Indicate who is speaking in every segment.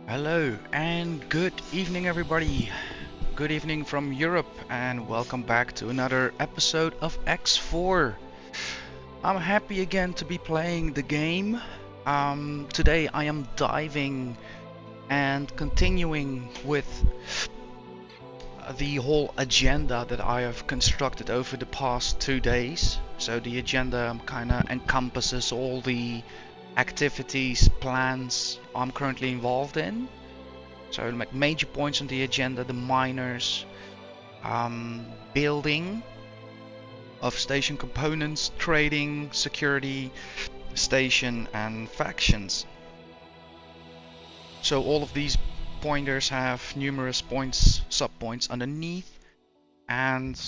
Speaker 1: Hello and good evening, everybody. Good evening from Europe, and welcome back to another episode of X4. I'm happy again to be playing the game. Today I am diving and continuing with the whole agenda that I have constructed over the past 2 days. So the agenda kind of encompasses all the activities, plans I'm currently involved in. So like major points on the agenda: the miners, building of station components, trading, security, station, and factions. So all of these pointers have numerous points, sub-points underneath, and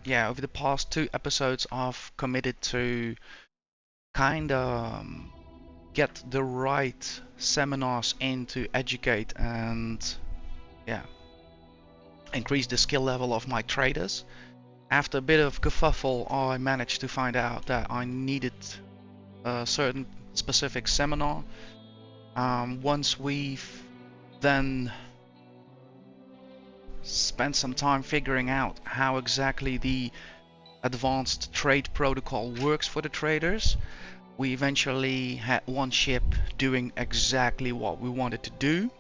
Speaker 1: yeah, over the past 2 episodes, I've committed to kind of get the right seminars in to educate and yeah, increase the skill level of my traders. After a bit of kerfuffle, I managed to find out that I needed a certain specific seminar. Once we've then spent some time figuring out how exactly the advanced trade protocol works for the traders, we eventually had one ship doing exactly what we wanted to do.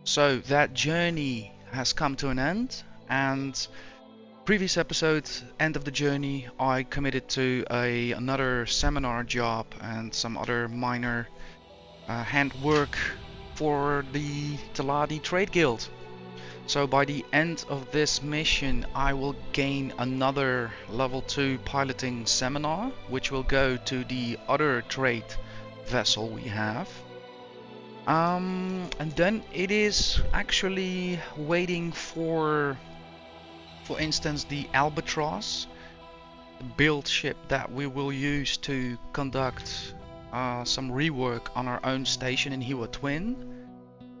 Speaker 1: So that journey has come to an end, and previous episode, end of the journey, I committed to another seminar job and some other minor handwork for the Teladi Trade Guild. So by the end of this mission, I will gain another level 2 piloting seminar, which will go to the other trade vessel we have. And then it is actually waiting for instance, the Albatross, the build ship that we will use to conduct some rework on our own station in Hiwa Twin.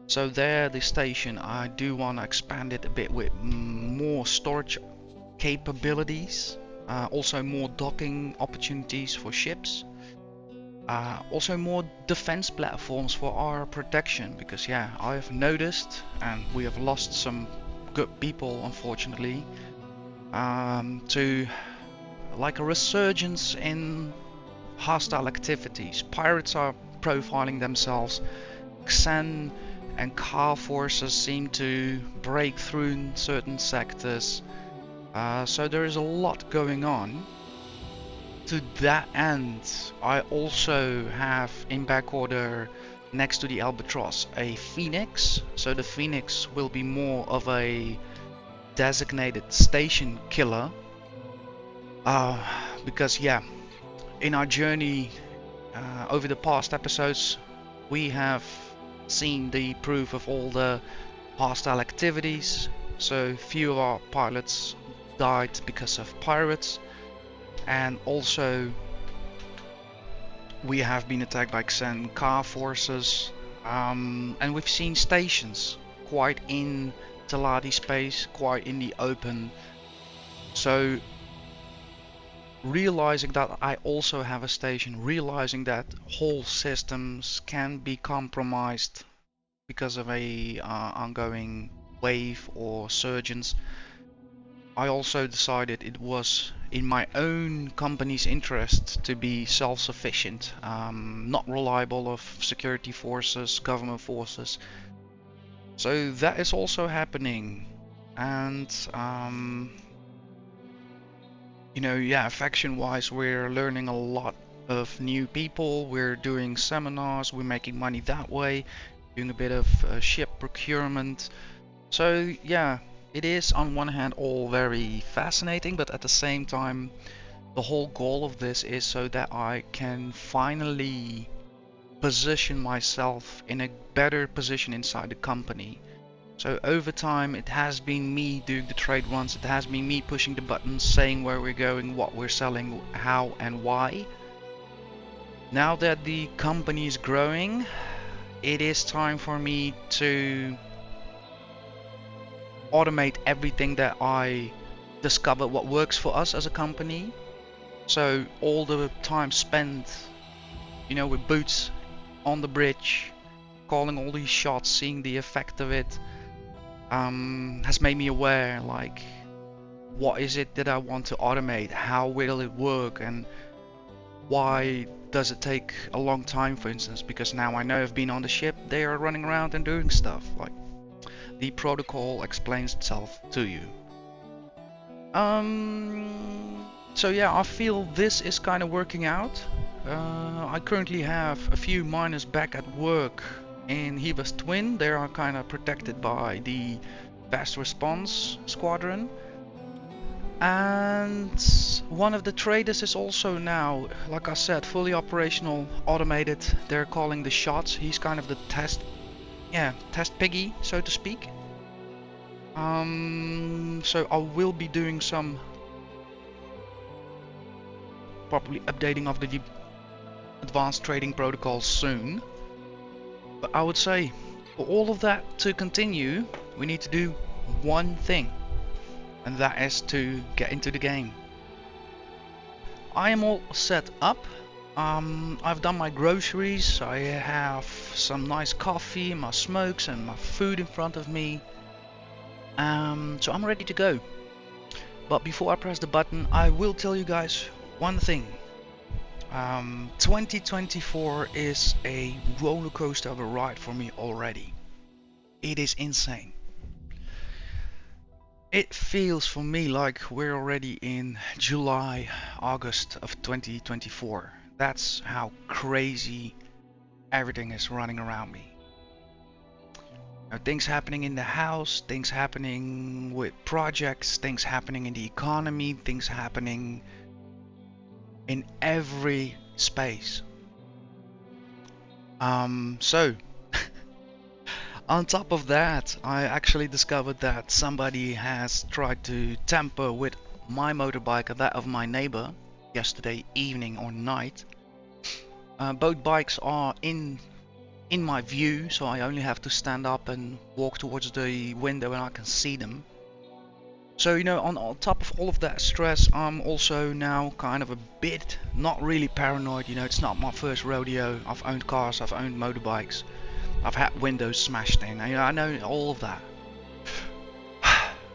Speaker 1: So there, the station, I do want to expand it a bit with more storage capabilities, also more docking opportunities for ships, also more defense platforms for our protection, because yeah, I have noticed, and we have lost some good people unfortunately, to like a resurgence in hostile activities. Pirates are profiling themselves. Xen and carve forces seem to break through in certain sectors. So there is a lot going on. To that end, I also have in back order, next to the Albatross, a Phoenix. So the Phoenix will be more of a designated station killer, because yeah, in our journey over the past episodes, we have seen the proof of all the hostile activities. So few of our pilots died because of pirates, and also we have been attacked by Xen car forces, and we've seen stations quite in Teladi space, quite in the open. So realizing that I also have a station, realizing that whole systems can be compromised because of a ongoing wave or surgeons, I also decided it was in my own company's interest to be self-sufficient, not reliable of security forces, government forces. So that is also happening, and yeah, faction-wise, we're learning a lot of new people. We're doing seminars. We're making money that way, doing a bit of ship procurement. So yeah, it is on one hand all very fascinating, but at the same time, the whole goal of this is so that I can finally position myself in a better position inside the company. So over time, it has been me doing the trade runs, it has been me pushing the buttons, saying where we're going, what we're selling, how and why. Now that the company is growing, it is time for me to automate everything that I discover what works for us as a company. So all the time spent, with boots on the bridge, calling all these shots, seeing the effect of it, has made me aware, like, what is it that I want to automate? How will it work? And why does it take a long time, for instance? Because now I know I've been on the ship, they are running around and doing stuff. Like, the protocol explains itself to you. So yeah, I feel this is kind of working out. I currently have a few miners back at work in Hiva's Twin. They are kind of protected by the fast response squadron. And one of the traders is also now, like I said, fully operational, automated. They're calling the shots. He's kind of the test piggy, so to speak. So I will be doing some probably updating of the advanced trading protocols soon. But I would say for all of that to continue, we need to do one thing, and that is to get into the game. I am all set up. I've done my groceries. I have some nice coffee, my smokes, and my food in front of me. So I'm ready to go. But before I press the button, I will tell you guys one thing. 2024 is a roller coaster of a ride for me already. It is insane. It feels for me like we're already in July, August of 2024. That's how crazy everything is running around me. Now, things happening in the house, things happening with projects, things happening in the economy, things happening in every space. So on top of that, I actually discovered that somebody has tried to tamper with my motorbike and that of my neighbor yesterday evening or night. Both bikes are in my view, so I only have to stand up and walk towards the window and I can see them. So, you know, on top of all of that stress, I'm also now kind of a bit not really paranoid. You know, it's not my first rodeo. I've owned cars, I've owned motorbikes, I've had windows smashed in. You know, I know all of that.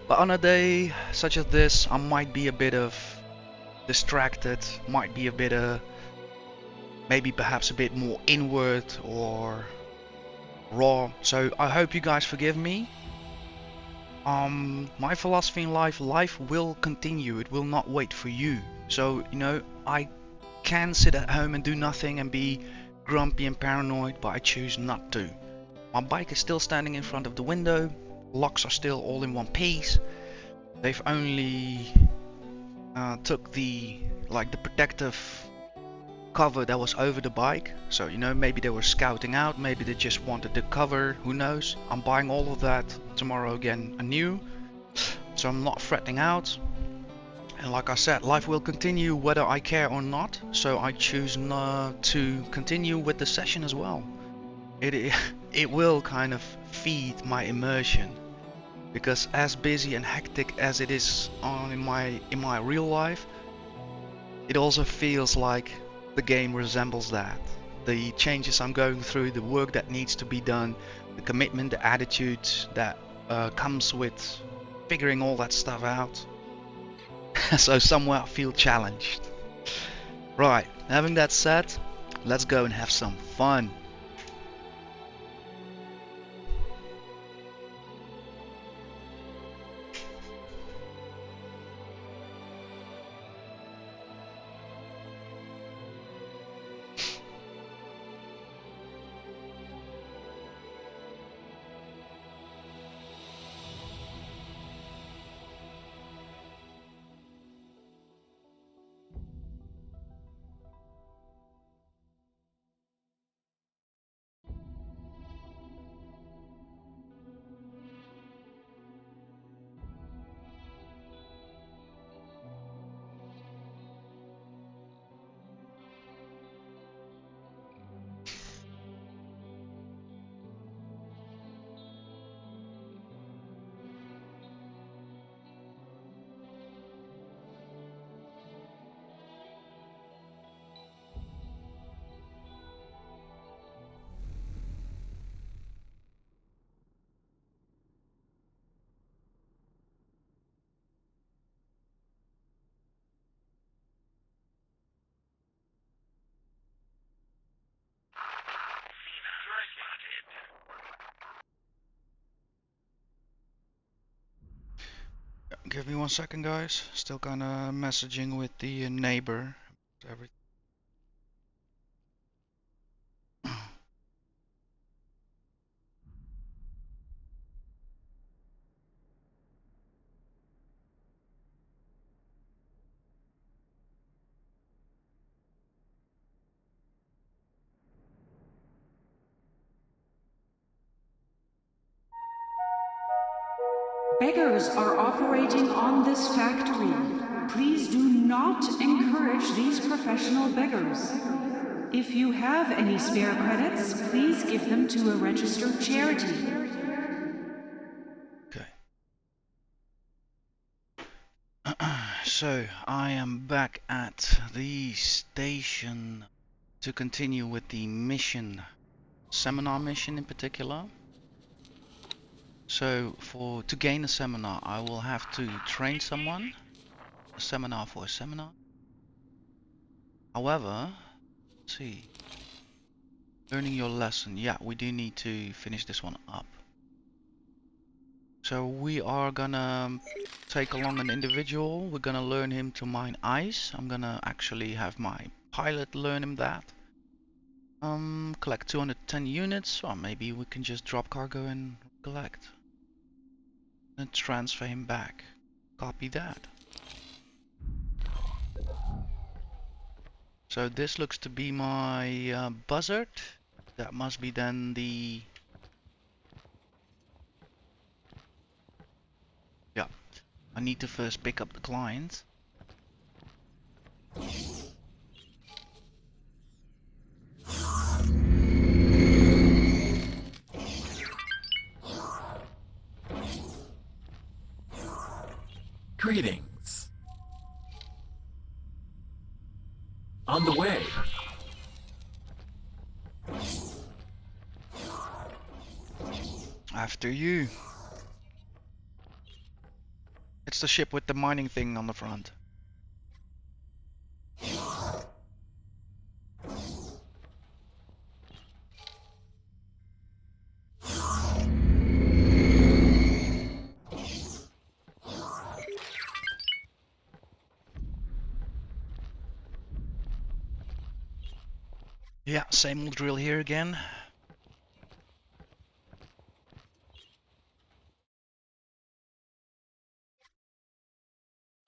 Speaker 1: But on a day such as this, I might be a bit of distracted, might be a bit maybe perhaps a bit more inward or raw. So I hope you guys forgive me. My philosophy in life will continue. It will not wait for you. So, you know, I can sit at home and do nothing and be grumpy and paranoid, but I choose not to. My bike is still standing in front of the window. Locks are still all in one piece. They've only took the protective cover that was over the bike. So, you know, maybe they were scouting out, maybe they just wanted the cover, who knows. I'm buying all of that tomorrow again anew, so I'm not fretting out. And like I said, life will continue whether I care or not, so I choose not to continue with the session as well. It will kind of feed my immersion, because as busy and hectic as it is in my real life, it also feels like the game resembles that. The changes I'm going through, the work that needs to be done, the commitment, the attitude that comes with figuring all that stuff out. So somewhere I feel challenged. Right, having that said, let's go and have some fun. Give me 1 second, guys. Still kind of messaging with the neighbor. Everything.
Speaker 2: Beggars are operating on this factory. Please do not encourage these professional beggars. If you have any spare credits, please give them to a registered charity.
Speaker 1: Okay. So I am back at the station to continue with the mission, seminar mission in particular. So to gain a seminar, I will have to train someone, a seminar for a seminar. However, let's see, learning your lesson. Yeah, we do need to finish this one up. So we are gonna take along an individual. We're gonna learn him to mine ice. I'm gonna actually have my pilot learn him that. Collect 210 units, or maybe we can just drop cargo and collect. And transfer him back. Copy that. So this looks to be my buzzard. That must be then the... Yeah, I need to first pick up the client.
Speaker 3: Greetings. On the way.
Speaker 1: After you. It's the ship with the mining thing on the front. Yeah, same old drill here again.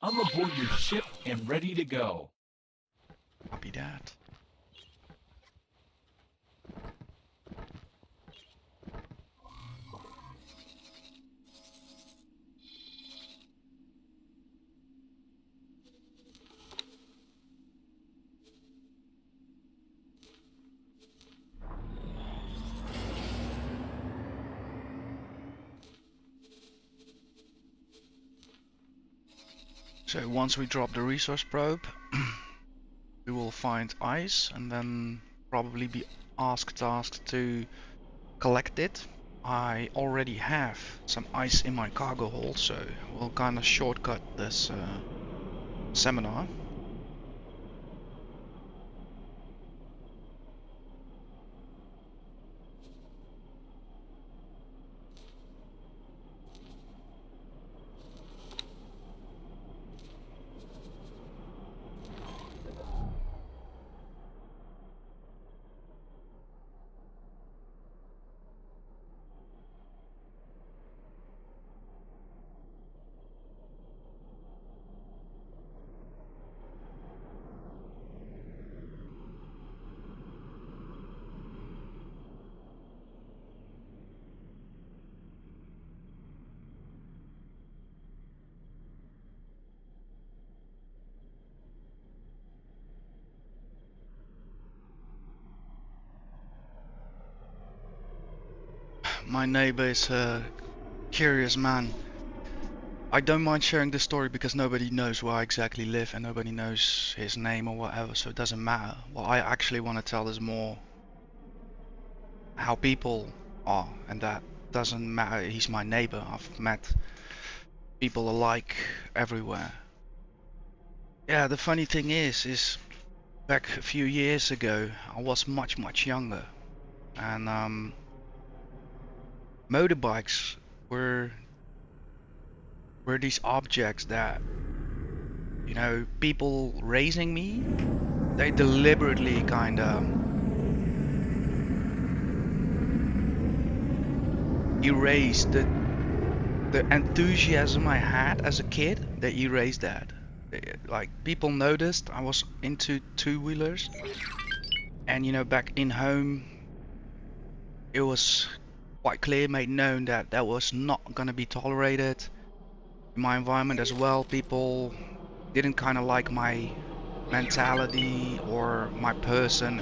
Speaker 3: I'm aboard your ship and ready to go.
Speaker 1: Copy that. So once we drop the resource probe, we will find ice and then probably be tasked to collect it. I already have some ice in my cargo hold, so we'll kind of shortcut this seminar. My neighbor is a curious man. I don't mind sharing this story because nobody knows where I exactly live and nobody knows his name or whatever, so it doesn't matter. What I actually want to tell is more how people are, and that doesn't matter. He's my neighbor. I've met people alike everywhere. Yeah, the funny thing is back a few years ago, I was much younger, and motorbikes were were these objects that, people raising me, they deliberately kind of erased the enthusiasm I had as a kid. They erased that. Like, people noticed I was into two-wheelers, and back in home, it was quite clear, made known that that was not gonna be tolerated. In my environment as well, people didn't kind of like my mentality or my person,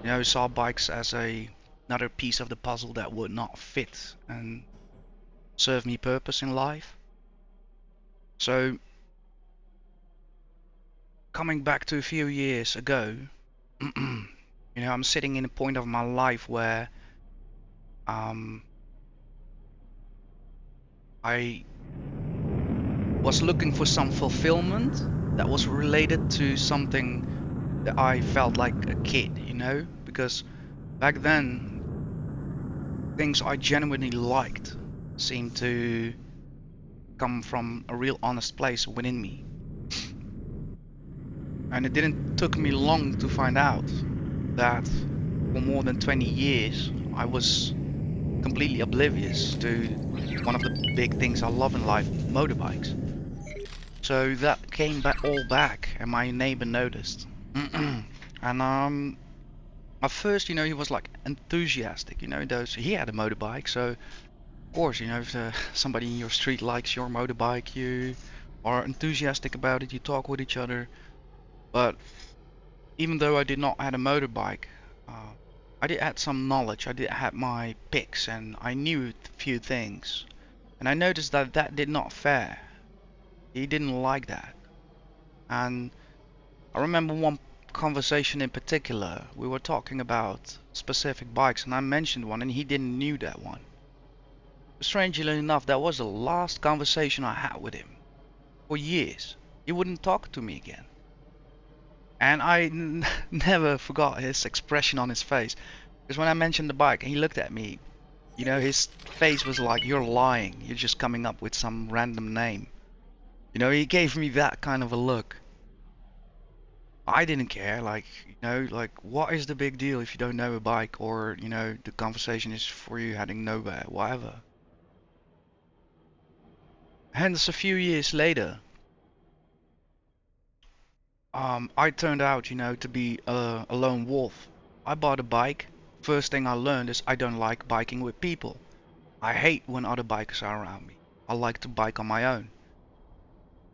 Speaker 1: and saw bikes as another piece of the puzzle that would not fit and serve me purpose in life. So coming back to a few years ago, I'm sitting in a point of my life where um, I was looking for some fulfillment that was related to something that I felt like a kid, because back then things I genuinely liked seemed to come from a real honest place within me. And it didn't took me long to find out that for more than 20 years I was completely oblivious to one of the big things I love in life, motorbikes. So that came back all back, and my neighbor noticed. And at first, he was like enthusiastic. Those he had a motorbike, so of course, if somebody in your street likes your motorbike, you are enthusiastic about it. You talk with each other. But even though I did not have a motorbike, uh, I did have some knowledge. I did have my picks, and I knew a few things. And I noticed that that did not fare. He didn't like that. And I remember one conversation in particular. We were talking about specific bikes, and I mentioned one, and he didn't knew that one. Strangely enough, that was the last conversation I had with him for years. He wouldn't talk to me again. And I never forgot his expression on his face. Because when I mentioned the bike, he looked at me. His face was like, "You're lying. You're just coming up with some random name." He gave me that kind of a look. I didn't care. Like, like, what is the big deal if you don't know a bike, or, the conversation is for you heading nowhere, whatever. Hence, a few years later, I turned out, to be a lone wolf. I bought a bike. First thing I learned is I don't like biking with people. I hate when other bikers are around me. I like to bike on my own.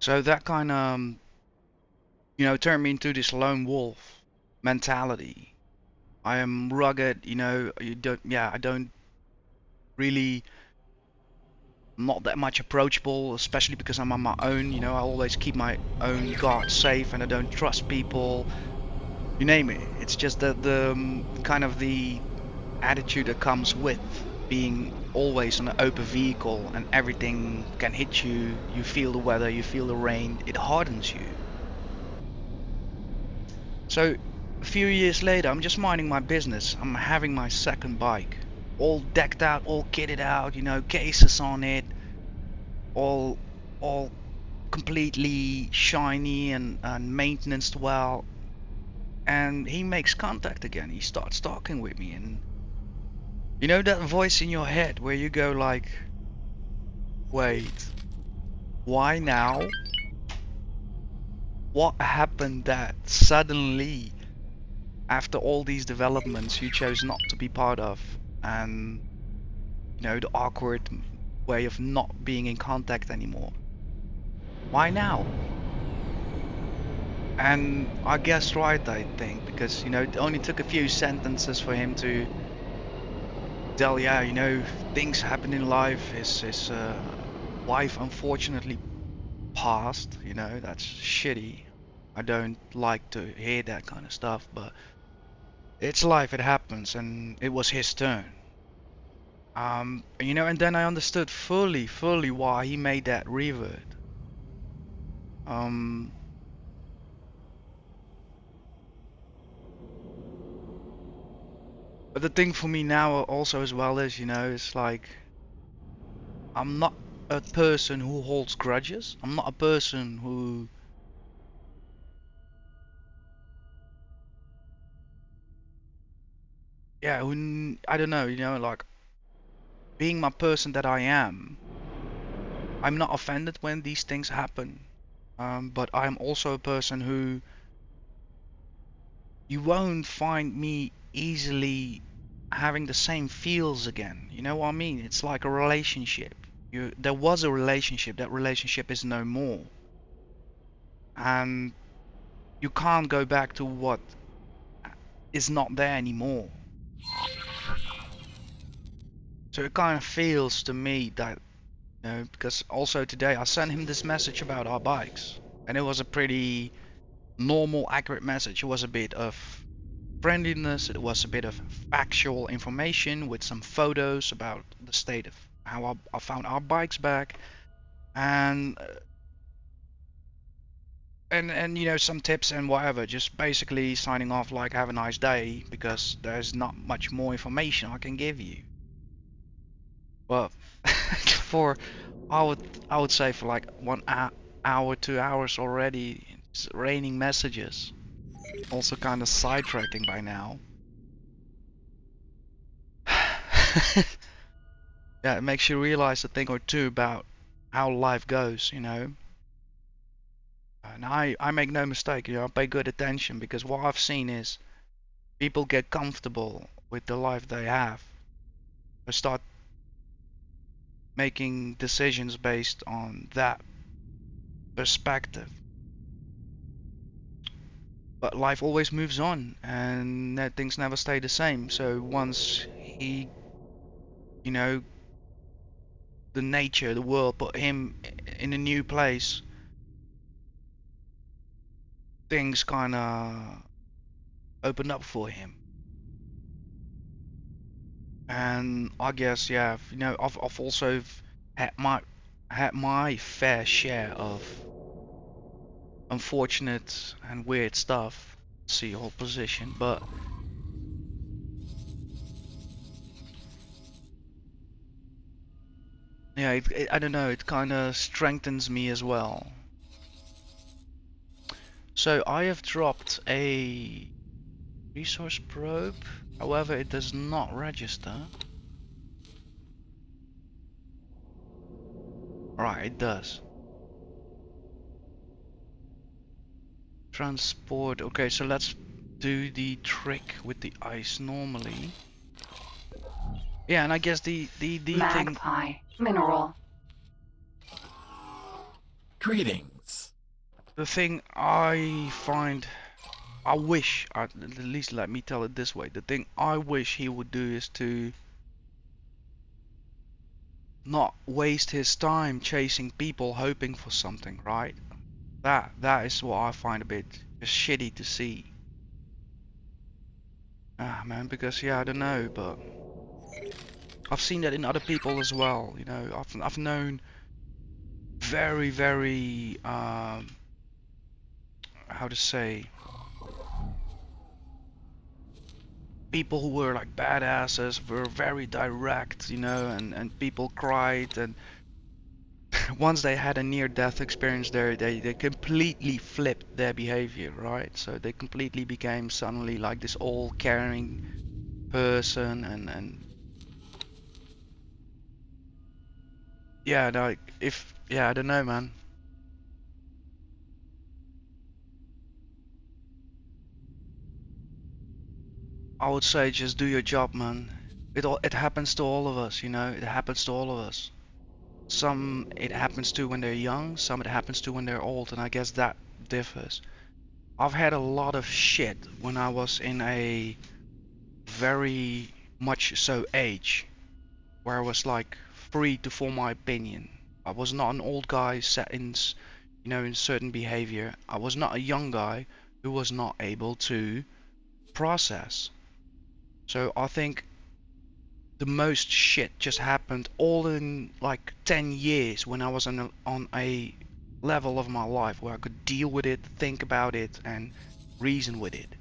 Speaker 1: So that kind of, turned me into this lone wolf mentality. I am rugged, I don't really, not that much approachable, especially because I'm on my own. I always keep my own guard safe, and I don't trust people. You name it. It's just that the kind of the attitude that comes with being always on an open vehicle, and everything can hit you. You feel the weather, you feel the rain. It hardens you. So a few years later, I'm just minding my business. I'm having my second bike, all decked out, all kitted out. Cases on it, all all completely shiny and maintenance well. And he makes contact again. He starts talking with me, and that voice in your head where you go like, wait, why now? What happened that suddenly, after all these developments, you chose not to be part of? And the awkward way of not being in contact anymore. Why now? And I guessed right, I think, because it only took a few sentences for him to tell, yeah, things happen in life. His wife unfortunately passed. That's shitty. I don't like to hear that kind of stuff, but it's life. It happens, and it was his turn. And then I understood fully why he made that revert. Um, but the thing for me now also as well is, it's like I'm not. a person who holds grudges. I'm not a person who I don't know, like being my person that I am, I'm not offended when these things happen. But I'm also a person who you won't find me easily having the same feels again. You know what I mean? It's like a relationship. There was a relationship, that relationship is no more. And you can't go back to what is not there anymore. So it kind of feels to me that, because also today I sent him this message about our bikes, and it was a pretty normal, accurate message. It was a bit of friendliness, it was a bit of factual information with some photos about the state of how I found our bikes back, and some tips and whatever. Just basically signing off like have a nice day, because there's not much more information I can give you. Well, for I would say for like 1 hour, 2 hours already, it's raining messages. Also kind of sidetracking by now. Yeah, it makes you realize a thing or two about how life goes, And I make no mistake, I pay good attention, because what I've seen is people get comfortable with the life they have. They start making decisions based on that perspective. But life always moves on, and things never stay the same. So once he, you know, the nature, the world put him in a new place, things kind of opened up for him. And I guess, yeah, I've also had my fair share of unfortunate and weird stuff. See your whole position, but yeah, I don't know, it kind of strengthens me as well. So I have dropped a resource probe, however it does not register. Right, it does. Transport, okay, so let's do the trick with the ice normally. Yeah, and I guess the thing,
Speaker 4: Magpie. Mineral.
Speaker 3: Greetings.
Speaker 1: the thing I find, I wish, at least let me tell it this way, the thing I wish he would do is to not waste his time chasing people hoping for something, right? That is what I find a bit just shitty to see. Ah man, because yeah, I don't know, but I've seen that in other people as well. I've known very, very how to say, people who were like badasses, were very direct, and people cried, and once they had a near-death experience there, they completely flipped their behavior, right? So they completely became suddenly like this all-caring person, and yeah, like if yeah, I don't know, man. I would say just do your job, man. It happens to all of us, It happens to all of us. Some it happens to when they're young, some it happens to when they're old, and I guess that differs. I've had a lot of shit when I was in a very much so age, where I was like free to form my opinion. I was not an old guy set in certain behavior. I was not a young guy who was not able to process. So I think the most shit just happened all in like 10 years, when I was on a level of my life where I could deal with it, think about it, and reason with it.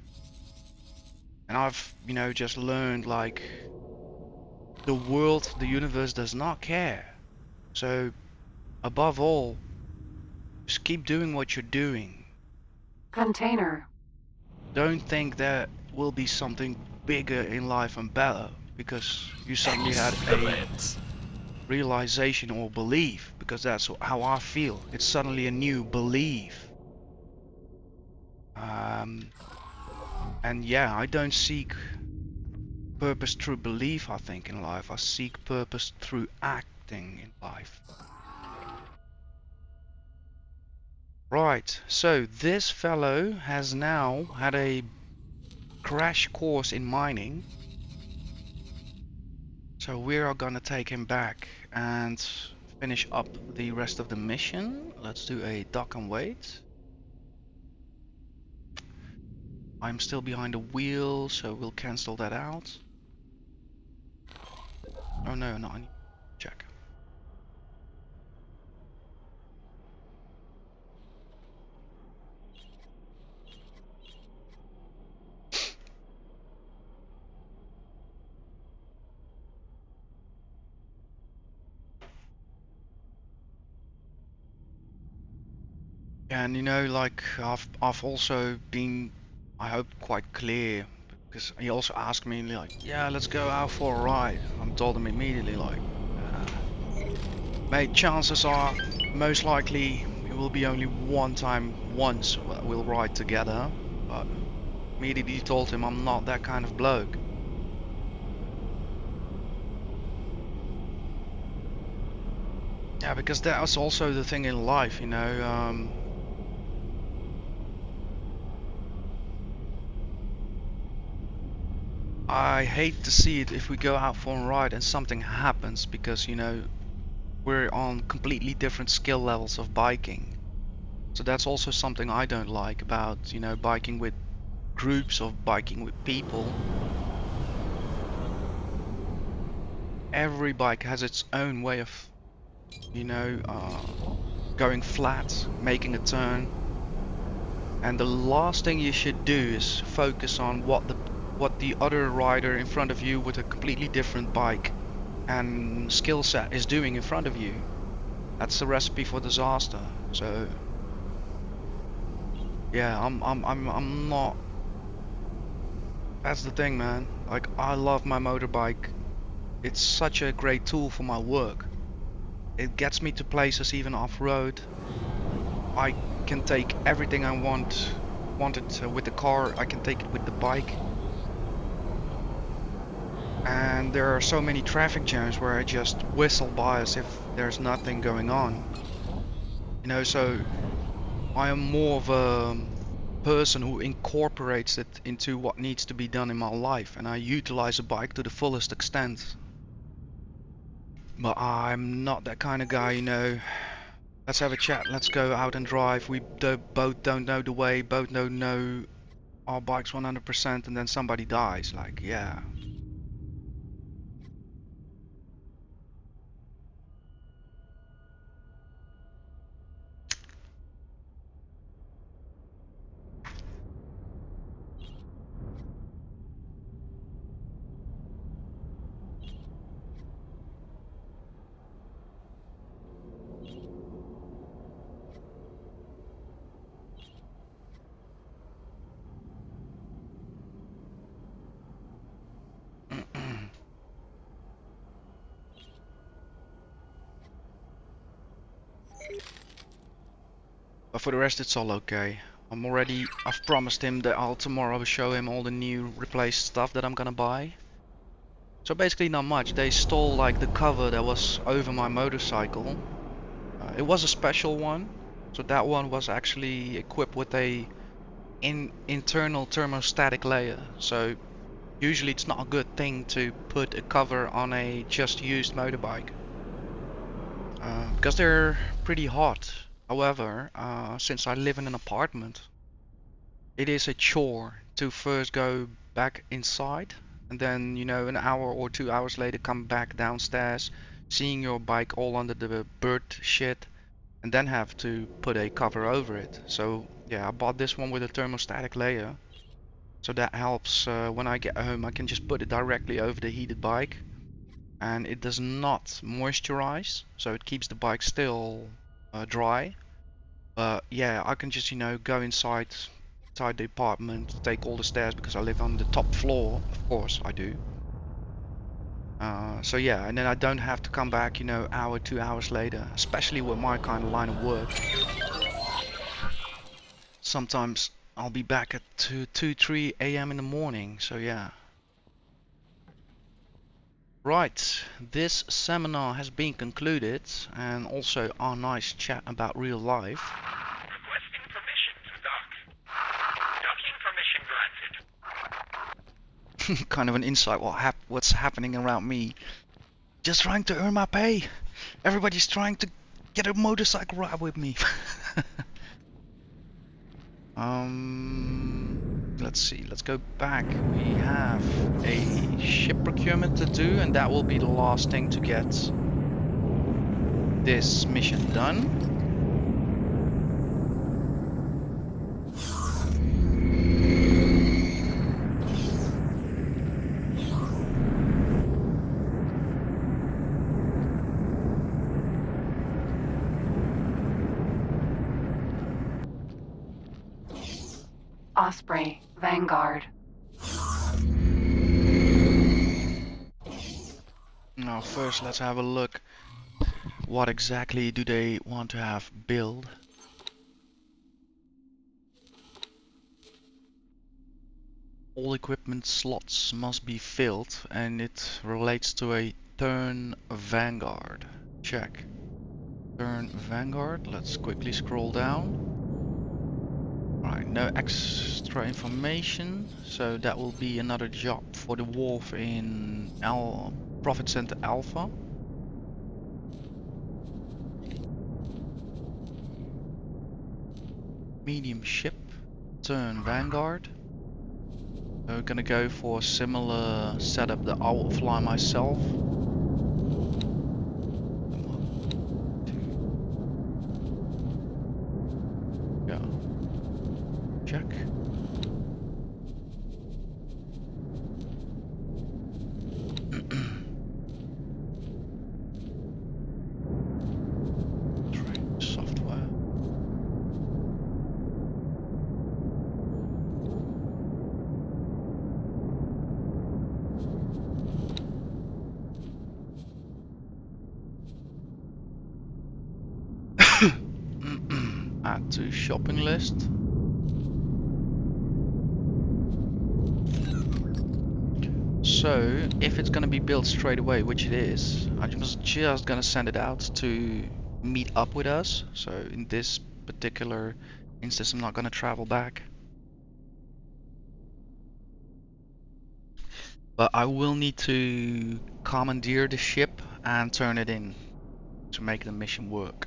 Speaker 1: And I've, just learned like the world, the universe does not care. So above all, just keep doing what you're doing.
Speaker 4: Container.
Speaker 1: Don't think there will be something bigger in life and better because you suddenly had a
Speaker 3: Excellent.
Speaker 1: realization or belief, because that's how I feel. It's suddenly a new belief. And yeah, I don't seek purpose through belief, I think, in life. I seek purpose through acting in life. Right, so this fellow has now had a crash course in mining. So we are gonna take him back and finish up the rest of the mission. Let's do a dock and wait. I'm still behind the wheel, so we'll cancel that out. Oh no, not I need to check. And you know, like I've also been, I hope, quite clear, because he also asked me like, yeah, let's go out for a ride. I told him immediately like, mate, chances are most likely it will be only once we'll ride together. But immediately told him I'm not that kind of bloke. Yeah, because that was also the thing in life, you know. I hate to see it if we go out for a ride and something happens, because you know we're on completely different skill levels of biking. So that's also something I don't like about, you know, biking with groups, of biking with people. Every bike has its own way of, you know, going flat, making a turn. And the last thing you should do is focus on what the other rider in front of you with a completely different bike and skill set is doing in front of you. That's the recipe for disaster. So yeah, I'm not. That's the thing, man. Like, I love my motorbike. It's such a great tool for my work. It gets me to places even off-road. I can take everything I wanted with the car. I can take it with the bike. And there are so many traffic jams where I just whistle by as if there's nothing going on. You know, so I am more of a person who incorporates it into what needs to be done in my life, and I utilize a bike to the fullest extent. But I'm not that kind of guy, you know. Let's have a chat, let's go out and drive. We both don't know the way, both don't know our bikes 100%, and then somebody dies. Like, yeah. But for the rest, it's all okay. I've promised him that I'll tomorrow show him all the new replaced stuff that I'm gonna buy. So basically not much. They stole like the cover that was over my motorcycle. It was a special one. So that one was actually equipped with a internal thermostatic layer. So usually it's not a good thing to put a cover on a just used motorbike. Because they're pretty hot. However, since I live in an apartment, it is a chore to first go back inside and then, you know, an hour or 2 hours later come back downstairs, seeing your bike all under the bird shit, and then have to put a cover over it. So yeah, I bought this one with a thermostatic layer. So that helps when I get home. I can just put it directly over the heated bike. and it does not moisturize, so it keeps the bike still dry. But yeah, I can just, you know, go inside the apartment, take all the stairs because I live on the top floor. Of course I do. So yeah, and then I don't have to come back, you know, hour, 2 hours later, especially with my kind of line of work. Sometimes I'll be back at 2, 3 a.m. in the morning, so yeah. Right, this seminar has been concluded, and also our nice chat about real life.
Speaker 3: Requesting permission to dock. Docking permission granted.
Speaker 1: Kind of an insight what's happening around me. Just trying to earn my pay. Everybody's trying to get a motorcycle ride with me. Let's see, let's go back. We have a ship procurement to do, and that will be the last thing to get this mission done.
Speaker 4: Osprey, Vanguard.
Speaker 1: Now first let's have a look. What exactly do they want to have built? All equipment slots must be filled, and it relates to a turn Vanguard. Check. Turn Vanguard. Let's quickly scroll down. Alright, no extra information, so that will be another job for the wharf in Profit Center Alpha. Medium ship, turn Vanguard. So we're gonna go for a similar setup that I will fly myself. Yeah. Check. Train software. Add to shopping list. So if it's gonna be built straight away, which it is, I'm just gonna send it out to meet up with us. So in this particular instance, I'm not gonna travel back, but I will need to commandeer the ship and turn it in to make the mission work.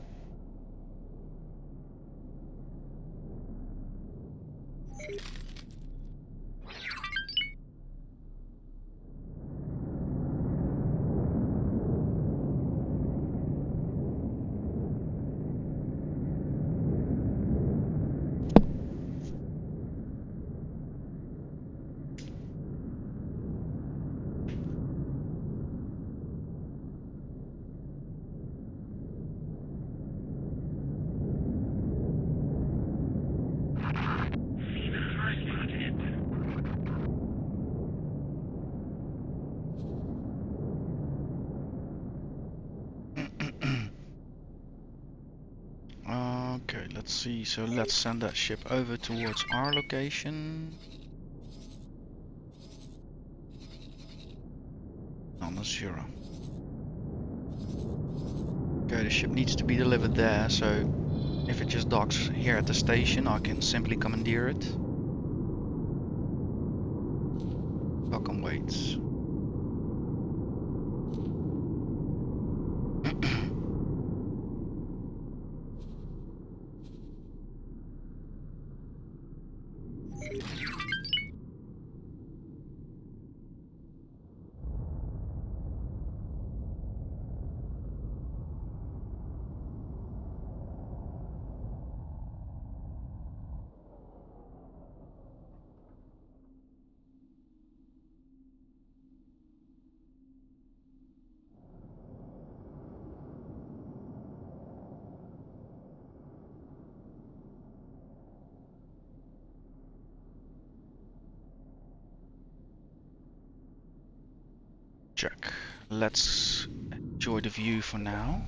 Speaker 3: See the first lot hit.
Speaker 1: Okay, let's see. So let's send that ship over towards our location. Almost zero. Okay, the ship needs to be delivered there, so if it just docks here at the station, I can simply commandeer it. Dock and wait. check. Let's enjoy the view for now.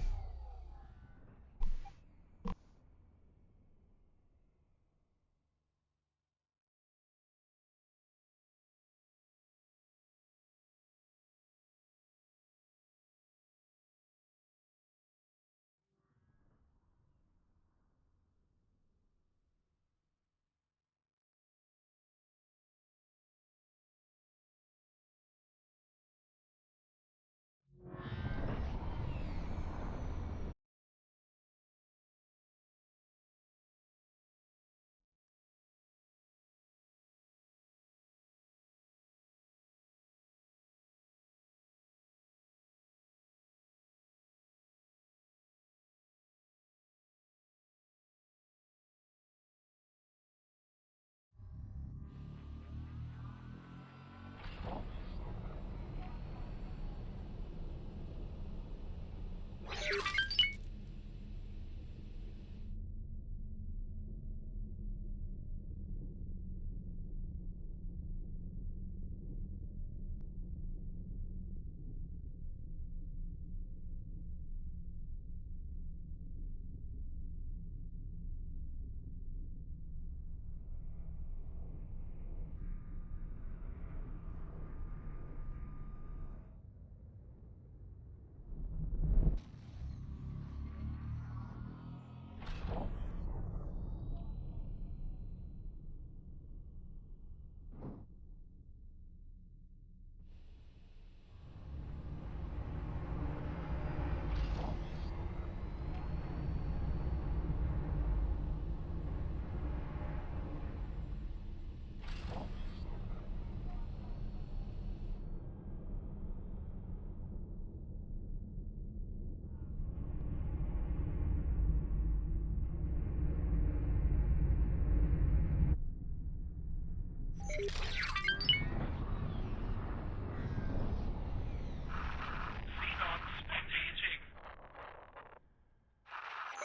Speaker 3: Xenon spontaneing.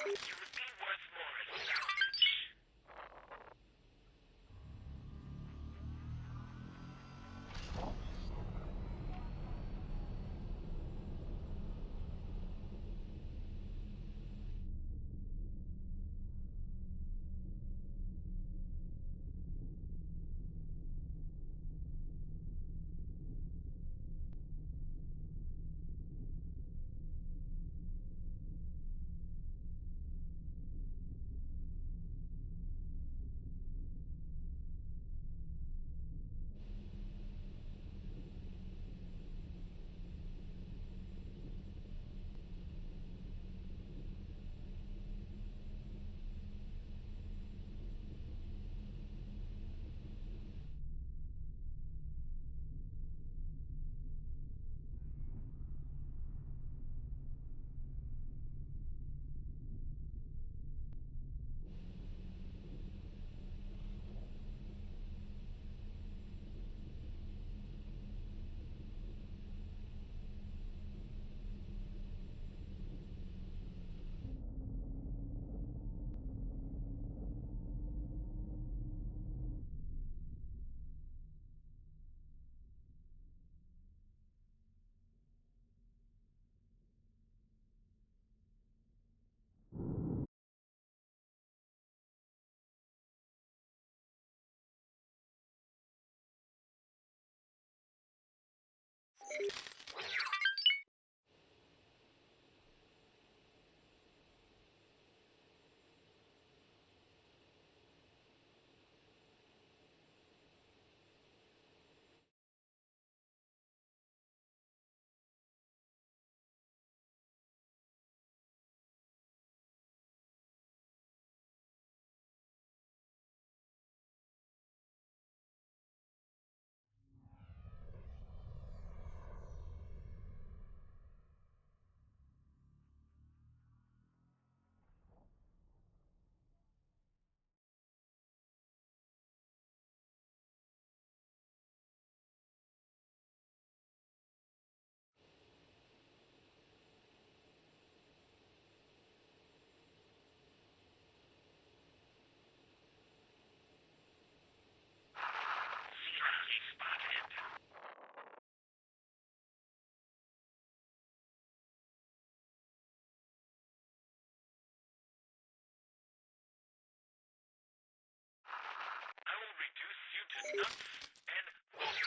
Speaker 3: You would be worth more as salvage. nuts and bolts.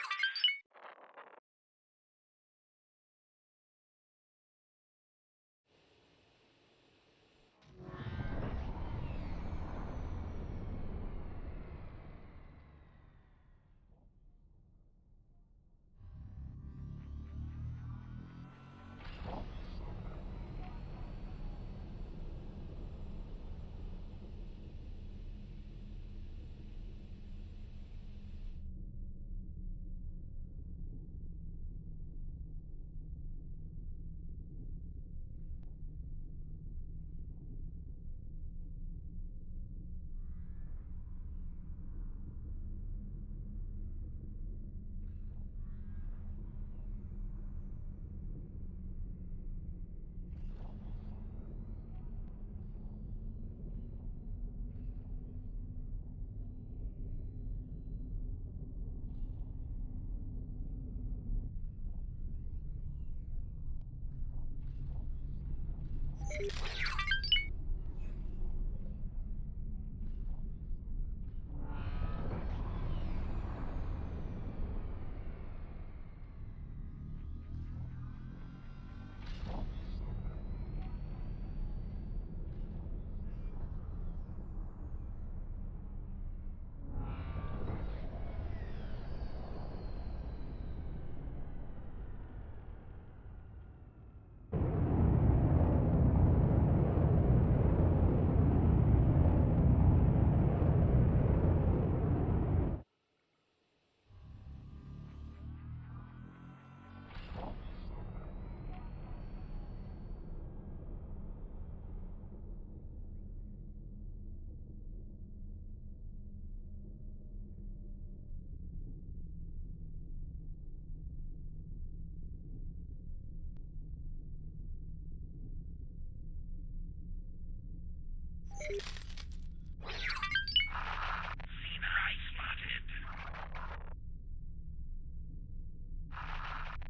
Speaker 3: Seen I spotted.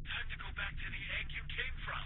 Speaker 3: Time to go back to the egg you came from.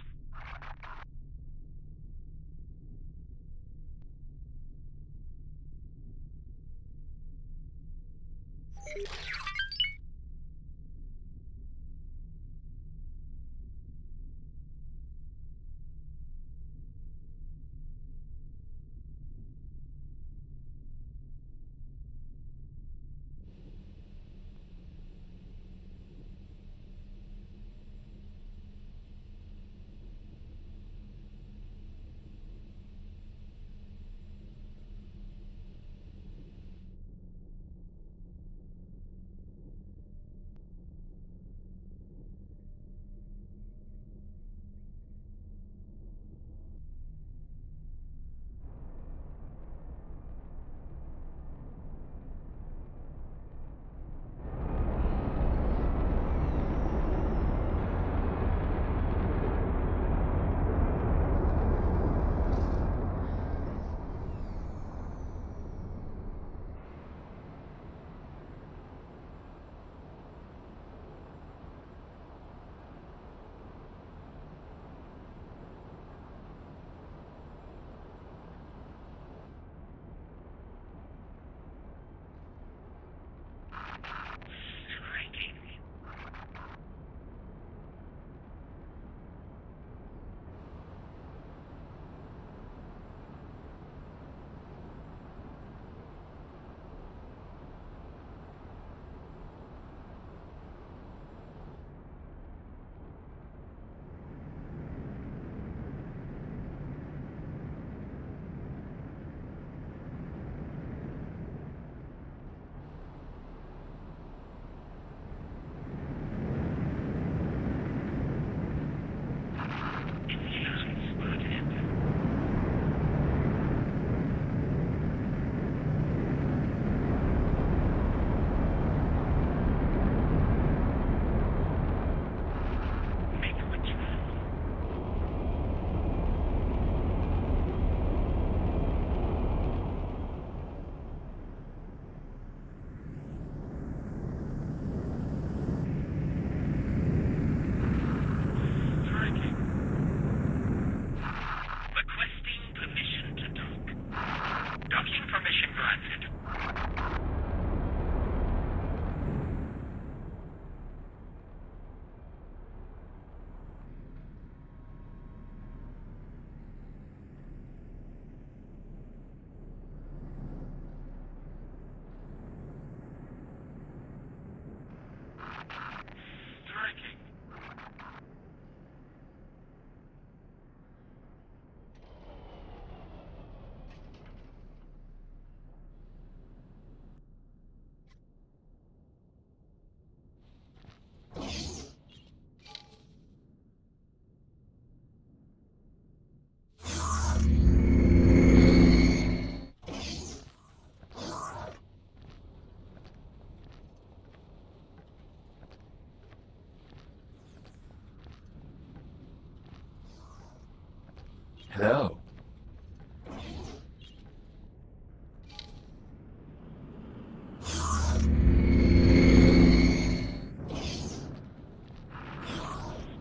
Speaker 5: Hello.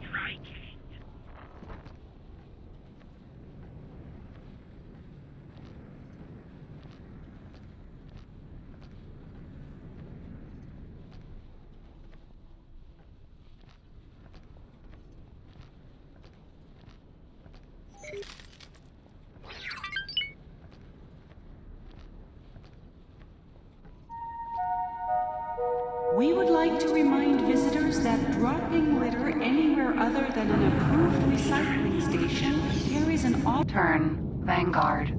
Speaker 3: Striking.
Speaker 2: We would like to remind visitors that dropping litter anywhere other than an approved recycling station carries an
Speaker 4: Turn. Vanguard.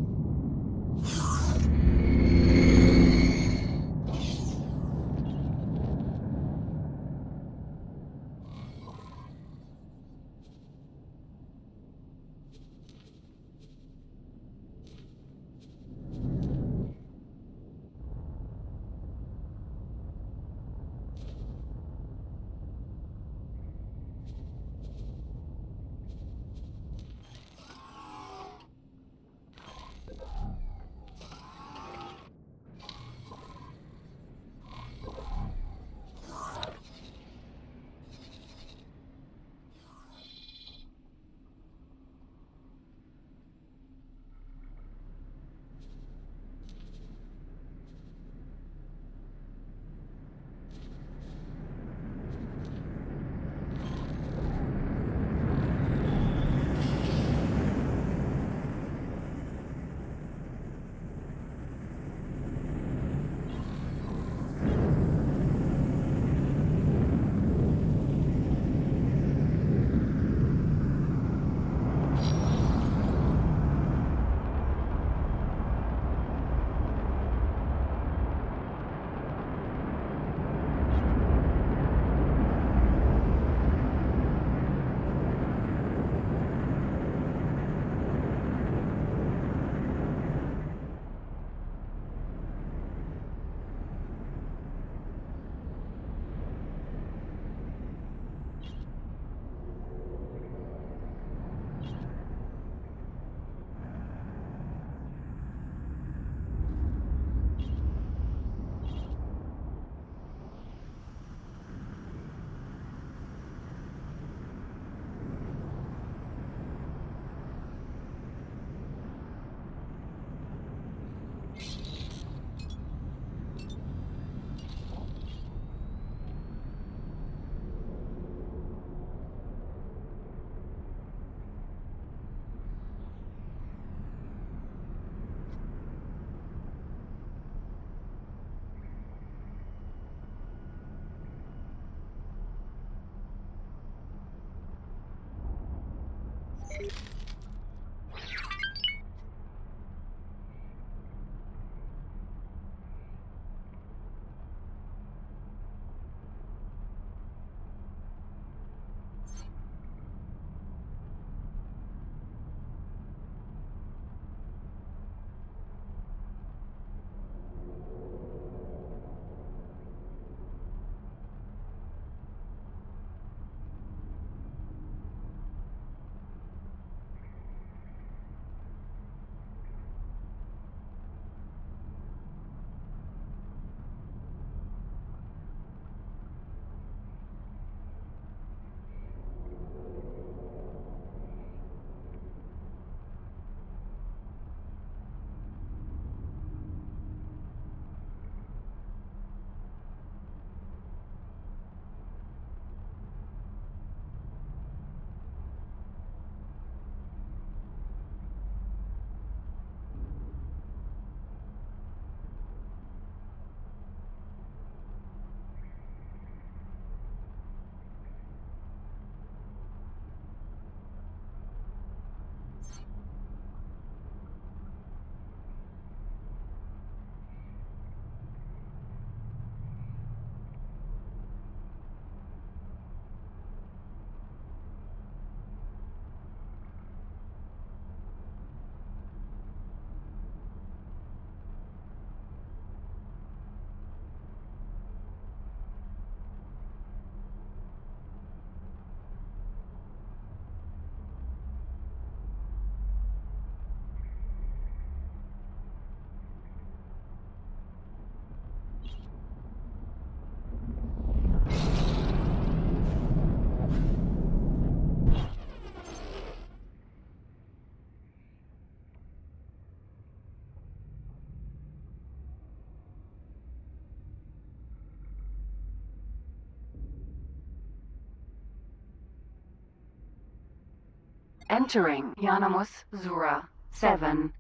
Speaker 4: Entering Yanamus Zura 7.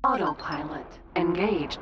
Speaker 4: Autopilot engaged.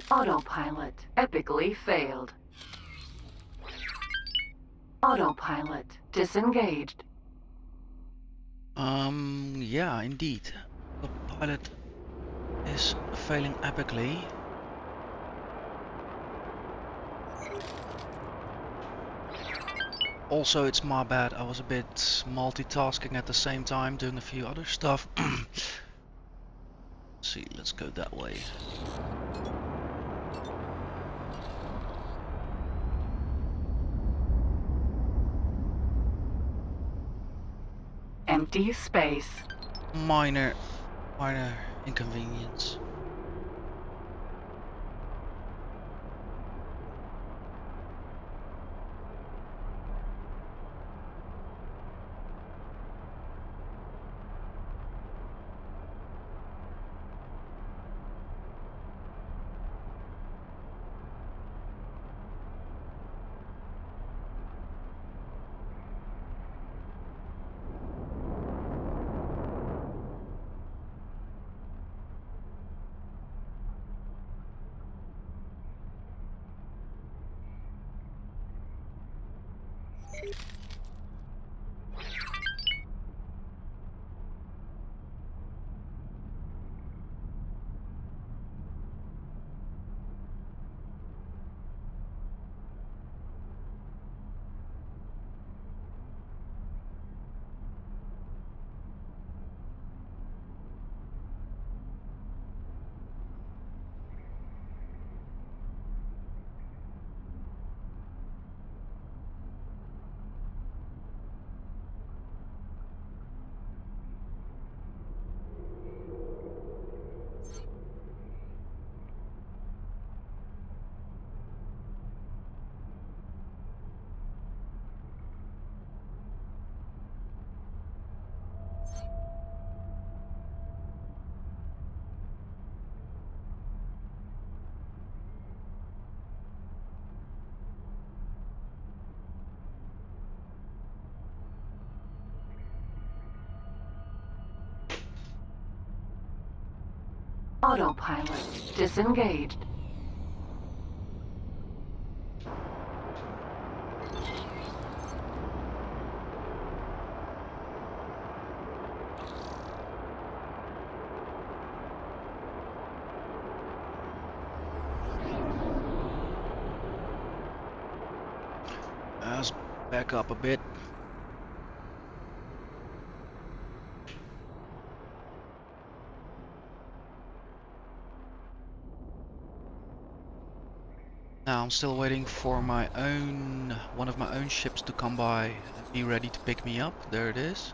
Speaker 4: Autopilot epically failed. Autopilot disengaged.
Speaker 1: Yeah, indeed. The pilot is failing epically. Also, it's my bad. I was a bit multitasking at the same time, doing a few other stuff. See, let's go that way.
Speaker 4: Empty space.
Speaker 1: Minor inconvenience.
Speaker 4: Autopilot disengaged.
Speaker 1: Let's back up a bit. Now I'm still waiting for one of my own ships to come by and be ready to pick me up. There it is.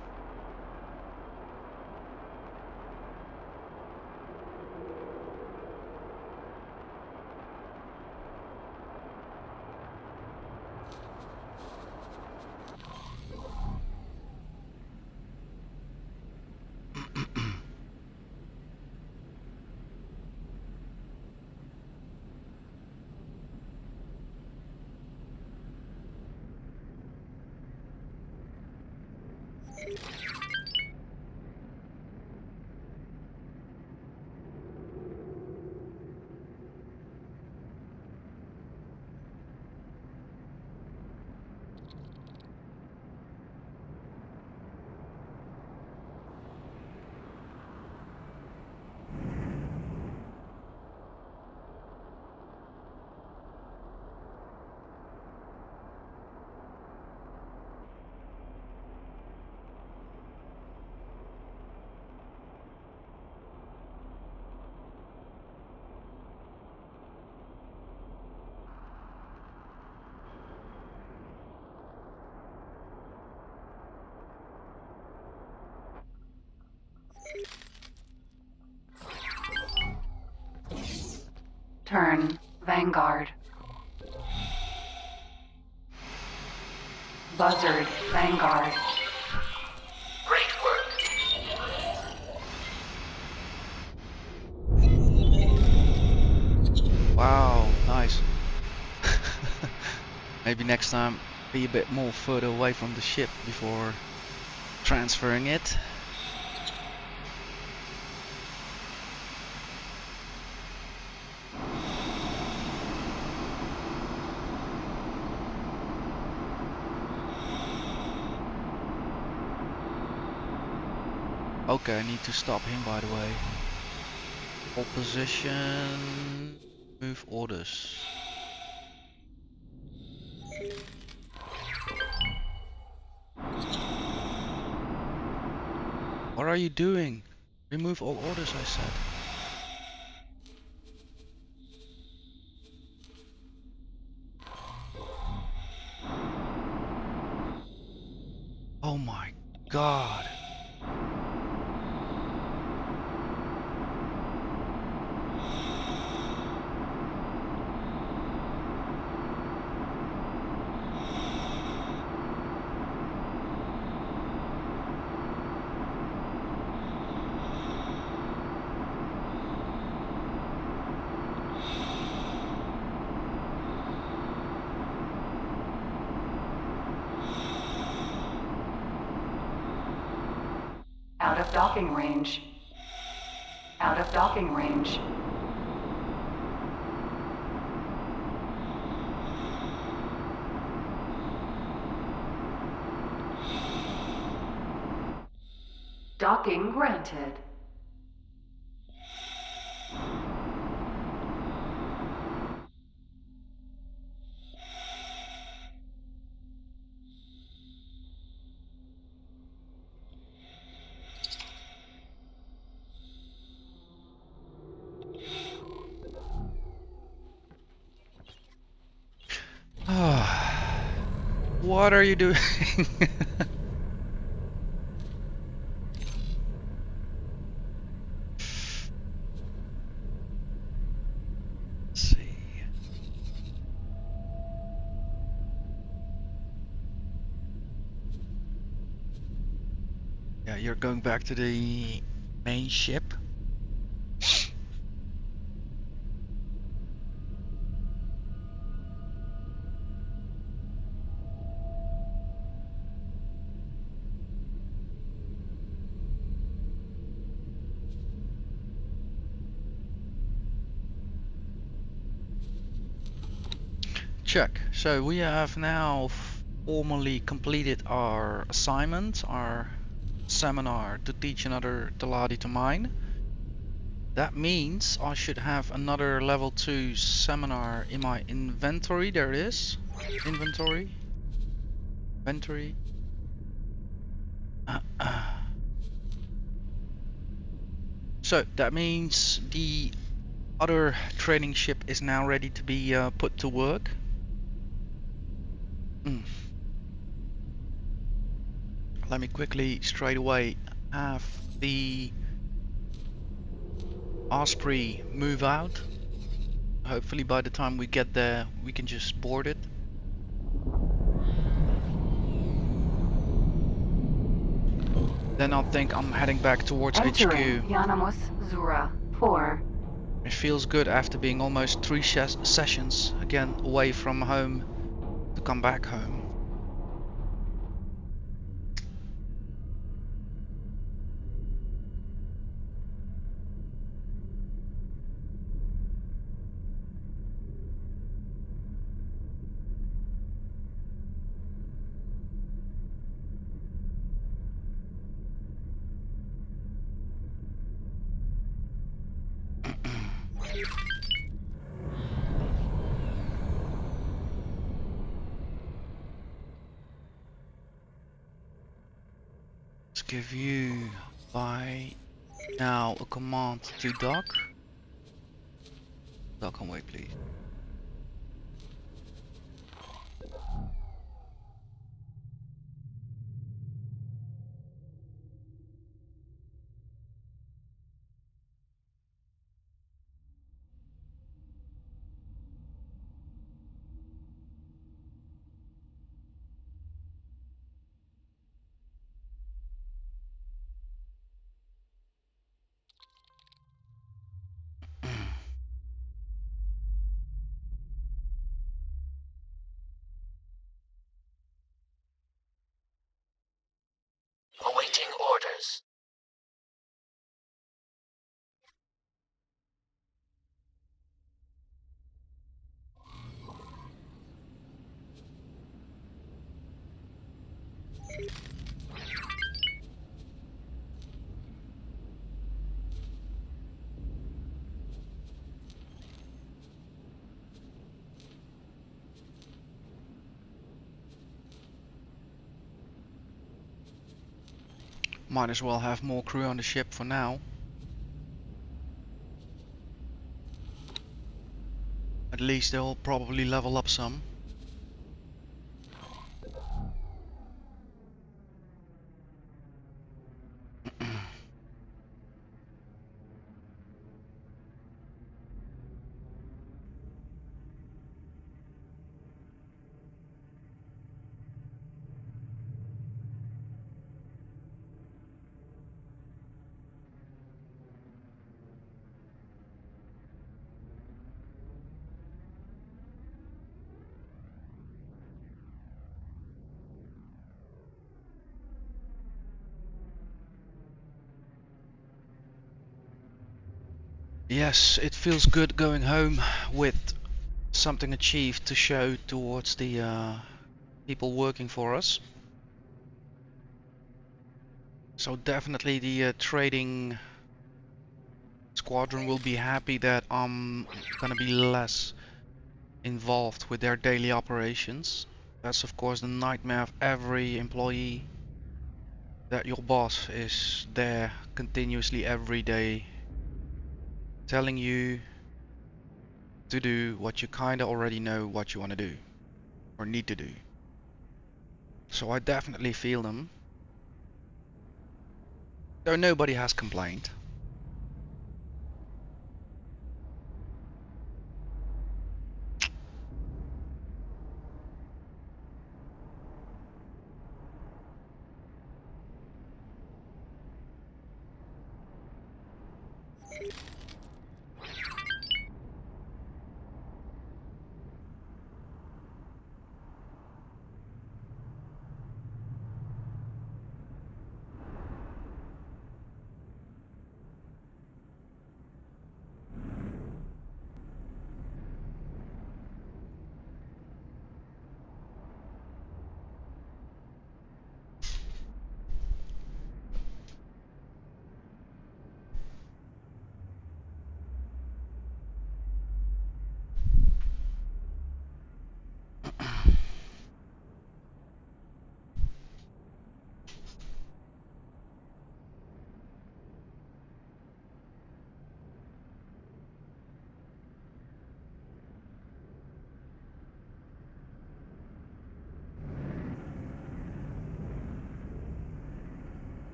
Speaker 4: Turn. Vanguard. Buzzard. Vanguard.
Speaker 3: Great work.
Speaker 1: Wow, nice. Maybe next time be a bit more further away from the ship before transferring it. Okay, I need to stop him, by the way. Hold position, move orders. What are you doing? Remove all orders, I said. Oh my god.
Speaker 4: Out of docking range. Out of docking range. Docking granted.
Speaker 1: What are you doing? Let's see. Yeah, you're going back to the main ship. Check. So we have now formally completed our assignment, our seminar to teach another Teladi to mine. That means I should have another level 2 seminar in my inventory. There it is. Inventory. Inventory. So that means the other training ship is now ready to be put to work. Let me quickly straight away have the Osprey move out. Hopefully by the time we get there we can just board it. Then I'll think I'm heading back towards
Speaker 4: Entering
Speaker 1: HQ.
Speaker 4: Yanamus Zura 4.
Speaker 1: It feels good after being almost 3 sessions again away from home to come back home. give you by now a command to dock. Dock and wait, please.
Speaker 3: Awaiting orders.
Speaker 1: Might as well have more crew on the ship for now. At least they'll probably level up some. Yes, it feels good going home with something achieved to show towards the people working for us. So definitely the trading squadron will be happy that I'm gonna be less involved with their daily operations. That's of course the nightmare of every employee, that your boss is there continuously every day telling you to do what you kinda already know what you want to do or need to do. So I definitely feel them, though nobody has complained.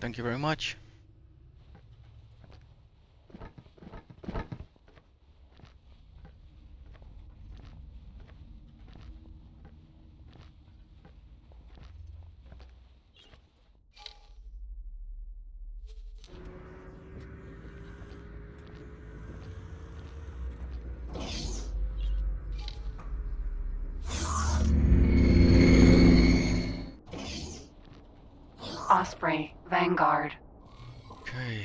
Speaker 1: Thank you very much.
Speaker 4: Osprey, Vanguard.
Speaker 1: Okay.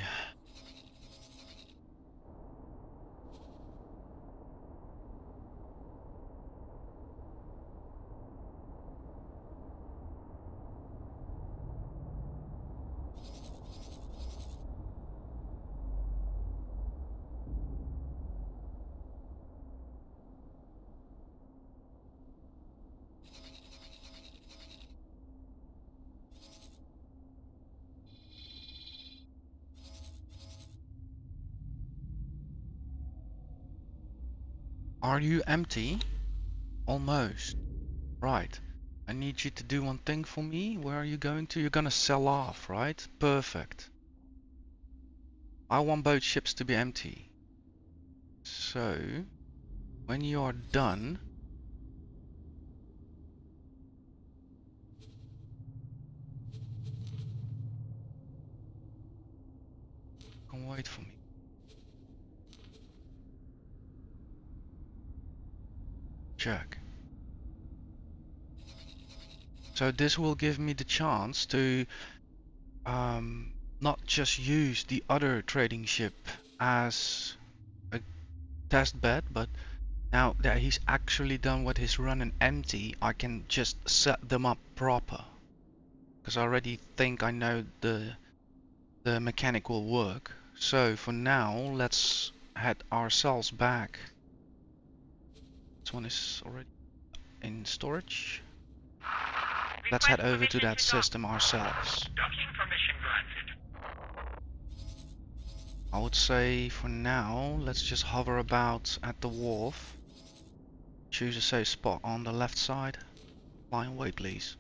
Speaker 1: Are you empty? Almost. Right. I need you to do one thing for me. Where are you going to? You're gonna sell off, right? Perfect. I want both ships to be empty. So, when you are done, you can wait for me. Check. So this will give me the chance to not just use the other trading ship as a test bed, but now that he's actually done with his run and empty, I can just set them up proper. Because I already think I know the mechanic will work. So for now, let's head ourselves back. This one is already in storage. Let's head over to that system ourselves.
Speaker 3: Docking permission granted.
Speaker 1: I would say for now, let's just hover about at the wharf. Choose a safe spot on the left side. Flying away, please.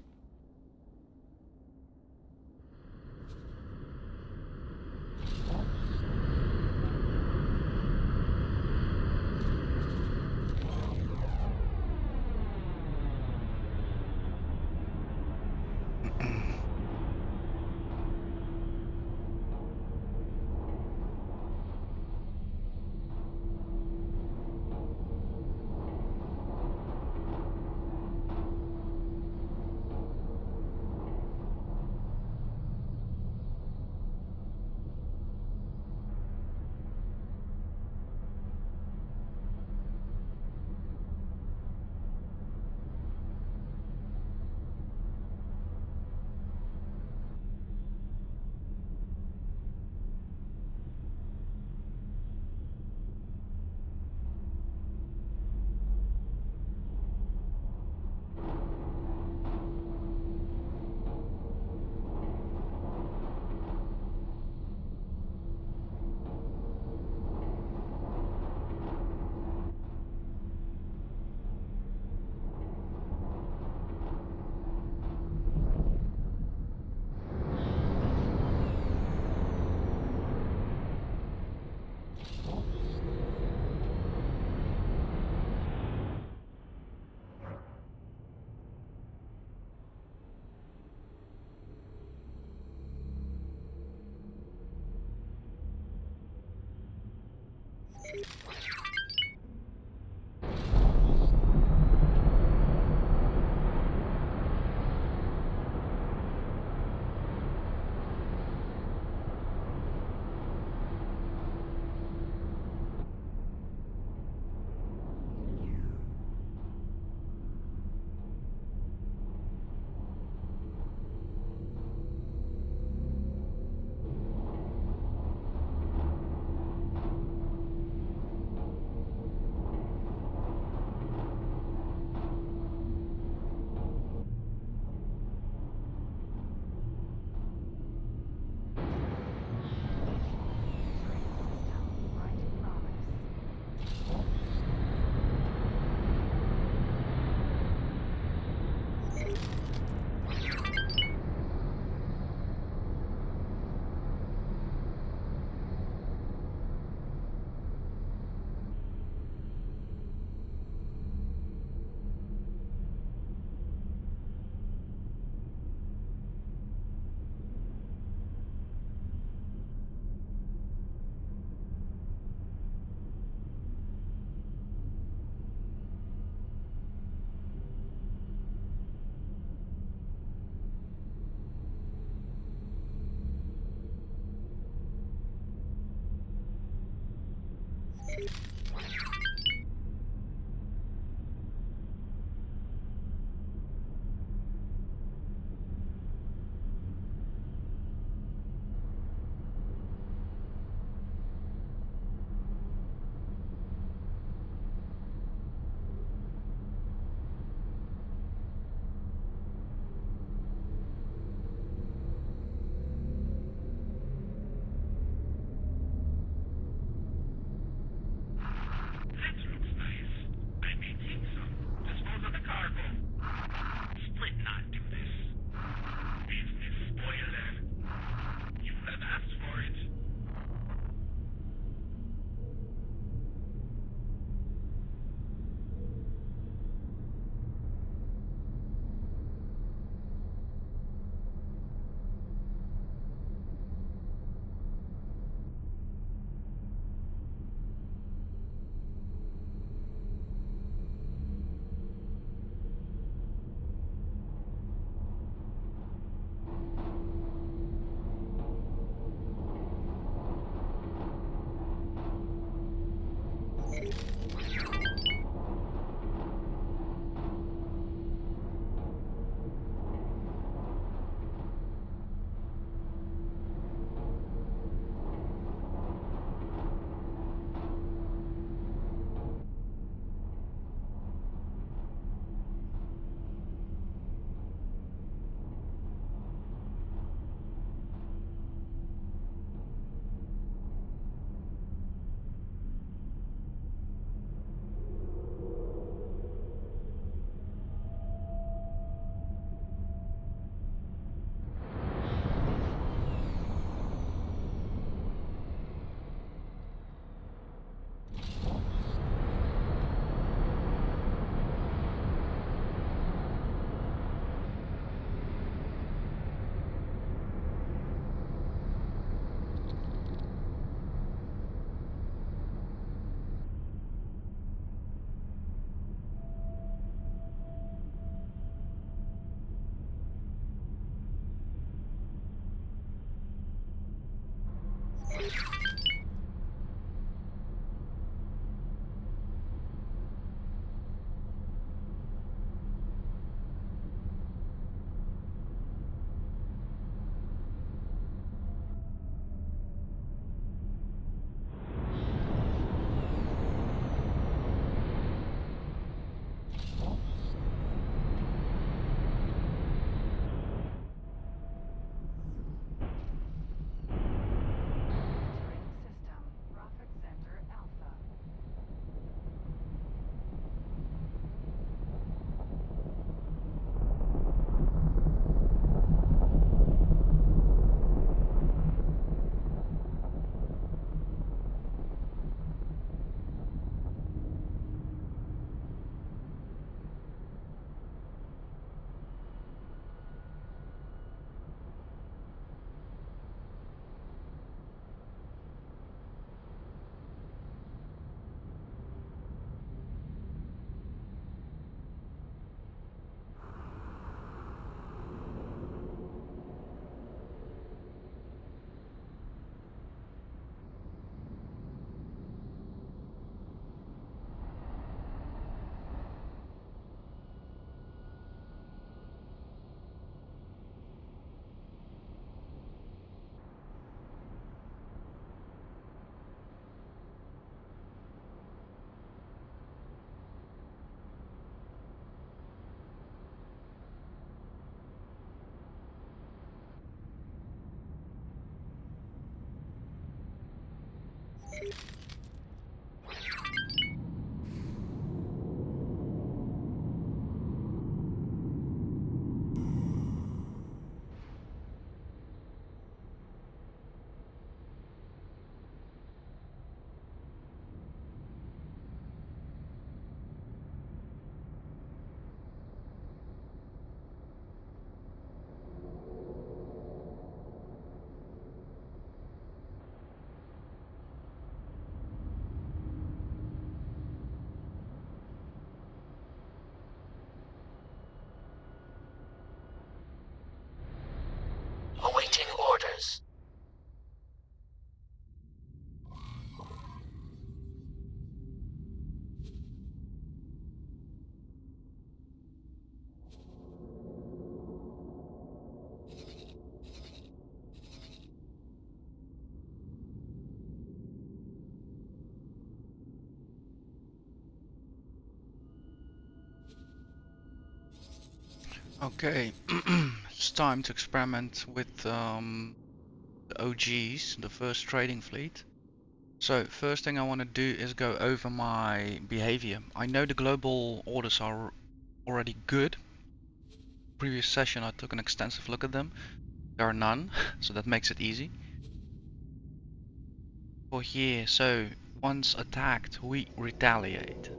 Speaker 1: Okay, it's time to experiment with the OGs, the first trading fleet. So first thing I want to do is go over my behavior. I know the global orders are already good. Previous session I took an extensive look at them. There are none, so that makes it easy. For here, so once attacked, we retaliate.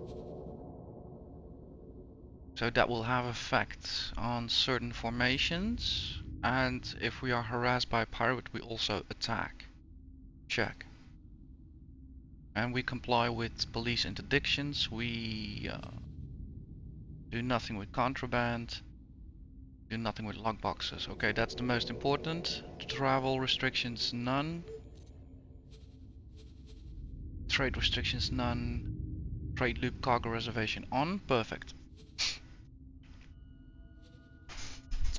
Speaker 1: So that will have effect on certain formations, and if we are harassed by a pirate, we also attack. Check. And we comply with police interdictions. We do nothing with contraband. Do nothing with lockboxes. Okay, that's the most important. Travel restrictions, none. Trade restrictions, none. Trade loop cargo reservation on. Perfect.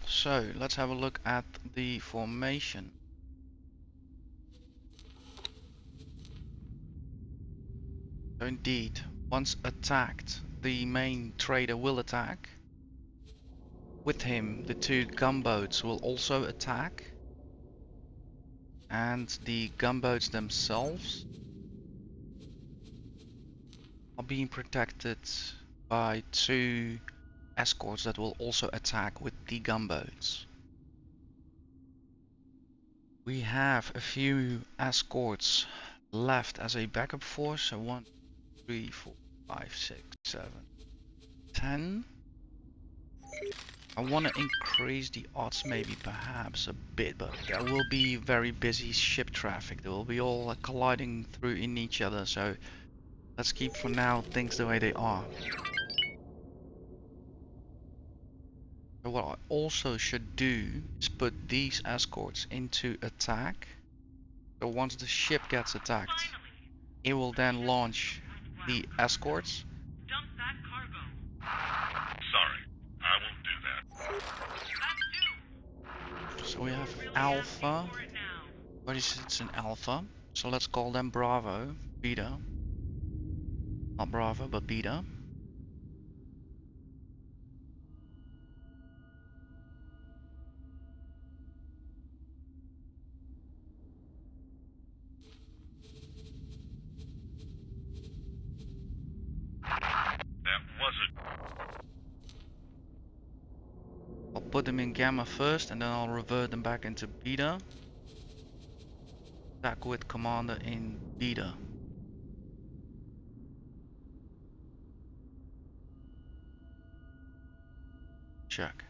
Speaker 1: So let's have a look at the formation. So indeed, once attacked, the main trader will attack. With him, the two gunboats will also attack. And the gunboats themselves are being protected by two escorts that will also attack with the gunboats. We have a few escorts left as a backup force, so 1, 3, 4, 5, 6, 7, 10. I want to increase the odds maybe perhaps a bit, but there will be very busy ship traffic. They will be all colliding through in each other, so let's keep for now things the way they are. So what I also should do is put these escorts into attack. So once the ship gets attacked, it will then launch the escorts.
Speaker 5: Dump that cargo. Sorry, I won't do that.
Speaker 1: So we have Alpha. Everybody sits in Alpha. So let's call them Bravo, Beta. Not Bravo, but Beta.
Speaker 5: That wasn't.
Speaker 1: I'll put them in Gamma first and then I'll revert them back into Beta. Back with Commander in Beta. Check.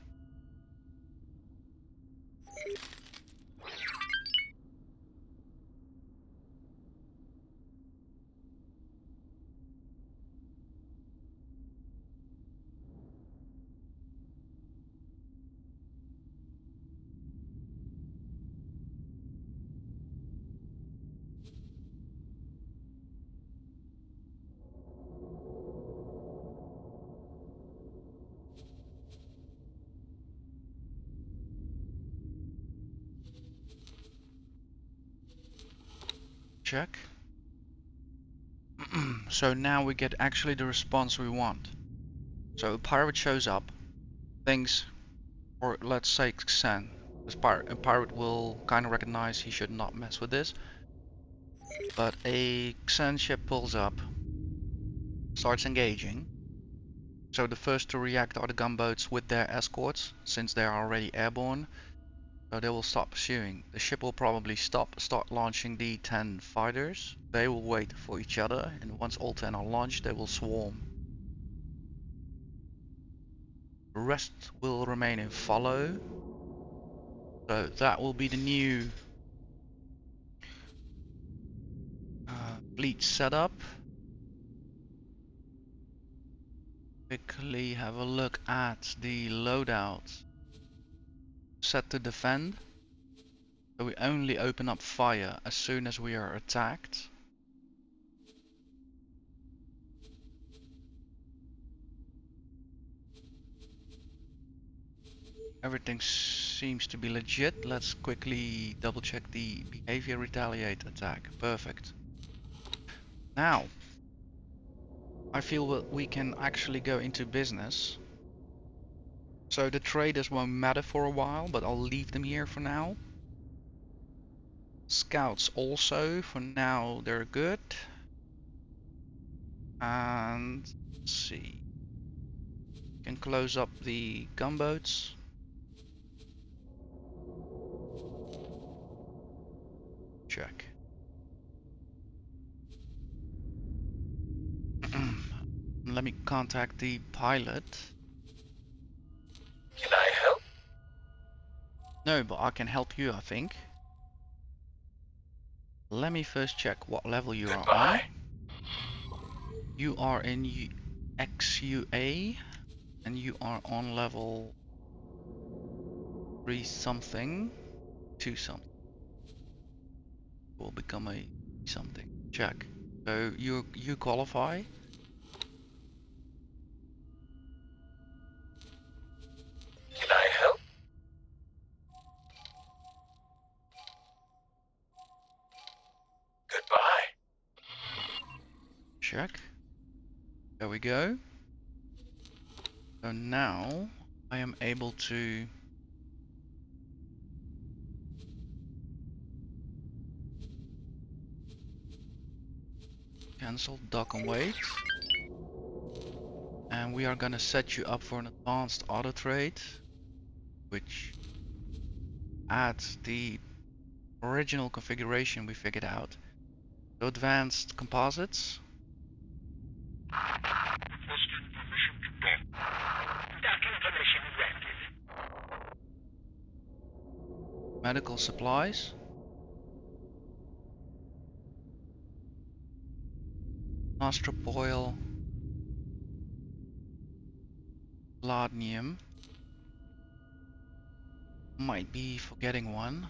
Speaker 1: Check. So now we get actually the response we want. So a pirate shows up, thinks, or let's say Xen. A pirate will kind of recognize he should not mess with this. But a Xen ship pulls up, starts engaging. So the first to react are the gunboats with their escorts, since they are already airborne. So they will stop pursuing. The ship will probably stop, start launching the 10 fighters. They will wait for each other, and once all 10 are launched, they will swarm. The rest will remain in follow. So that will be the new fleet setup. Quickly have a look at the loadout. Set to defend. So we only open up fire as soon as we are attacked. Everything seems to be legit. Let's quickly double check the behavior, retaliate, attack. Perfect. Now, I feel that we can actually go into business. So the traders won't matter for a while, but I'll leave them here for now. Scouts also, for now they're good. And let's see. Can close up the gunboats. Check. Let me contact the pilot.
Speaker 3: Can I help?
Speaker 1: No, but I can help you, I think. Let me first check what level you are on.
Speaker 3: Goodbye.
Speaker 1: You are in XUA, and you are on level 3 something, 2 something. Will become a something. Check. So you qualify.
Speaker 3: Can I help? Goodbye.
Speaker 1: Check. There we go. So now I am able to cancel dock and wait. And we are gonna set you up for an advanced auto trade, which adds the original configuration we figured out. So advanced composites.
Speaker 5: Requesting permission to dock.
Speaker 3: Docking permission granted.
Speaker 1: Medical supplies. Astropoil. Laudanum. Might be forgetting one.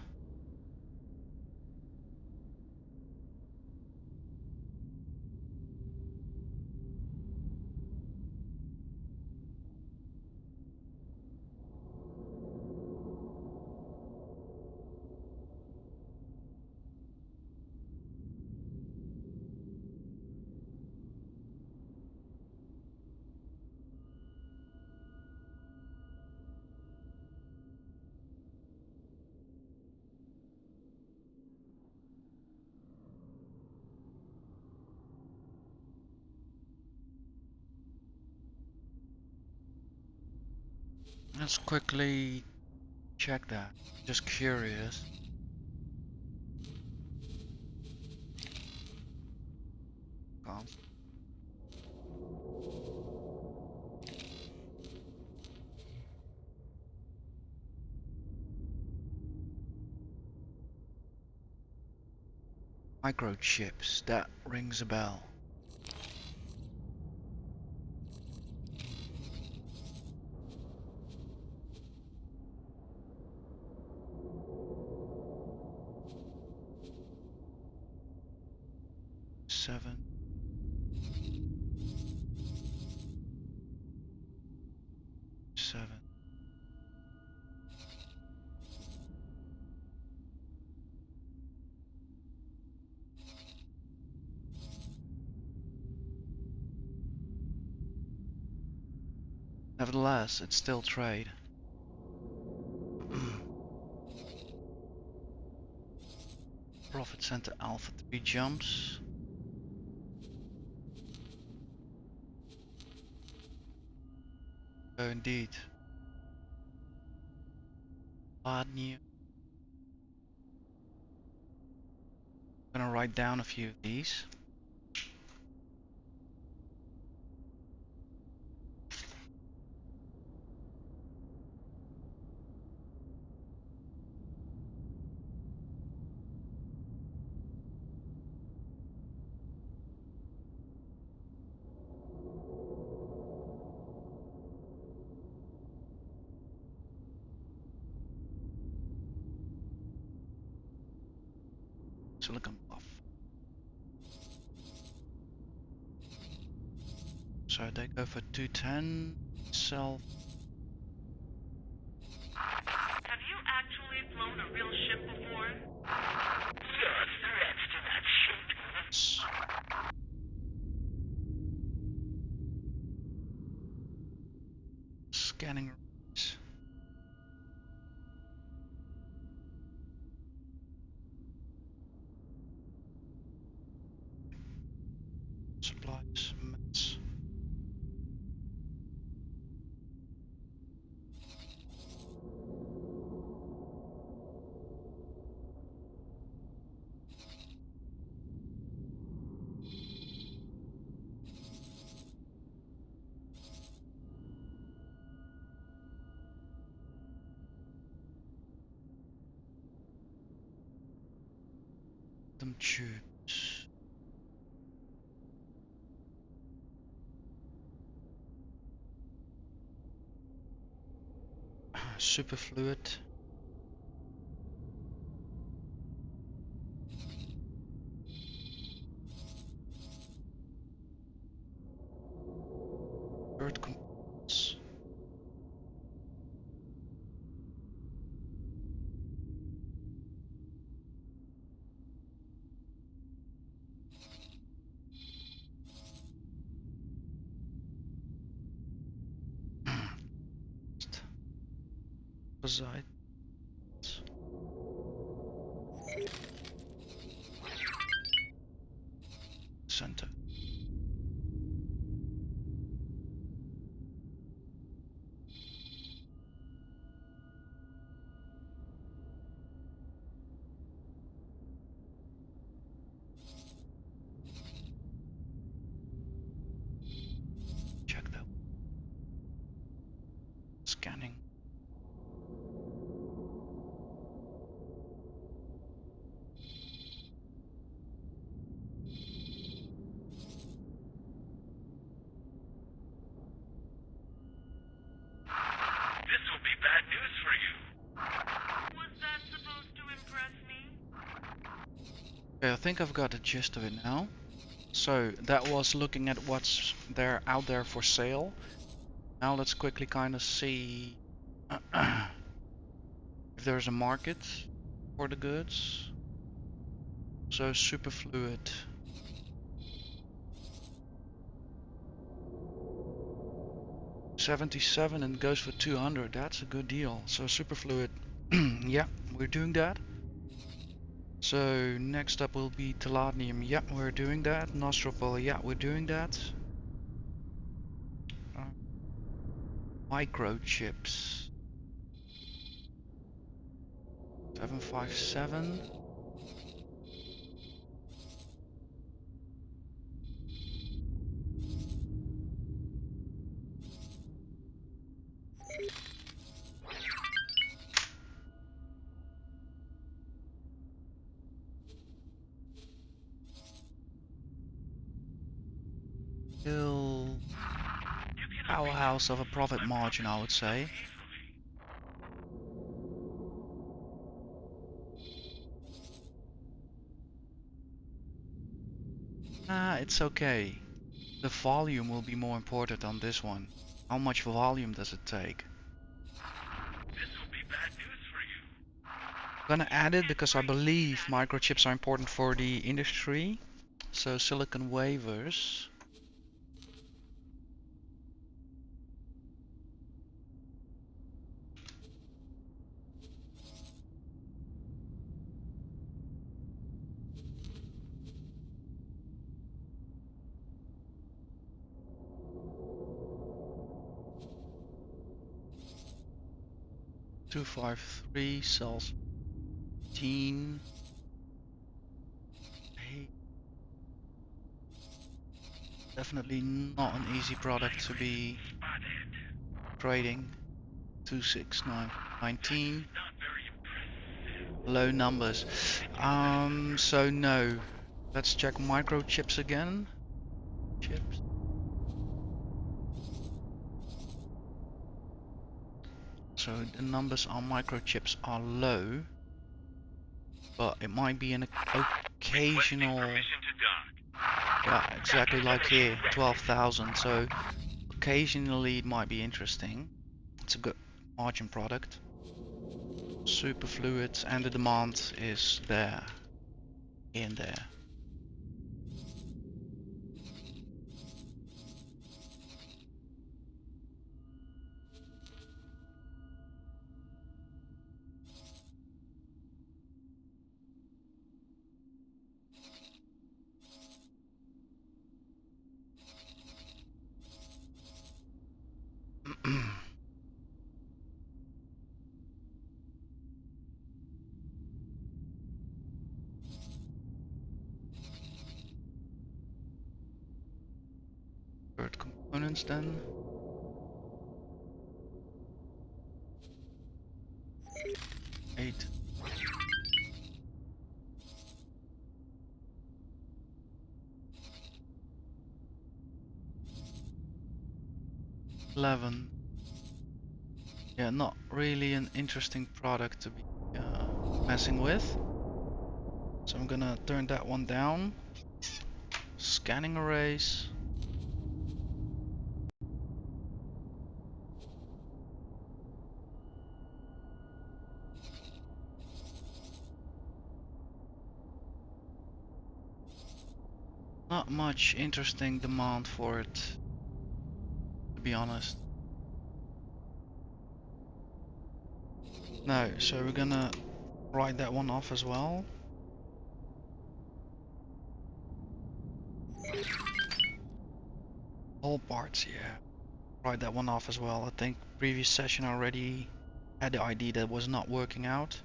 Speaker 1: Let's quickly check that. Just curious. Calm. Microchips, that rings a bell. Seven. Seven. Nevertheless, it's still trade. Profit Center Alpha 3 jumps. Oh, indeed. Bad news. I'm gonna write down a few of these. Silicon buff. So they go for 210. Sell.
Speaker 6: Have you actually flown a real ship before?
Speaker 3: Your threats do not shake me.
Speaker 1: Scanning rates. supplies, mats. Them tubes. Superfluid. Earth components. Versatility. Center. Check that. Scanning.
Speaker 3: This will be bad news for you.
Speaker 6: Was that supposed to impress me?
Speaker 1: Okay, I think I've got the gist of it now. So that was looking at what's there out there for sale. Now let's quickly kind of see if there's a market for the goods. So superfluid. $77 and goes for 200. That's a good deal. So superfluid. Yeah, we're doing that. So next up will be Telladnium. Yeah, we're doing that. Nostropol. Yeah, we're doing that. Microchips. 757. Still powerhouse of a profit margin, I would say. It's okay. The volume will be more important on this one. How much volume does it take?
Speaker 3: This will be bad news for you.
Speaker 1: I'm gonna add it because I believe microchips are important for the industry. So silicon wafers. Two five three cells 15. Hey, definitely not an easy product to be trading. 26919.
Speaker 3: Not very impressive.
Speaker 1: Low numbers. So no. Let's check microchips again. Chips. So the numbers on microchips are low, but it might be an occasional.
Speaker 3: Permission to dock.
Speaker 1: Yeah, exactly like here, 12,000. So occasionally it might be interesting. It's a good margin product. Super fluid, and the demand is there. In there. components then. Eight. 11. Yeah, not really an interesting product to be messing with. So I'm gonna turn that one down. Scanning arrays. Not much interesting demand for it, to be honest. No, so we're gonna write that one off as well. All parts, yeah. Write that one off as well. I think previous session already had the ID that was not working out.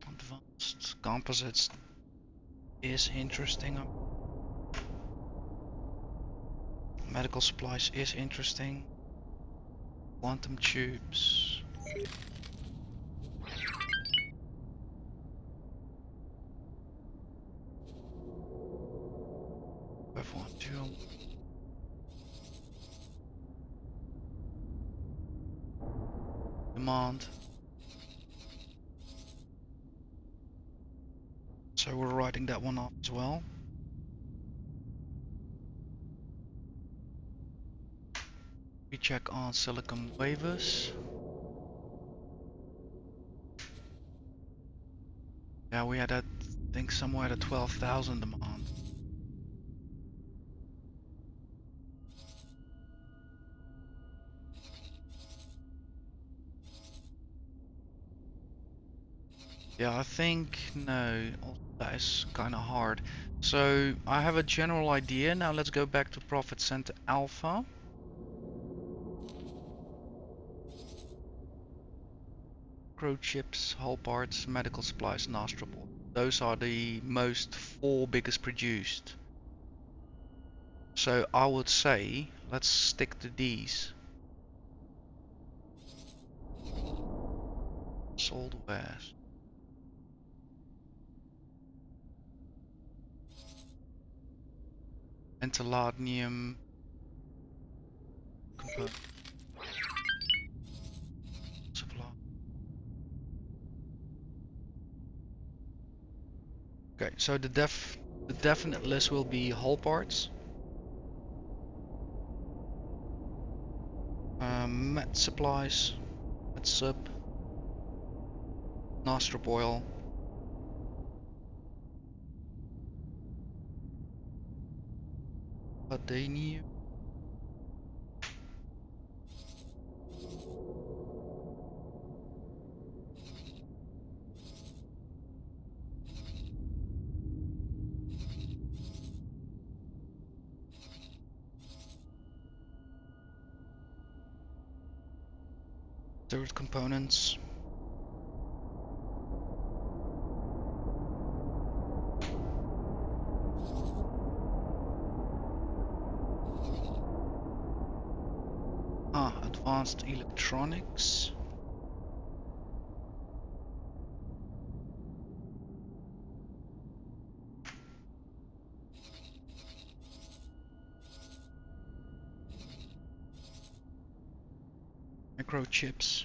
Speaker 1: Advanced composites is interesting. Medical supplies is interesting. Quantum tubes. F1 demand. So we're writing that one off as well. We check on silicon wafers. Yeah, we had that, I think somewhere at 12,000 demand. Yeah, I think no, that is kind of hard. So I have a general idea. Now let's go back to Profit Center Alpha. Crow chips, hull parts, medical supplies, nostril board. Those are the most 4 biggest produced. So I would say let's stick to these. Sold wares. Entangled component. Supply. Okay, so the definite list will be hull parts. Met supplies, met sub, nostril oil, adenium, third components. Advanced electronics. Microchips.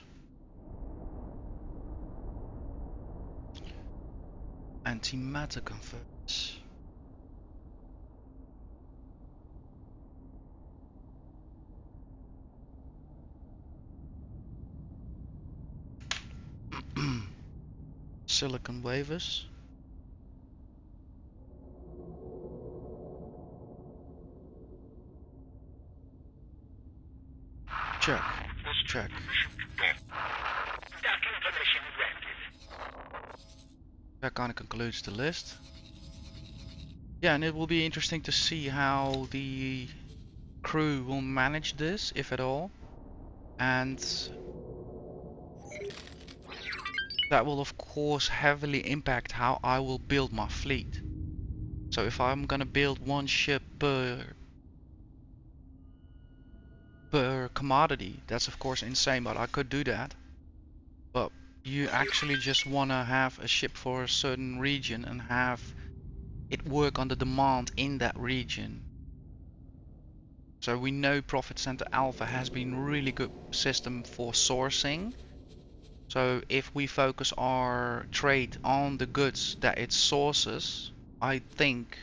Speaker 1: Antimatter converters. Silicon wafers. Check. Check.
Speaker 3: Docking permission granted.
Speaker 1: That kind of concludes the list. Yeah, and it will be interesting to see how the crew will manage this, if at all. And that will of course heavily impact how I will build my fleet. So if I'm gonna build one ship per commodity, that's of course insane, but I could do that. But you actually just wanna have a ship for a certain region and have it work on the demand in that region. So we know Profit Center Alpha has been really good system for sourcing. So if we focus our trade on the goods that it sources, I think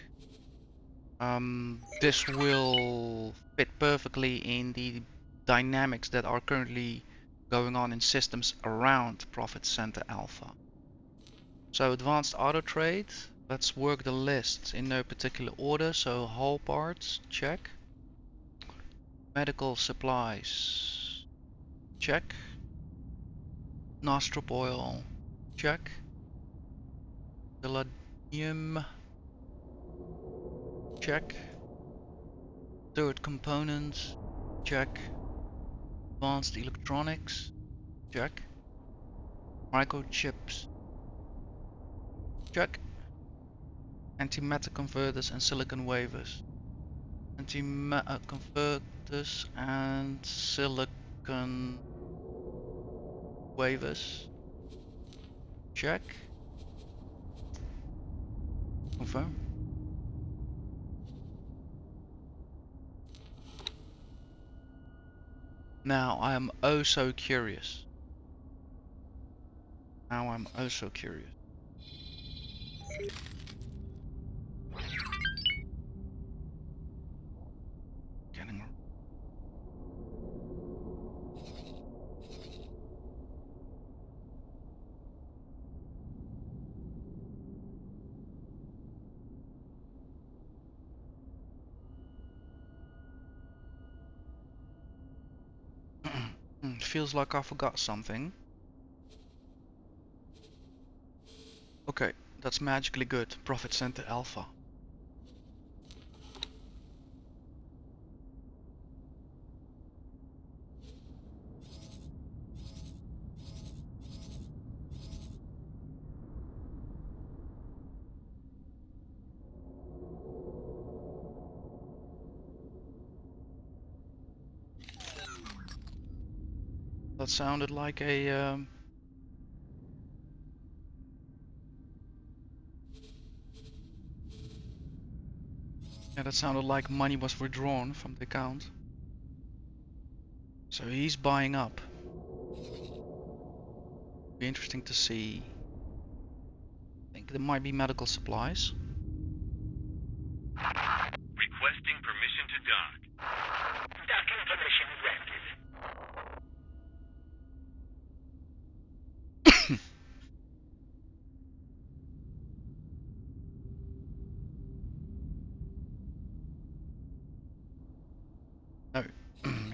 Speaker 1: this will fit perfectly in the dynamics that are currently going on in systems around Profit Center Alpha. So advanced auto trade, let's work the list in no particular order. So hull parts, check. Medical supplies, check. Nostril oil, check. Palladium, check. Third components, check. Advanced electronics, check. Microchips, check. Antimatter converters and silicon wafers. Antimatter converters and silicon wafers, check. Confirm. Now I am oh so curious. Now I'm oh so curious. Getting feels like I forgot something. Okay, that's magically good. Profit Center Alpha. That sounded like a yeah, that sounded like money was withdrawn from the account. So he's buying up. Be interesting to see. I think there might be medical supplies.
Speaker 3: Requesting permission to dock. Docking permission granted.
Speaker 1: No,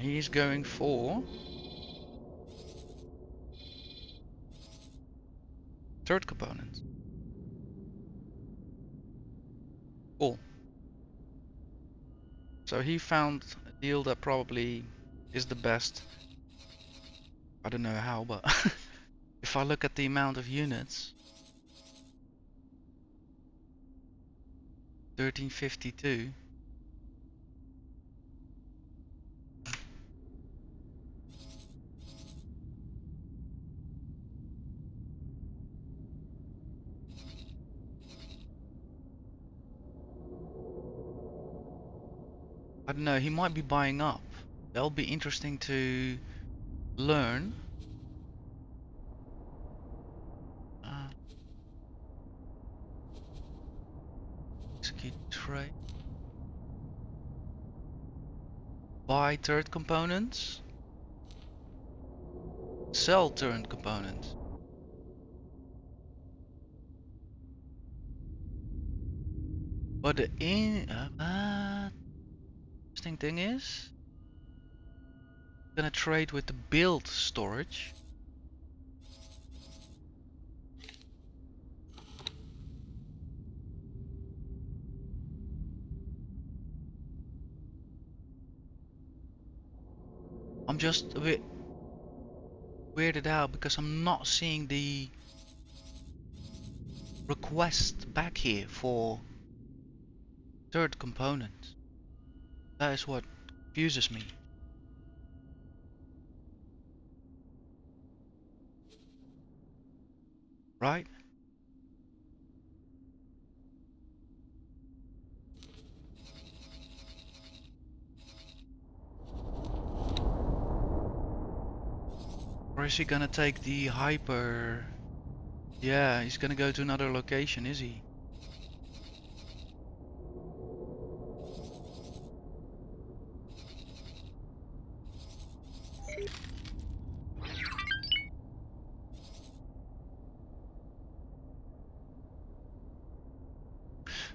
Speaker 1: he's going for third component. Cool. So he found a deal that probably is the best. I don't know how, but if I look at the amount of units, 1352. I don't know, he might be buying up. That'll be interesting to learn. Execute trade. Buy third components. Sell third components. But the interesting thing is, gonna trade with the build storage. I'm just a bit weirded out because I'm not seeing the request back here for third component. That is what confuses me. Right? Or is he gonna take the hyper? Yeah, he's gonna go to another location, is he?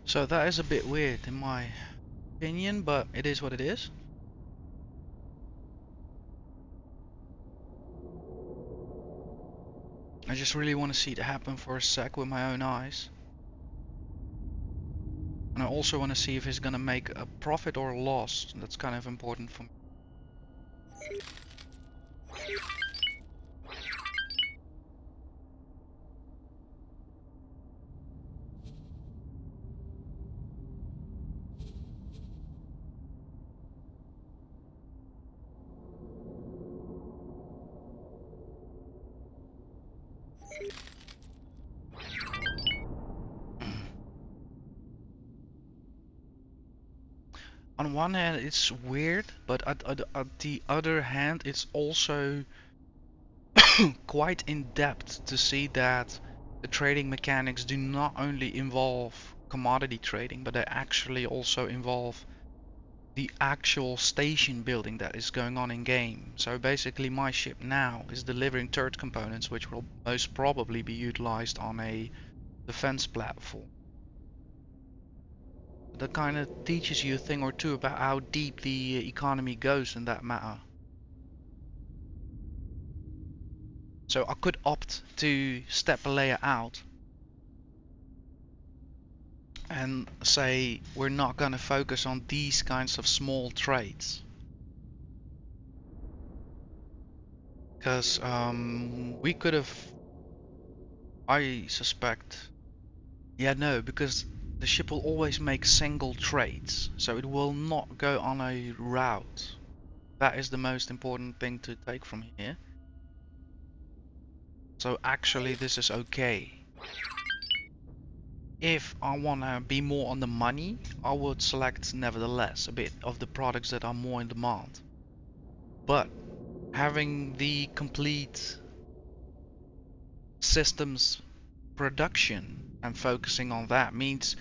Speaker 1: So that is a bit weird in my opinion, but it is what it is. I just really want to see it happen for a sec with my own eyes. And I also want to see if he's gonna make a profit or a loss. That's kind of important for me. On one hand, it's weird, but at the other hand, it's also quite in depth to see that the trading mechanics do not only involve commodity trading, but they actually also involve the actual station building that is going on in game. So basically my ship now is delivering third components which will most probably be utilized on a defense platform. That kind of teaches you a thing or two about how deep the economy goes in that matter. So I could opt to step a layer out and say we're not going to focus on these kinds of small trades. Because we could have, I suspect, yeah, no, because the ship will always make single trades, so it will not go on a route. That is the most important thing to take from here. So actually this is okay. If I want to be more on the money, I would select nevertheless a bit of the products that are more in demand. But having the complete systems production and focusing on that means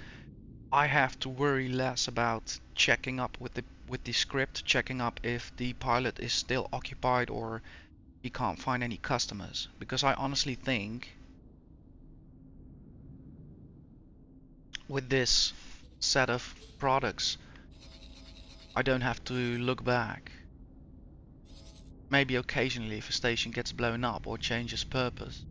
Speaker 1: I have to worry less about checking up with the script, checking up if the pilot is still occupied or he can't find any customers. Because I honestly think with this set of products, I don't have to look back. Maybe occasionally if a station gets blown up or changes purpose.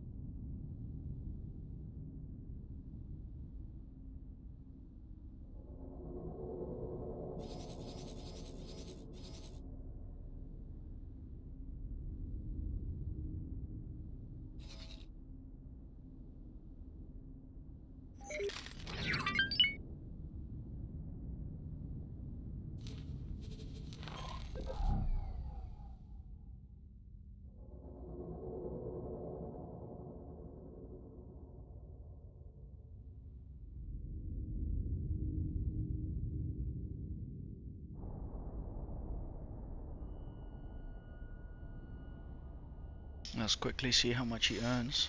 Speaker 1: Let's quickly see how much he earns.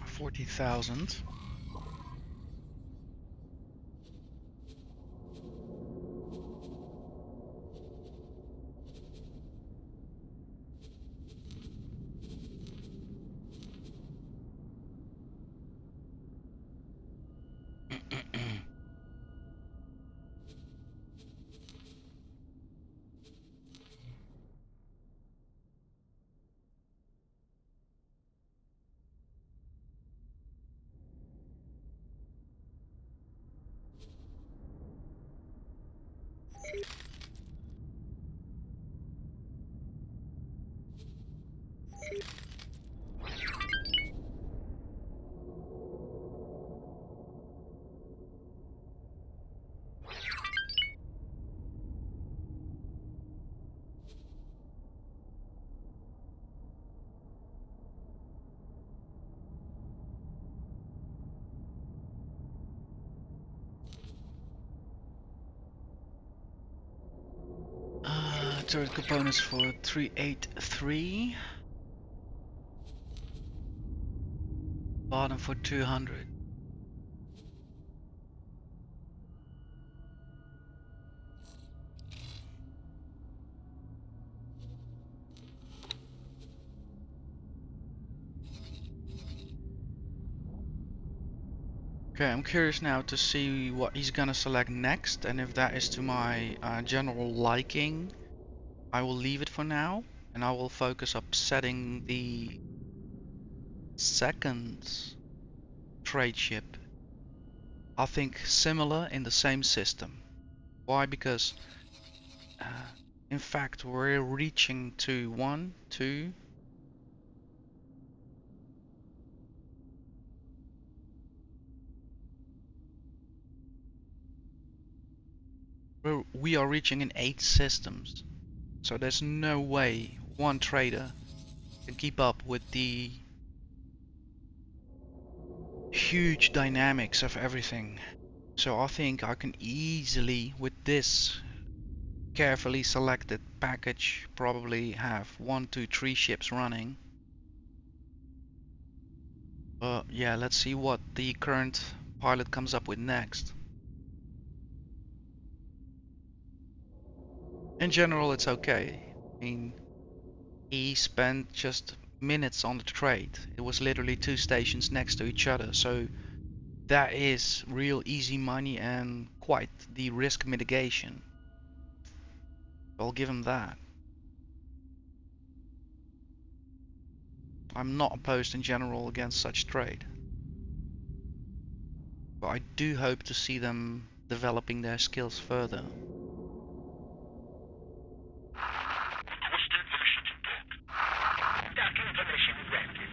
Speaker 1: 40,000. turret components for 383. Bottom for 200. Okay, I'm curious now to see what he's gonna select next, and if that is to my general liking, I will leave it for now, and I will focus up setting the second trade ship. I think similar in the same system. Why? Because in fact we're reaching to 1, 2, we are reaching in 8 systems. So there's no way one trader can keep up with the huge dynamics of everything. So I think I can easily, with this carefully selected package, probably have 1, 2, 3 ships running. But yeah, let's see what the current pilot comes up with next. In general, it's okay. I mean, he spent just minutes on the trade. It was literally 2 stations next to each other, so that is real easy money and quite the risk mitigation. I'll give him that. I'm not opposed in general against such trade, but I do hope to see them developing their skills further.
Speaker 5: Requesting permission to dock.
Speaker 3: Docking permission granted.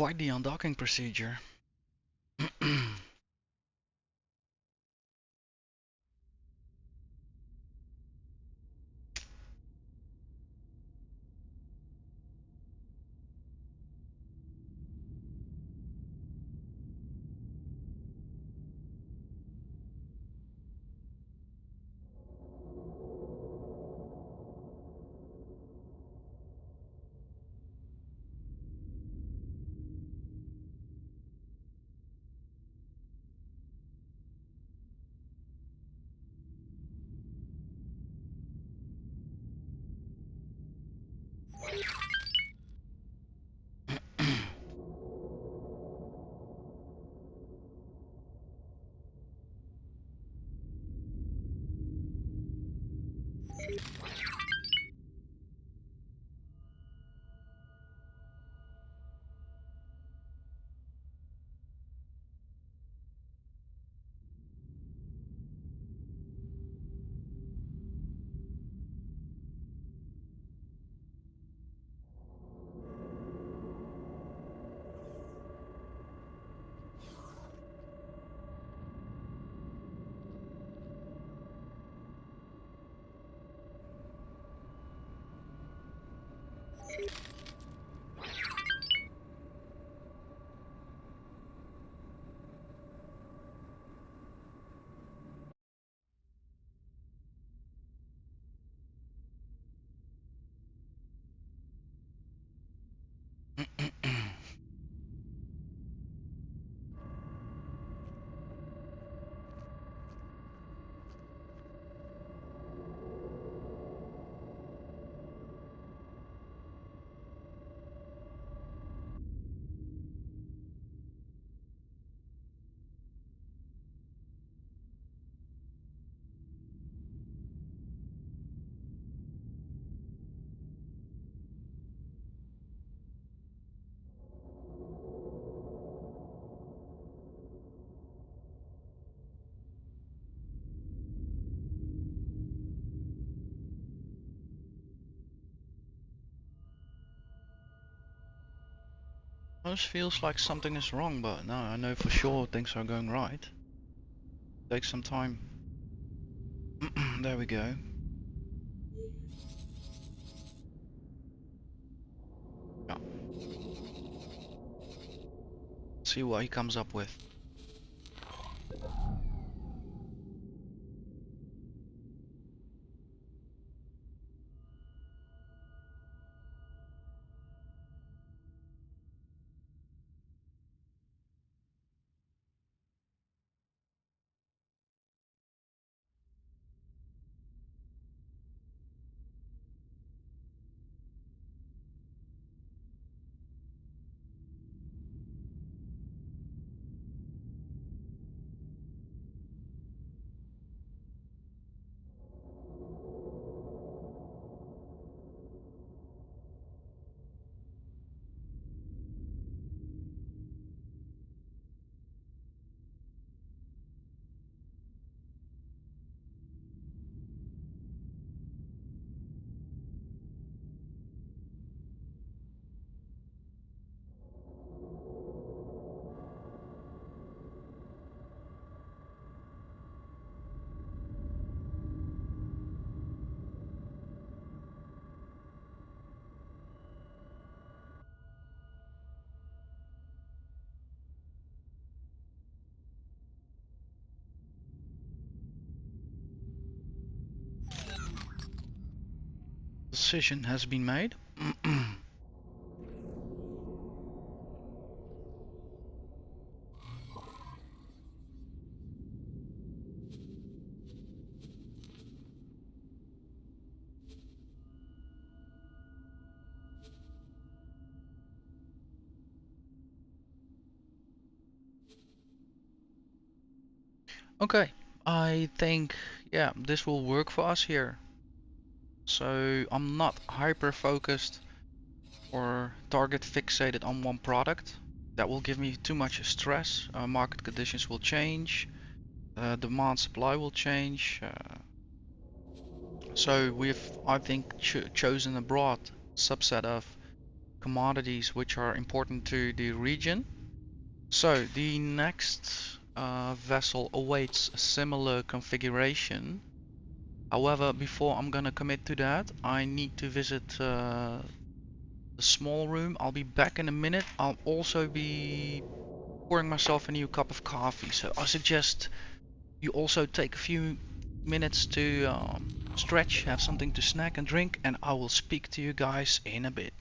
Speaker 1: quite the undocking procedure. Most feels like something is wrong, but no, I know for sure things are going right. Take some time. There we go. Yeah. See what he comes up with. Decision has been made. Okay, I think, yeah, this will work for us here. So I'm not hyper focused or target fixated on one product. That will give me too much stress. Market conditions will change. Demand supply will change. So we've, I think, chosen a broad subset of commodities which are important to the region. So the next vessel awaits a similar configuration. However, before I'm gonna commit to that, I need to visit the small room. I'll be back in a minute. I'll also be pouring myself a new cup of coffee. So I suggest you also take a few minutes to stretch, have something to snack and drink, and I will speak to you guys in a bit.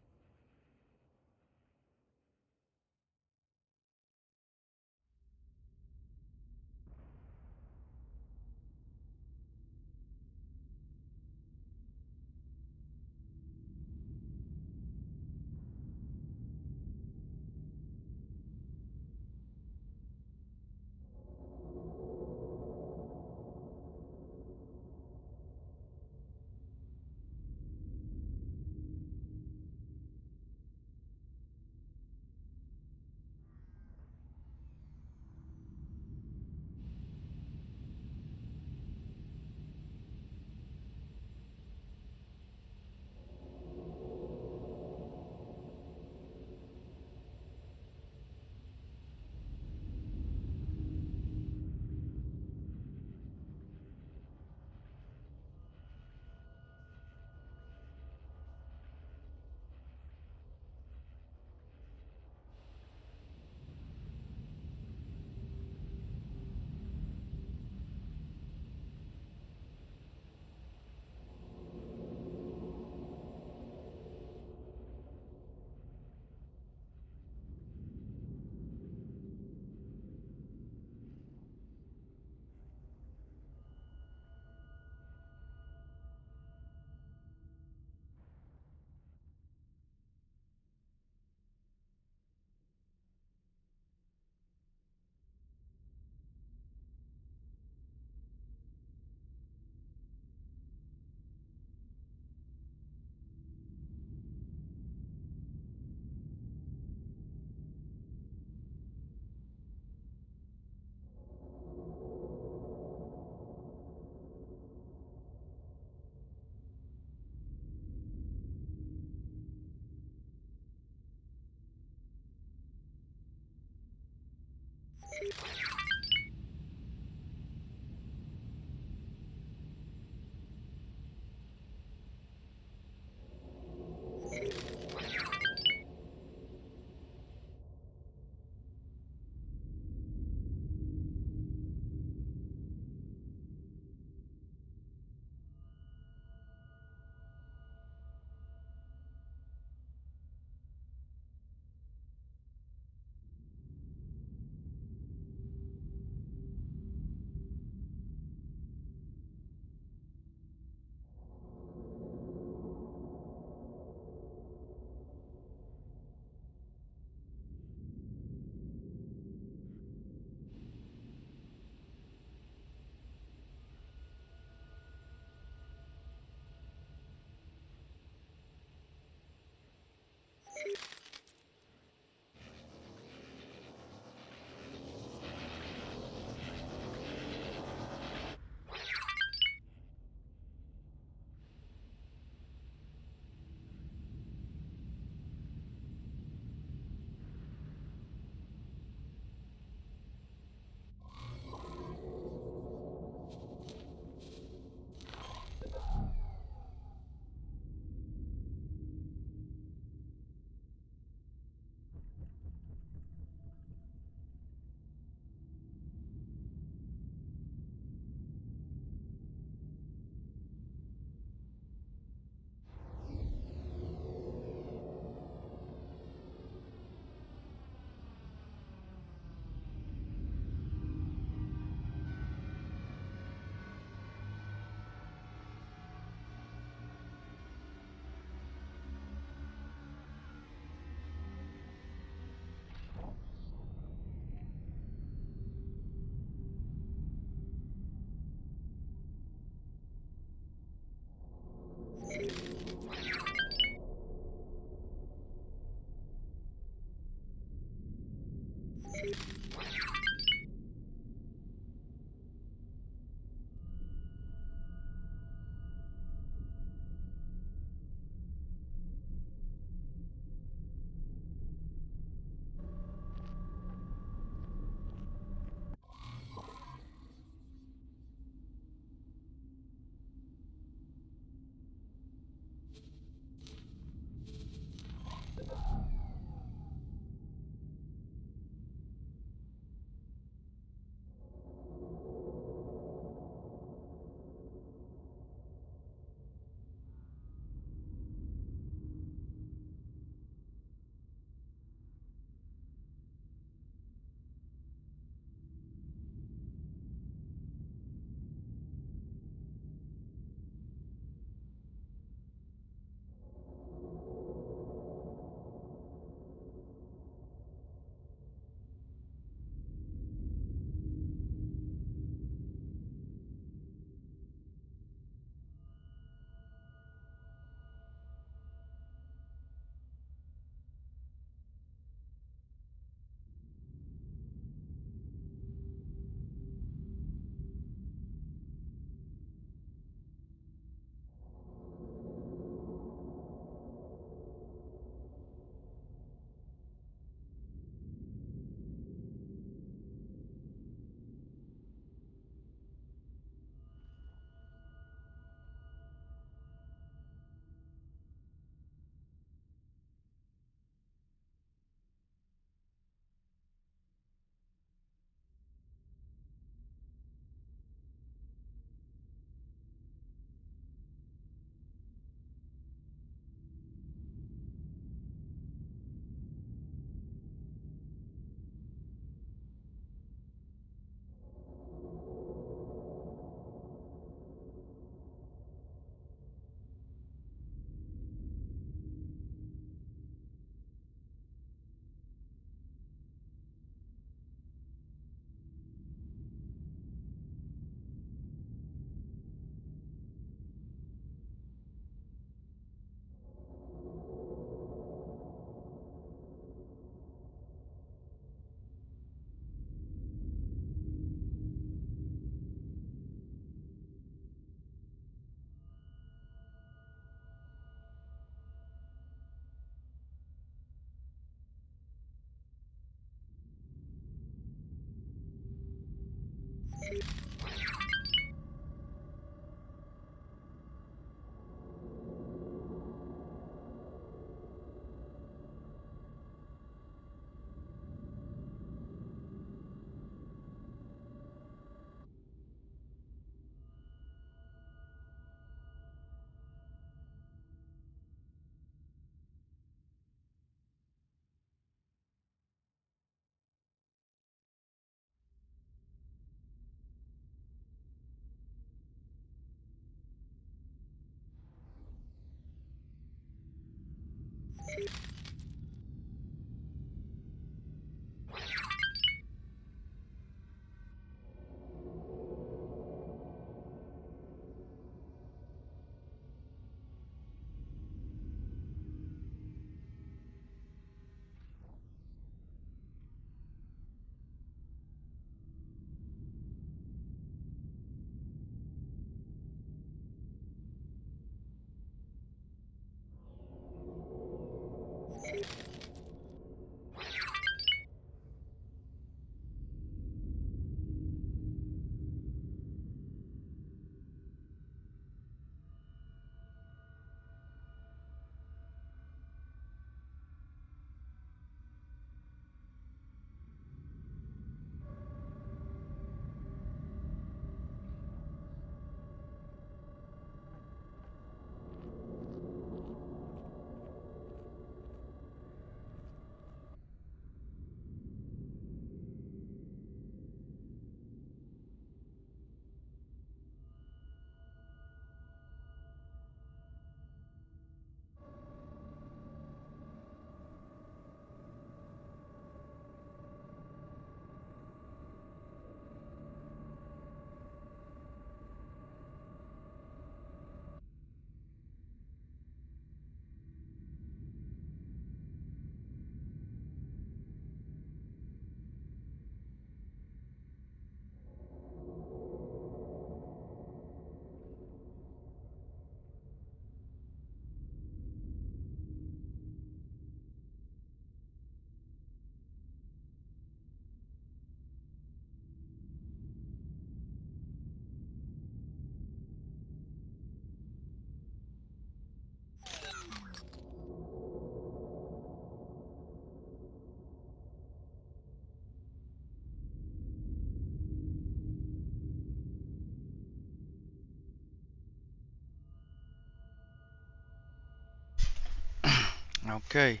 Speaker 1: Okay.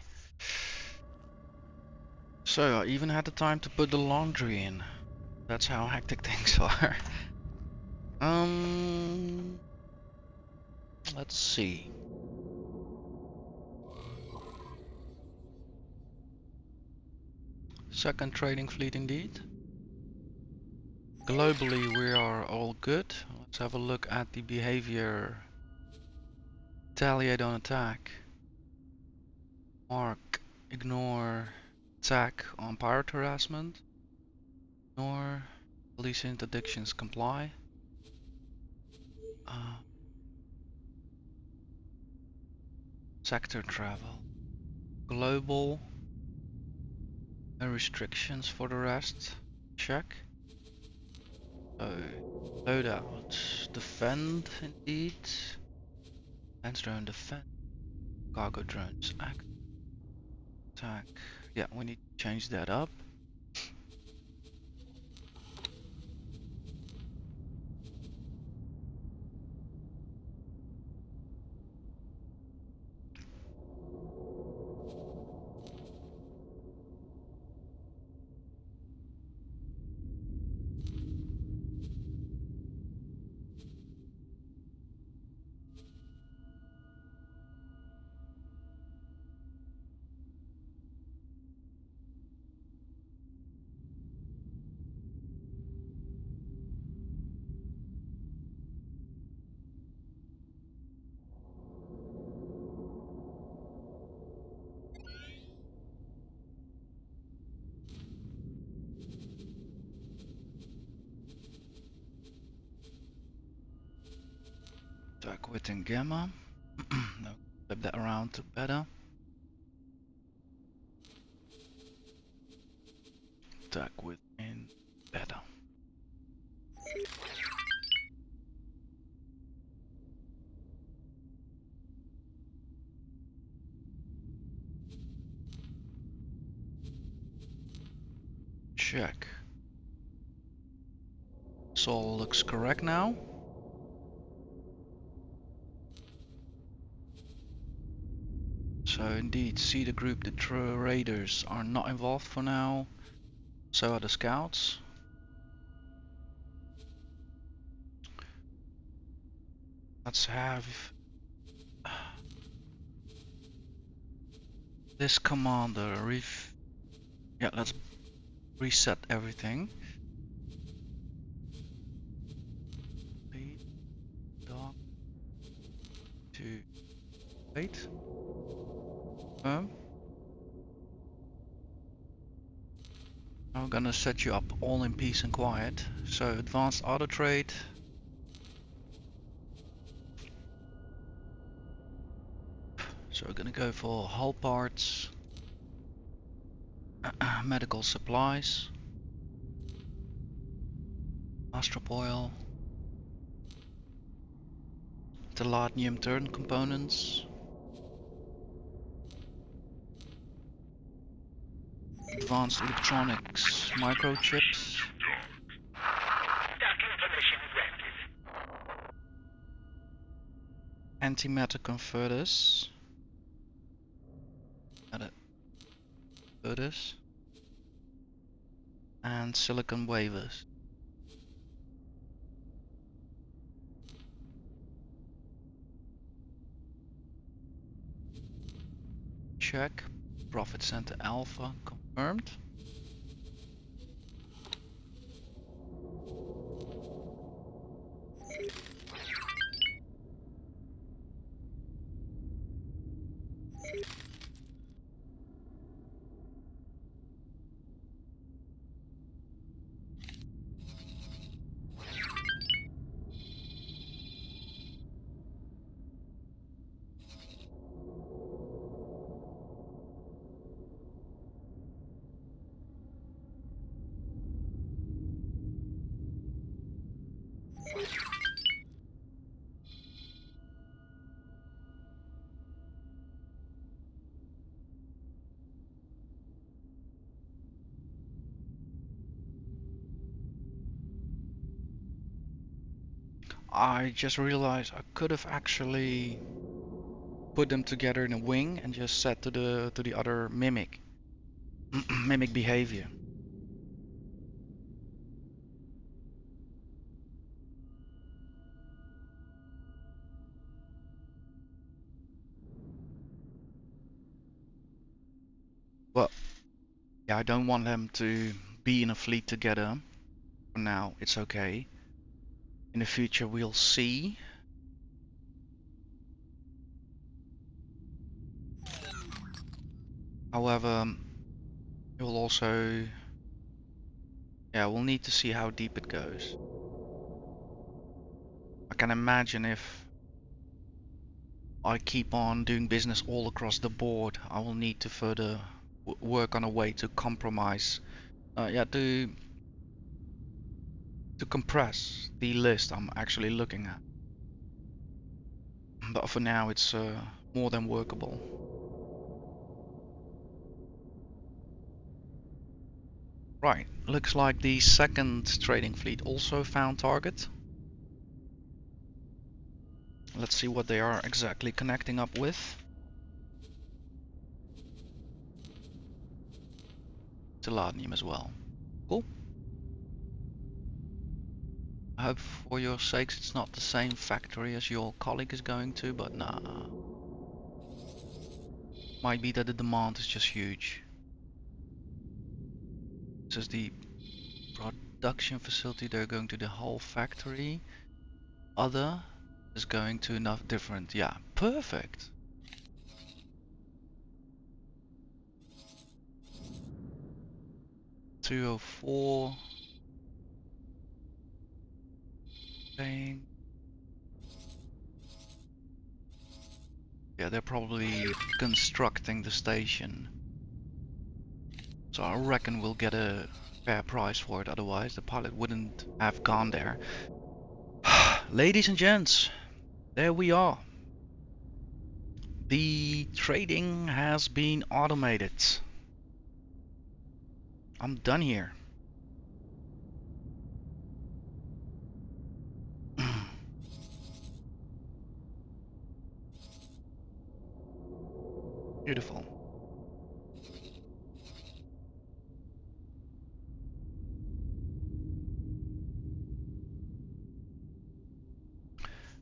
Speaker 1: So I even had the time to put the laundry in. That's how hectic things are. Um, let's see. Second trading fleet indeed. Globally we are all good. Let's have a look at the behavior. Retaliate, don't attack. Mark, ignore, attack on pirate harassment. Ignore, police interdictions, comply. Sector travel. Global, no restrictions for the rest. Check. So, loadout. Defend indeed. Lands drone defend. Cargo drones attack. Yeah, we need to change that up. Attack within gamma. No, flip that around to beta. Attack within beta. Check. So all looks correct now. So indeed, see the group, the raiders are not involved for now. So are the scouts. Let's have this commander yeah, let's reset everything. Dog to 8. I'm gonna set you up all in peace and quiet. So advanced auto trade. So we're gonna go for hull parts, medical supplies, astrop oil, titanium turn components, advanced electronics, microchips,
Speaker 5: Docking permission granted.
Speaker 1: antimatter converters, and silicon wafers. Check. Profit center alpha confirmed. I just realized I could have actually put them together in a wing and just set to the other mimic mimic behavior. But yeah, I don't want them to be in a fleet together. For now, it's okay. In the future, we'll see. However, it will also, yeah, we'll need to see how deep it goes. I can imagine if I keep on doing business all across the board, I will need to further work on a way to compromise, yeah, to compress the list I'm actually looking at. But for now, it's more than workable. Right, looks like the second trading fleet also found target. Let's see what they are exactly connecting up with. Selenium as well. Cool. I hope for your sakes it's not the same factory as your colleague is going to, but nah. Might be that the demand is just huge. This is the production facility, they're going to the whole factory. Other is going to enough different, yeah, perfect. $204. Thing. Yeah, they're probably constructing the station. So I reckon we'll get a fair price for it, otherwise the pilot wouldn't have gone there. Ladies and gents, there we are. The trading has been automated. I'm done here. Beautiful.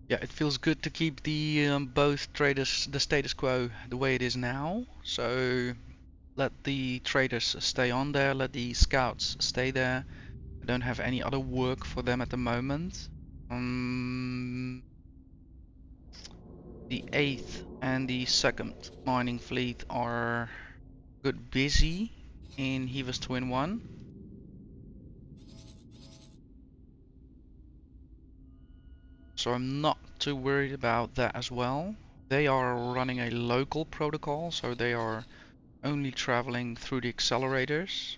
Speaker 1: Yeah, it feels good to keep the both traders, the status quo the way it is now. So let the traders stay on there, let the scouts stay there. I don't have any other work for them at the moment. The 8th and the 2nd mining fleet are good busy in Hivas Twin 1. So I'm not too worried about that as well. They are running a local protocol, so they are only traveling through the accelerators,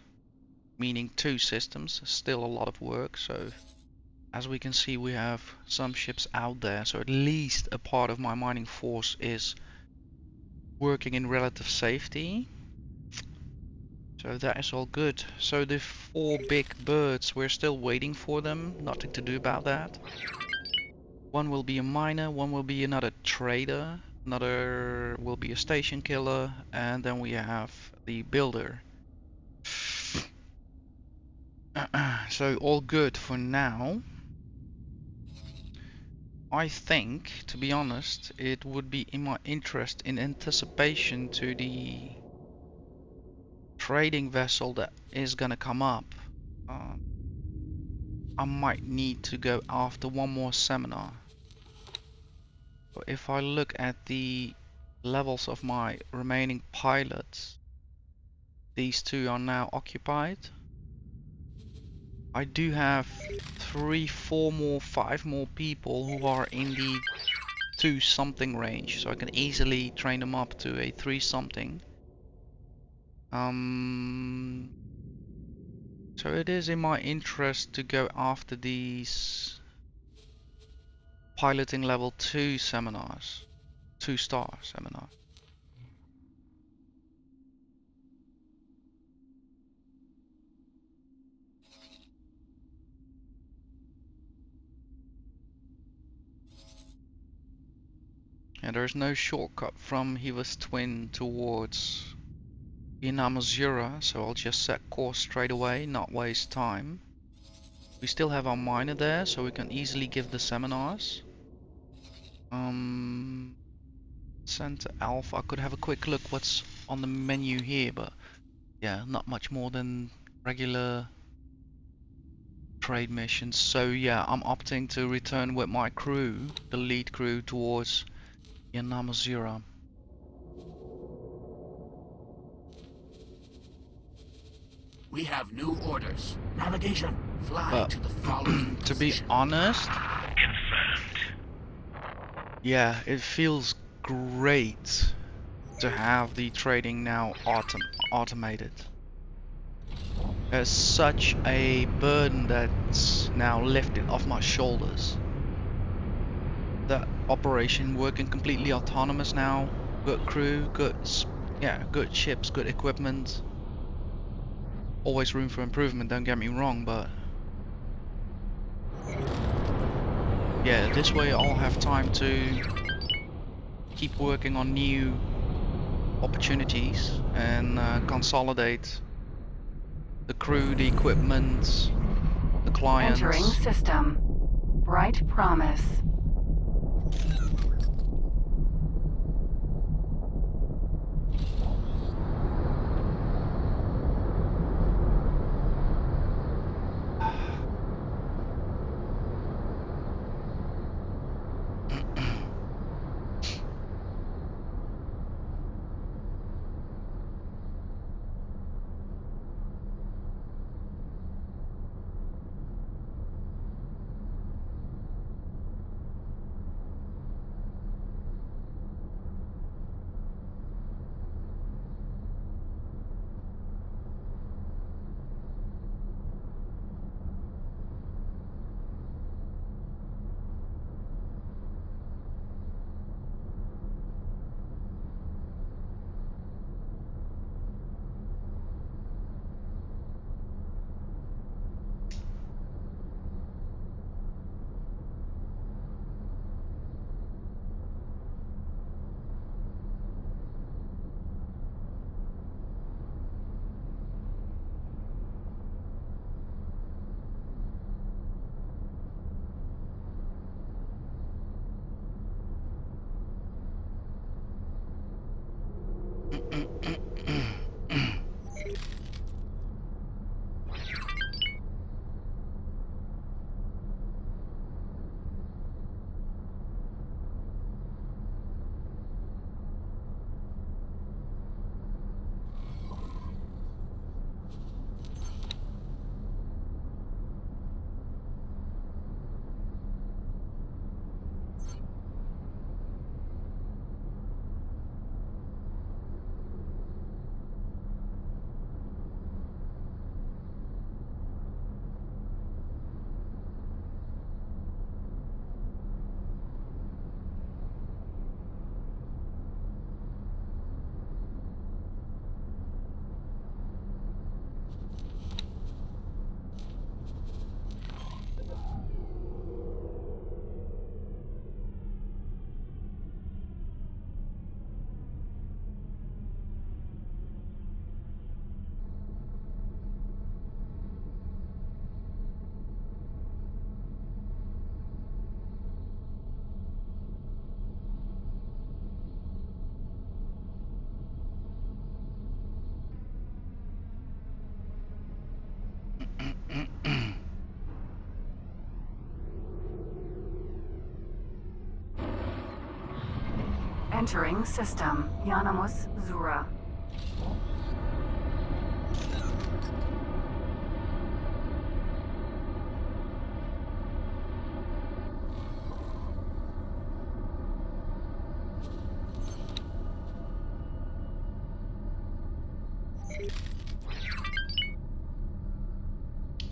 Speaker 1: meaning 2 systems, still a lot of work. So as we can see, we have some ships out there, so at least a part of my mining force is working in relative safety. So that is all good. So the 4 big birds, we're still waiting for them, nothing to do about that. One will be a miner, one will be another trader, another will be a station killer, and then we have the builder. So all good for now. I think, to be honest, it would be in my interest, in anticipation to the trading vessel that is gonna come up, I might need to go after one more seminar. But if I look at the levels of my remaining pilots, these 2 are now occupied. I do have 3, 4 more, 5 more people who are in the 2 something range, so I can easily train them up to a 3 something. So it is in my interest to go after these piloting level 2 seminars, 2-star seminars. And there's no shortcut from Hiva's twin towards Inamazura, so I'll just set course straight away, not waste time. We still have our miner there, so we can easily give the seminars. Center Alpha, I could have a quick look what's on the menu here, but yeah, not much more than regular trade missions. So yeah, I'm opting to return with my crew, the lead crew, towards Yanamazura.
Speaker 5: We have new orders. Navigation. Fly
Speaker 1: But
Speaker 5: to the following
Speaker 1: to be
Speaker 5: position.
Speaker 1: honest,
Speaker 3: Confirmed.
Speaker 1: yeah, it feels great to have the trading now automated. There's such a burden that's now lifted off my shoulders. The operation working completely autonomous now. Good crew, good ships, good equipment. Always room for improvement, don't get me wrong, but yeah, this way I'll have time to keep working on new opportunities and consolidate the crew, the equipment, the clients.
Speaker 4: Entering system. Bright promise. Entering system. Yanamus Zura.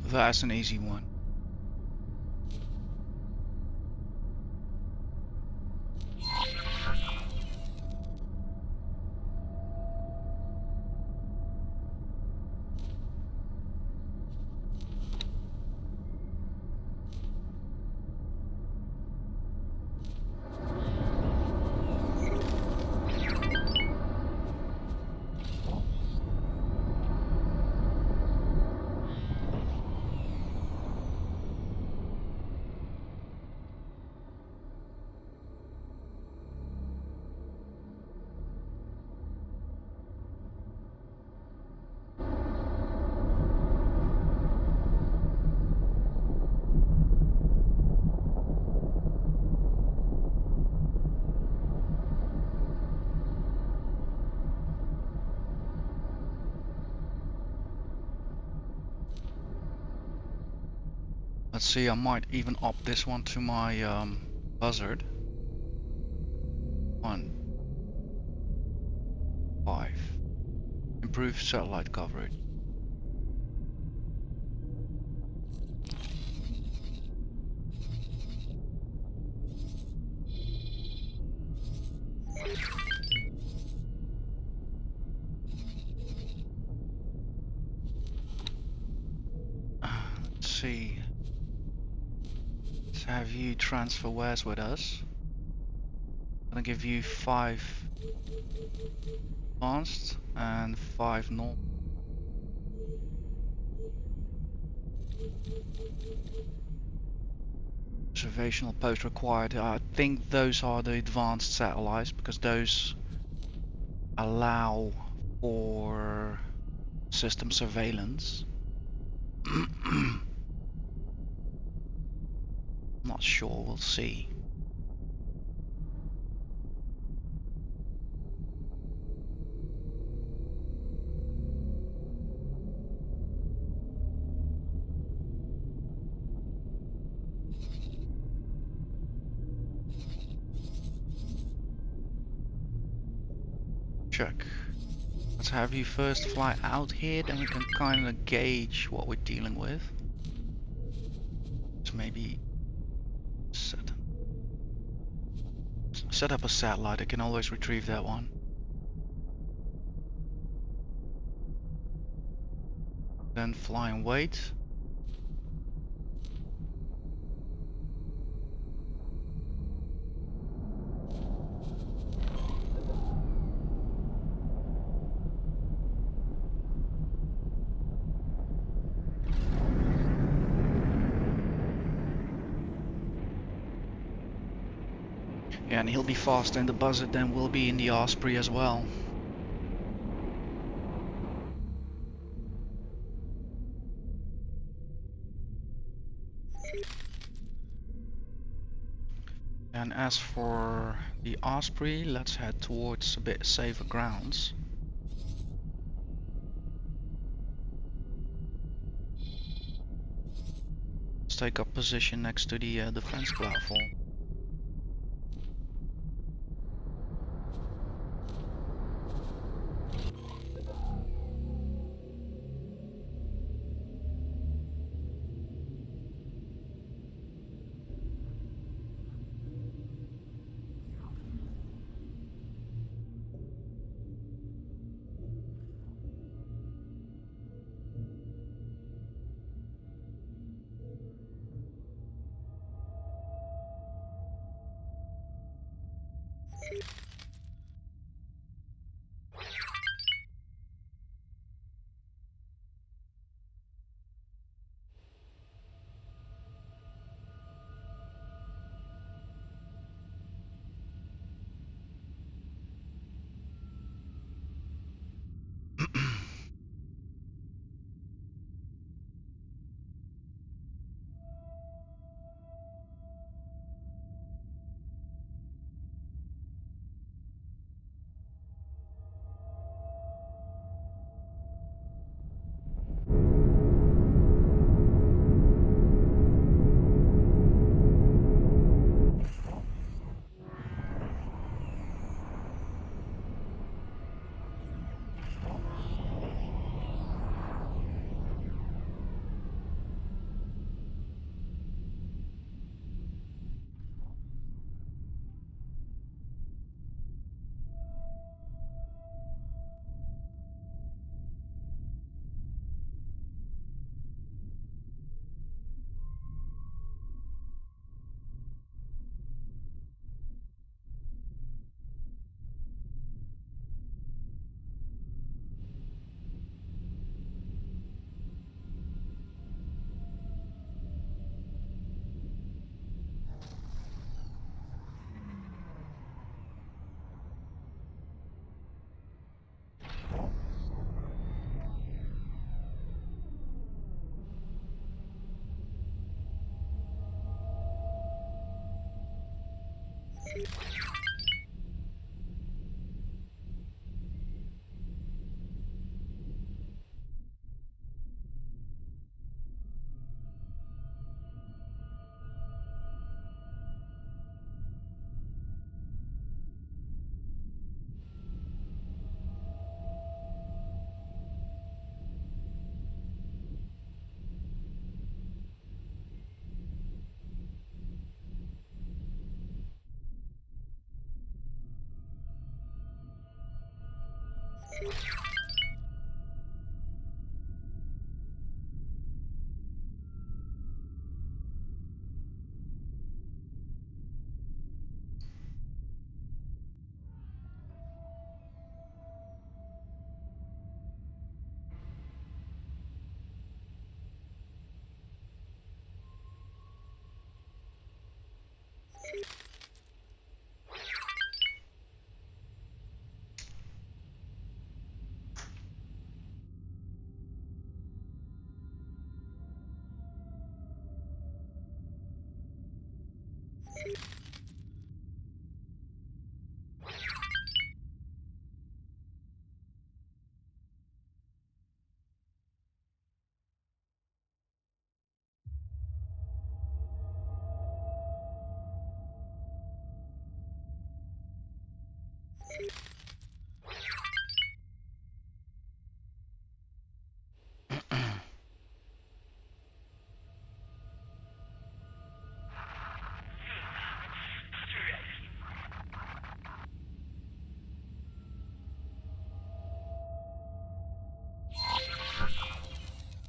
Speaker 1: That's an easy one. Let's see, I might even up this one to my buzzard. 1, 5. Improve satellite coverage. Let's see. Let's have you transfer wares with us. I'm gonna give you 5 advanced and 5 normal. Observational post required. I think those are the advanced satellites because those allow for system surveillance. Not sure, we'll see. Check. Let's have you first fly out here, then we can kind of gauge what we're dealing with. So maybe set up a satellite. I can always retrieve that one. Then fly and wait. Yeah, and he'll be faster in the buzzard than will be in the Osprey as well. And as for the Osprey, let's head towards a bit safer grounds. Let's take up position next to the defense platform.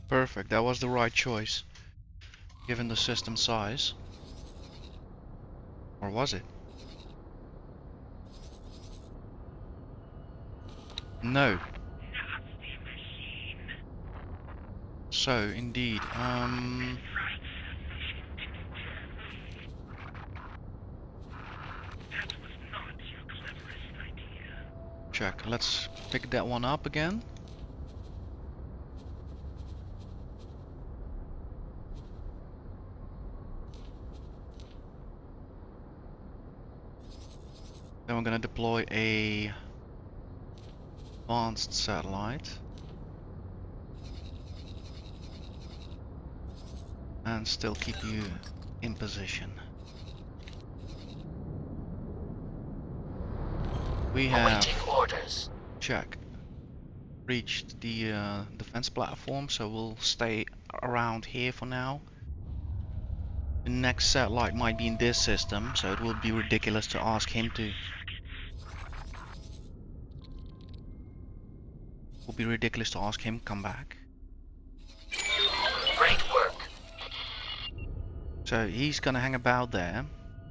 Speaker 1: Perfect, that was the right choice, given the system size. Or was it? No.
Speaker 6: Nasty machine.
Speaker 1: So, indeed,
Speaker 6: Right. Mission didn't tell me. That was not your cleverest idea.
Speaker 1: check. Let's pick that one up again. Then we're gonna deploy a advanced satellite. And still keep you in position. We have
Speaker 5: Awaiting orders.
Speaker 1: check reached the defense platform, so we'll stay around here for now. The next satellite might be in this system, so it will be ridiculous to ask him to. Would be ridiculous to ask him come back.
Speaker 5: Great work.
Speaker 1: So he's gonna hang about there.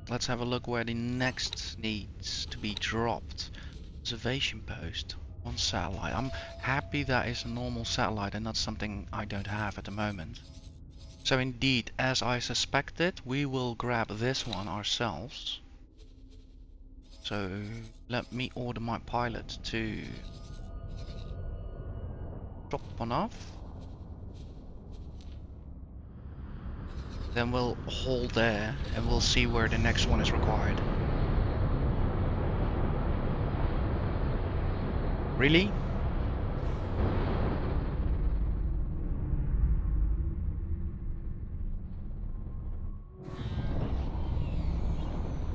Speaker 1: Let's have a look where the next needs to be dropped. Observation post on satellite. I'm happy that is a normal satellite and not something I don't have at the moment. So indeed, as I suspected, we will grab this one ourselves. So let me order my pilot to drop one off. Then we'll hold there and we'll see where the next one is required. Really?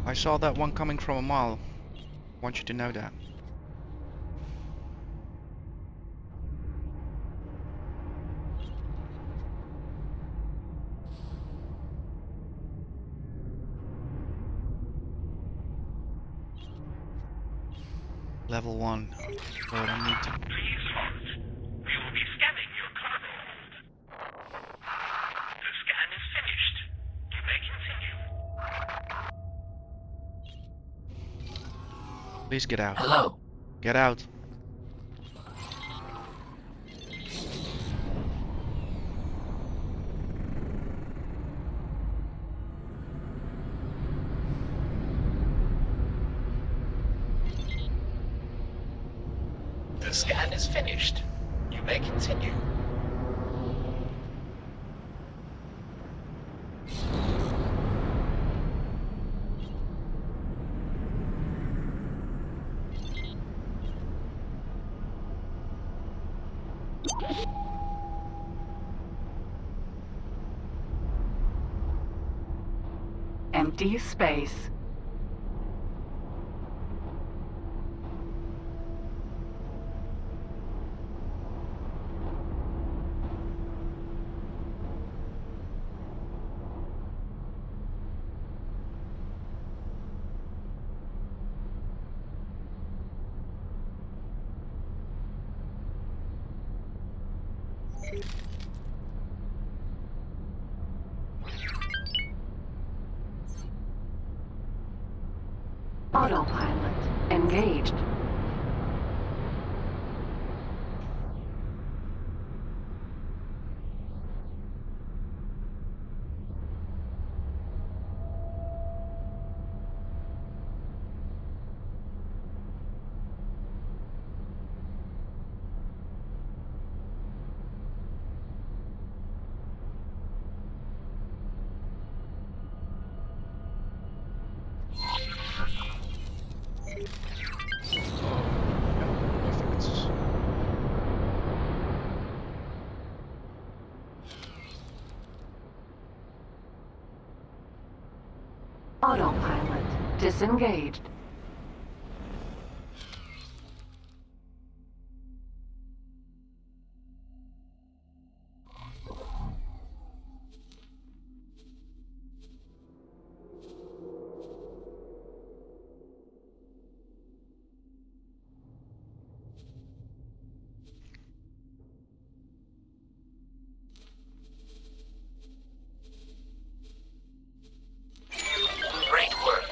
Speaker 1: I saw that one coming from a mile. Want you to know that. Level 1. Where I need to.
Speaker 6: Please hold. We will be scanning your carve hold. The scan is finished. You may continue.
Speaker 1: Please get out.
Speaker 5: Hello.
Speaker 1: Get out.
Speaker 5: The scan is finished. You may continue.
Speaker 4: Empty space. Autopilot engaged.
Speaker 1: Perfect.
Speaker 4: Autopilot disengaged.
Speaker 5: Great work.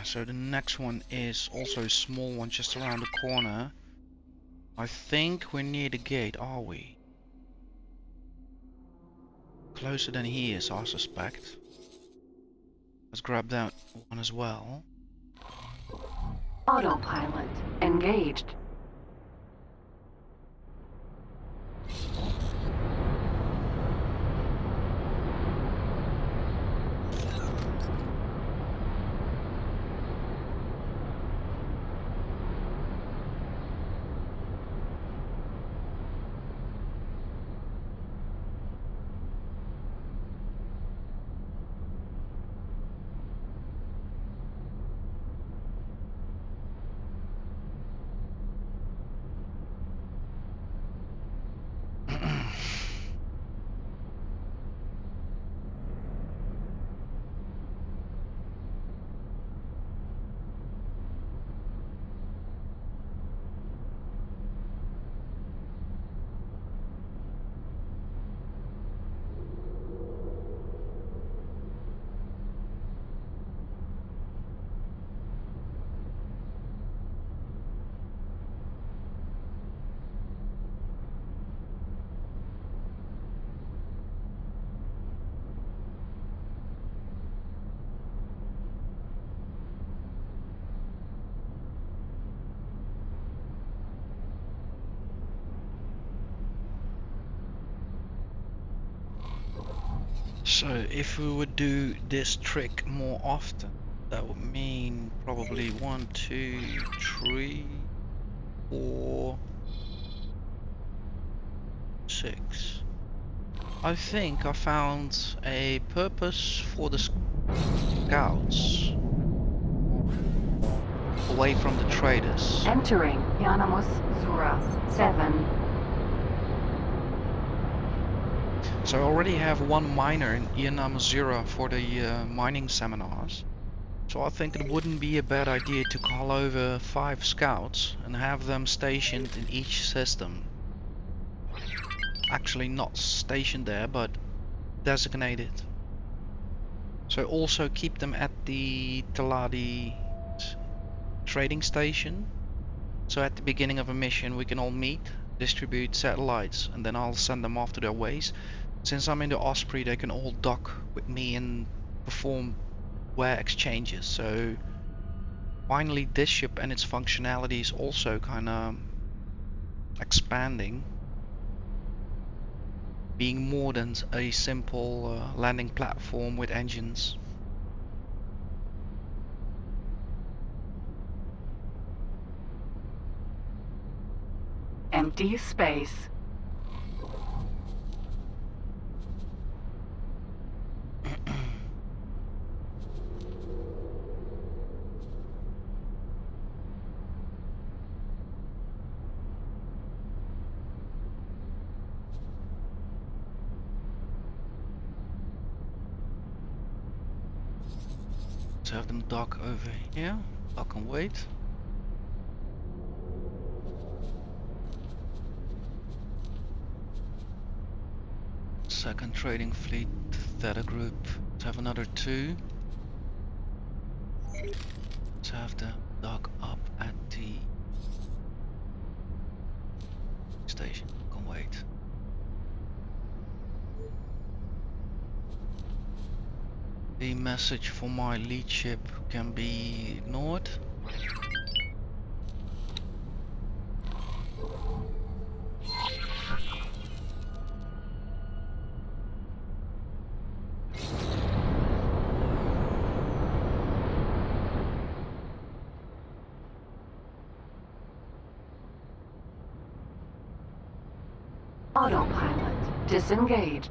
Speaker 1: So the next one is also a small one just around the corner. I think we're near the gate, are we? Closer than he is, I suspect. Let's grab that one as well.
Speaker 4: Autopilot engaged.
Speaker 1: So if we would do this trick more often, that would mean probably 1, 2, 3, 4, 6. I think I found a purpose for the scouts away from the traders.
Speaker 4: Entering Yanamus Zura 7.
Speaker 1: So I already have one miner in Ianamazura for the mining seminars. So I think it wouldn't be a bad idea to call over 5 scouts and have them stationed in each system. Actually not stationed there, but designated. So also keep them at the Taladi trading station. So at the beginning of a mission we can all meet, distribute satellites, and then I'll send them off to their ways. Since I'm in the Osprey, they can all dock with me and perform wear exchanges. So finally this ship and its functionality is also kind of expanding, being more than a simple landing platform with engines.
Speaker 4: Empty space.
Speaker 1: Let's have them dock over here. Dock and wait. second trading fleet, Theta group. Let's have another 2. Let's have them dock up at the station. Can wait. The message for my lead ship can be ignored.
Speaker 4: Autopilot disengaged.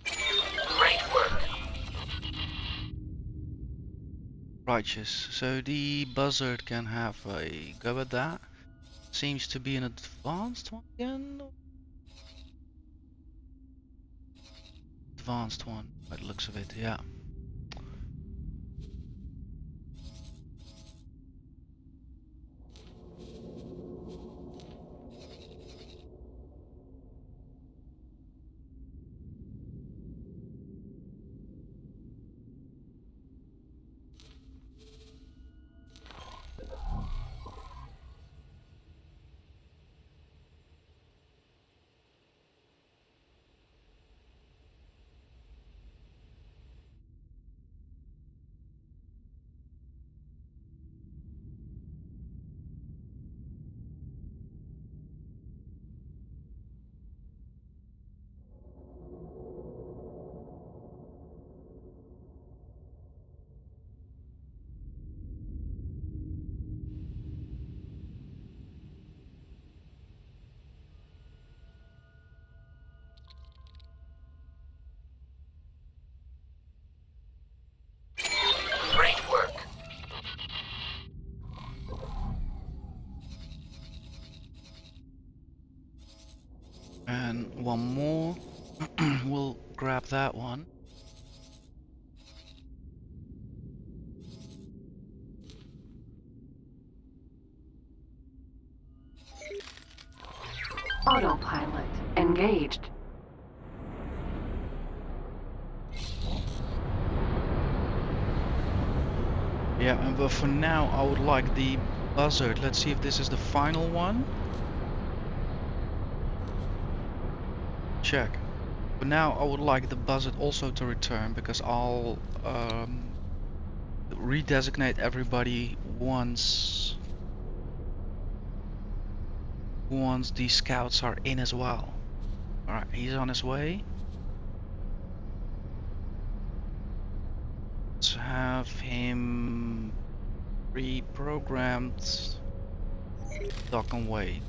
Speaker 5: Great work.
Speaker 1: Righteous. So the buzzard can have a go at that. Seems to be an advanced one again. Advanced one, by the looks of it, yeah.
Speaker 5: Great work.
Speaker 1: And one more. We'll grab that one.
Speaker 4: Autopilot engaged.
Speaker 1: Yeah, but for now I would like the buzzard. Let's see if this is the final one. Check. But now I would like the buzzard also to return, because I'll redesignate everybody once the scouts are in as well. Alright, he's on his way. Let's have him reprogrammed. Dock and wait.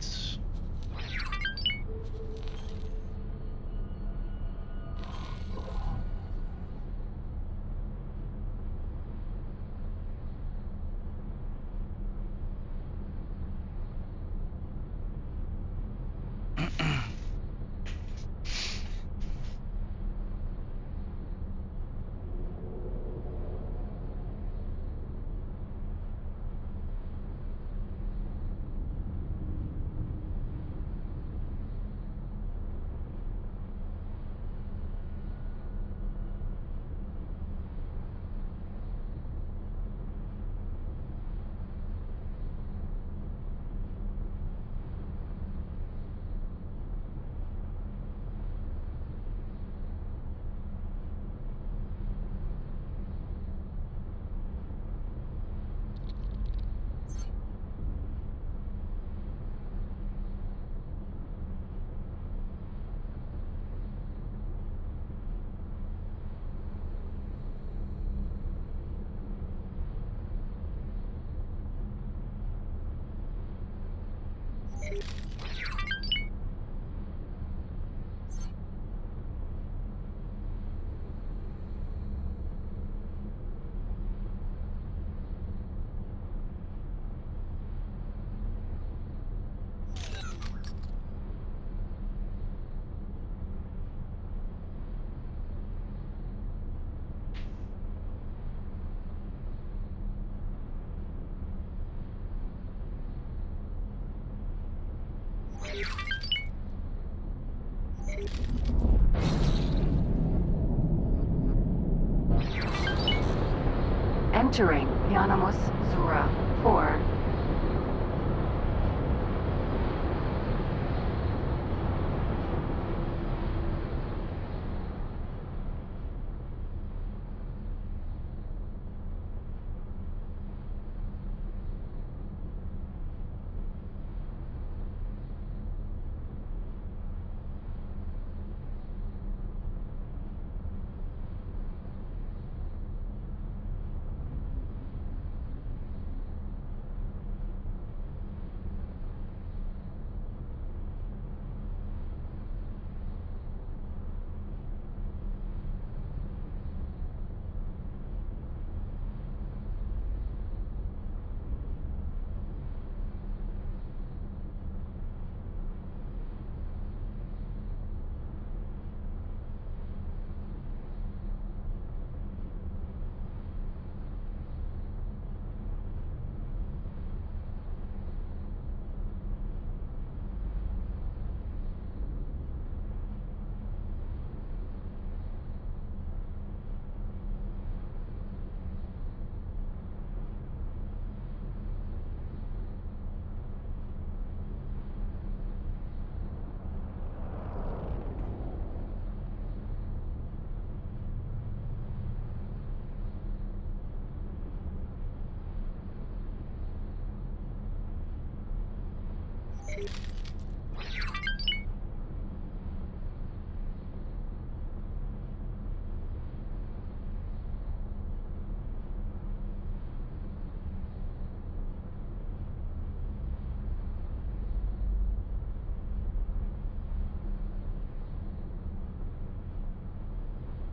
Speaker 4: Entering Yanamus Zura 4.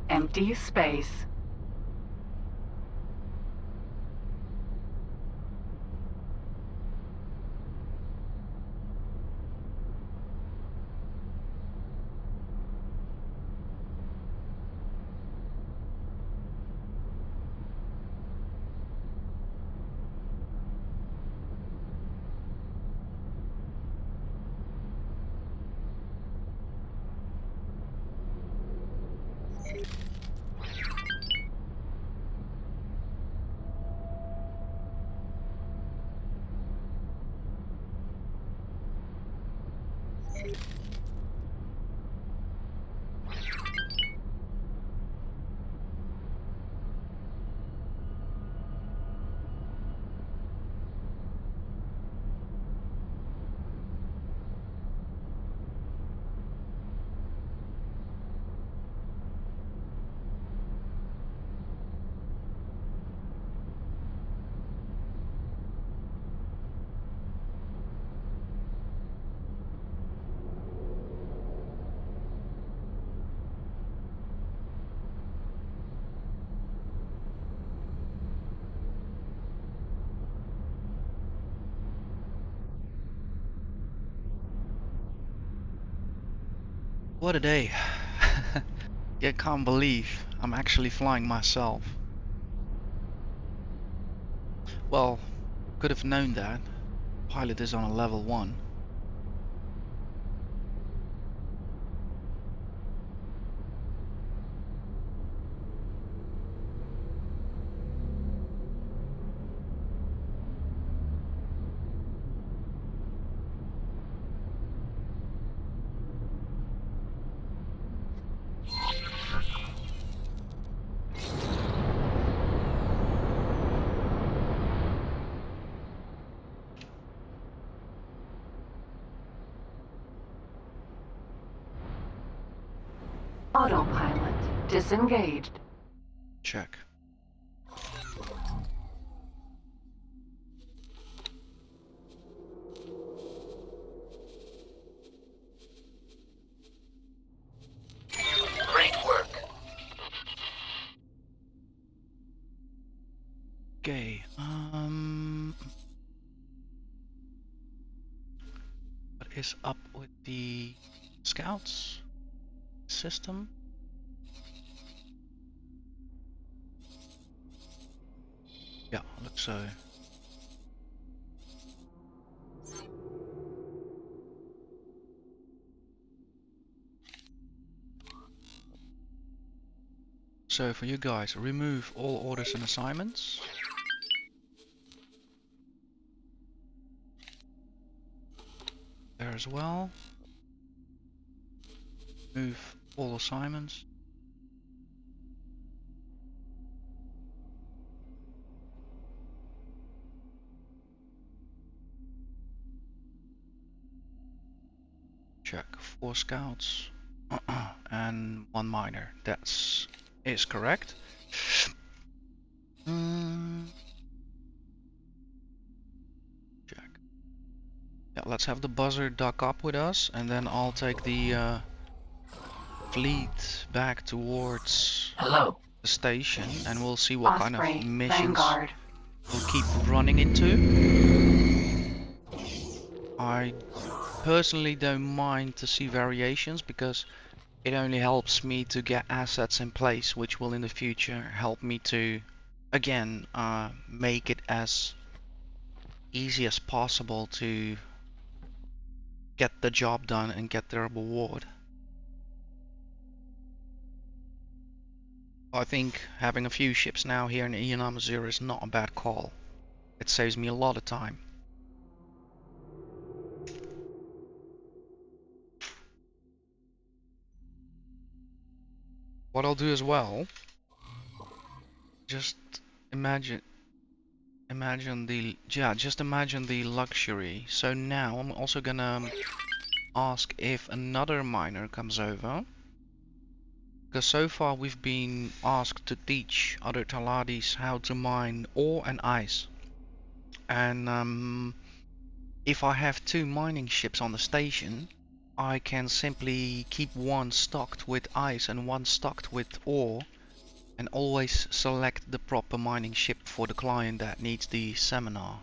Speaker 4: Empty space.
Speaker 1: What a day. I can't believe I'm actually flying myself. Well, could have known that. Pilot is on a level 1.
Speaker 4: Autopilot disengaged.
Speaker 1: Check.
Speaker 5: Great work.
Speaker 1: Okay. What is up with the scouts system? Yeah, looks so. So for you guys, remove all orders and assignments. There as well. Move all assignments. Check 4 scouts and 1 miner. That's is correct. Check. Yeah, let's have the buzzer dock up with us, and then I'll take the fleet back towards
Speaker 5: Hello.
Speaker 1: the station, and we'll see what kind of
Speaker 4: Osprey,
Speaker 1: missions
Speaker 4: Vanguard.
Speaker 1: we'll keep running into. I personally don't mind to see variations because it only helps me to get assets in place, which will in the future help me to, again, make it as easy as possible to get the job done and get the reward. I think having a few ships now here in Ian 0 is not a bad call. It saves me a lot of time. What I'll do as well, just imagine the luxury. So now I'm also gonna ask if another miner comes over, because so far we've been asked to teach other Taladis how to mine ore and ice. And if I have 2 mining ships on the station, I can simply keep one stocked with ice and one stocked with ore, and always select the proper mining ship for the client that needs the seminar.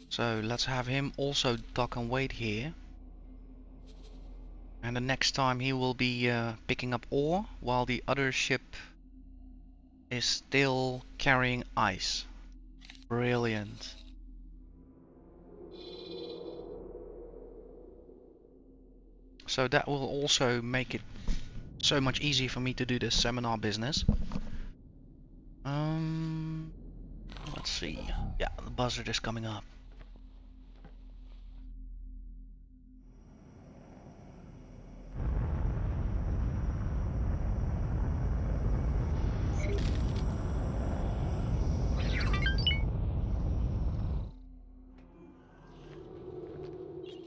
Speaker 1: So let's have him also dock and wait here. And the next time he will be picking up ore, while the other ship is still carrying ice. Brilliant. So that will also make it so much easier for me to do this seminar business. Let's see. Yeah, the buzzard is coming up.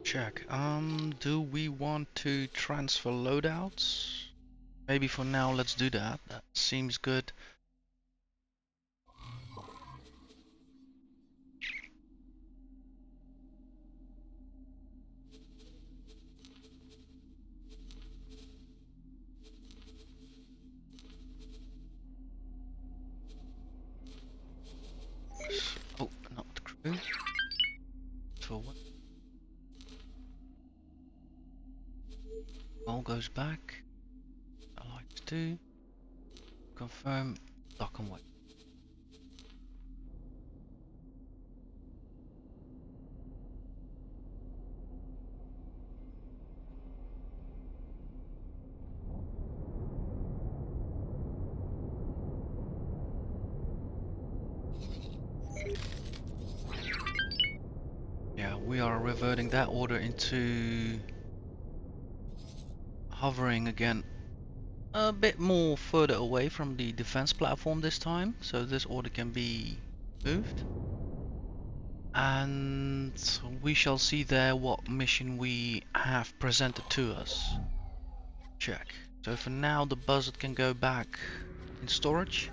Speaker 1: Check. Do we want to transfer loadouts? Maybe for now let's do that. That seems good. Oh, not the crew. For what? All goes back. I like to confirm. Dock and wait. Yeah, we are reverting that order into hovering again a bit more further away from the defense platform this time, so this order can be moved. And we shall see there what mission we have presented to us. Check. So for now the buzzard can go back in storage.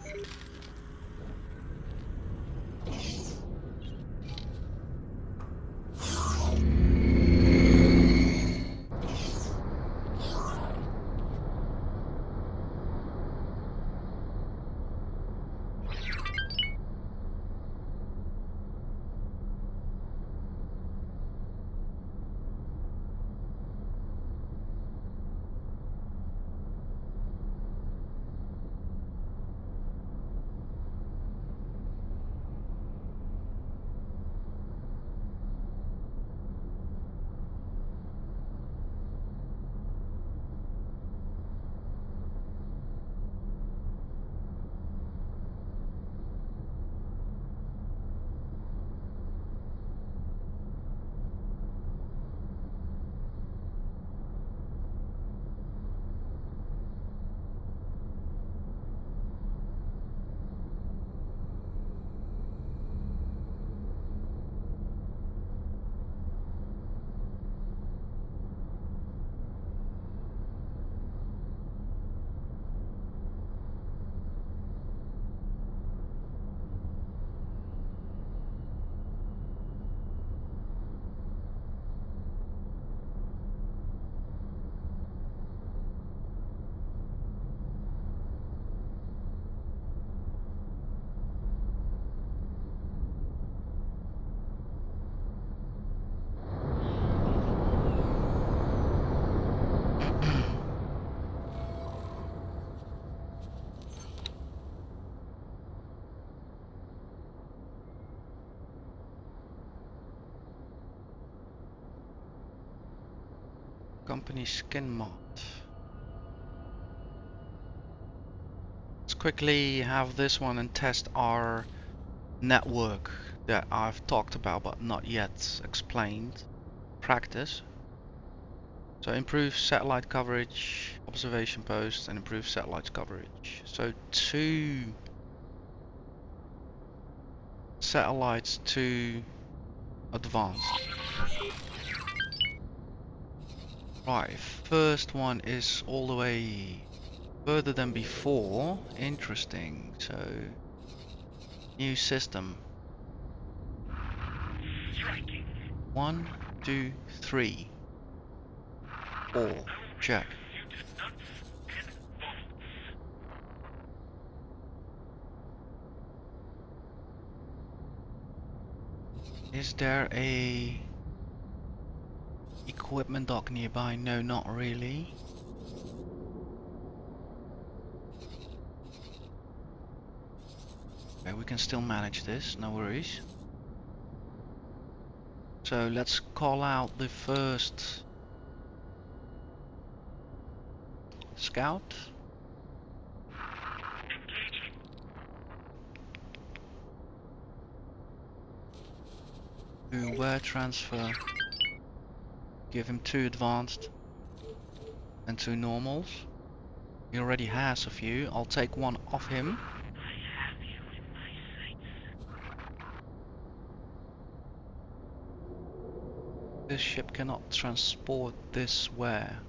Speaker 1: Company skin mod. Let's quickly have this one and test our network that I've talked about but not yet explained. Practice. So improve satellite coverage, observation posts, and improve satellite coverage. So 2 satellites to advanced. Right, first one is all the way further than before. Interesting. So new system.
Speaker 6: Striking.
Speaker 1: 1, 2, 3, 4. Check.
Speaker 6: You to nuts and bolts.
Speaker 1: Is there a equipment dock nearby? No, not really. Okay, we can still manage this, no worries. So let's call out the first scout.
Speaker 6: Engaging.
Speaker 1: To where transfer. Give him 2 advanced and 2 normals. He already has a few. I'll take 1 off him.
Speaker 6: I have you in my sights.
Speaker 1: This ship cannot transport this where?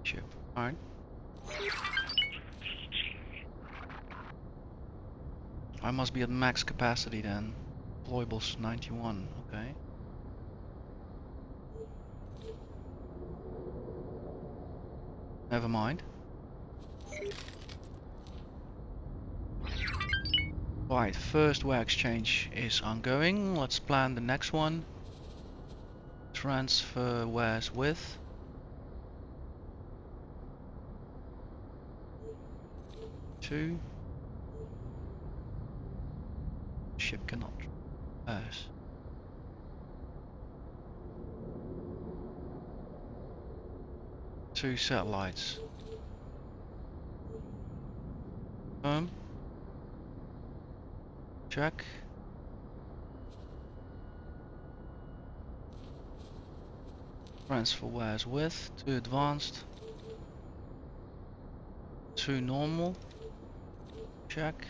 Speaker 1: Ship. Alright.
Speaker 6: Engaging.
Speaker 1: I must be at max capacity then. Deployables 91. Okay. Never mind. Right, first wear exchange is ongoing. Let's plan the next one. Transfer wares with. Two. Ship cannot pass. Two satellites. Check. Transfer wares with. 2 advanced. 2 normal. Check.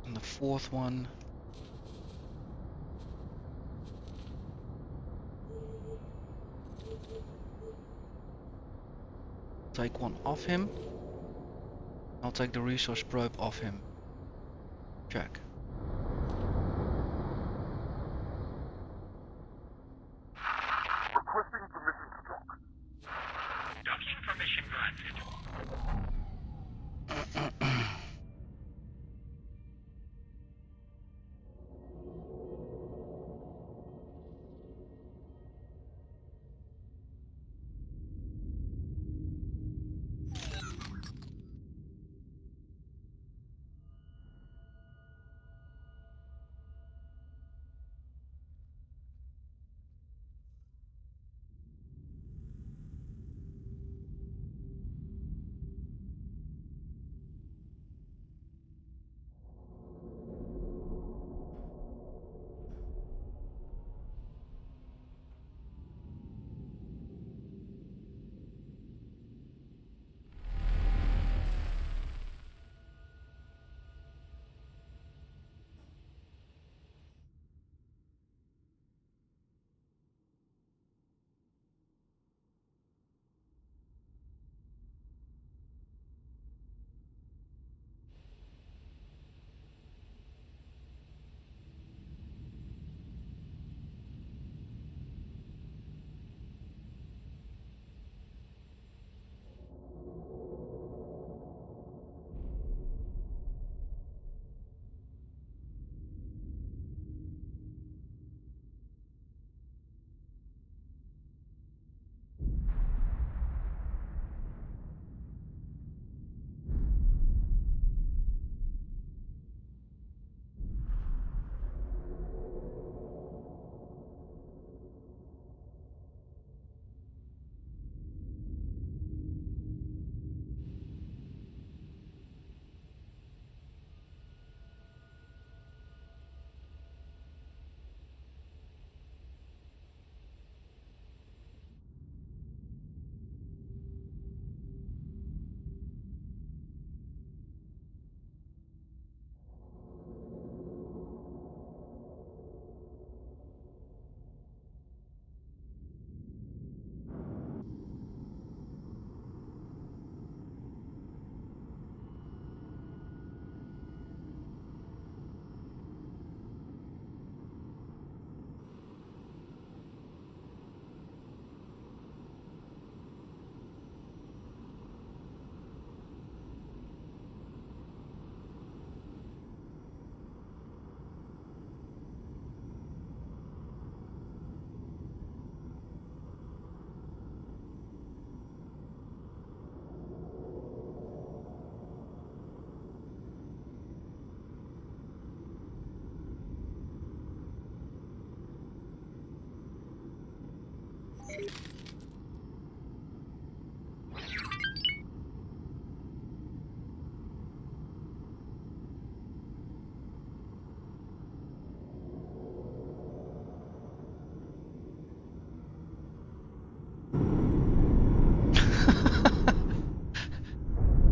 Speaker 1: And the fourth one. Take 1 off him. I'll take the resource probe off him. Check.
Speaker 3: Requesting permission to dock.
Speaker 6: Docking permission granted.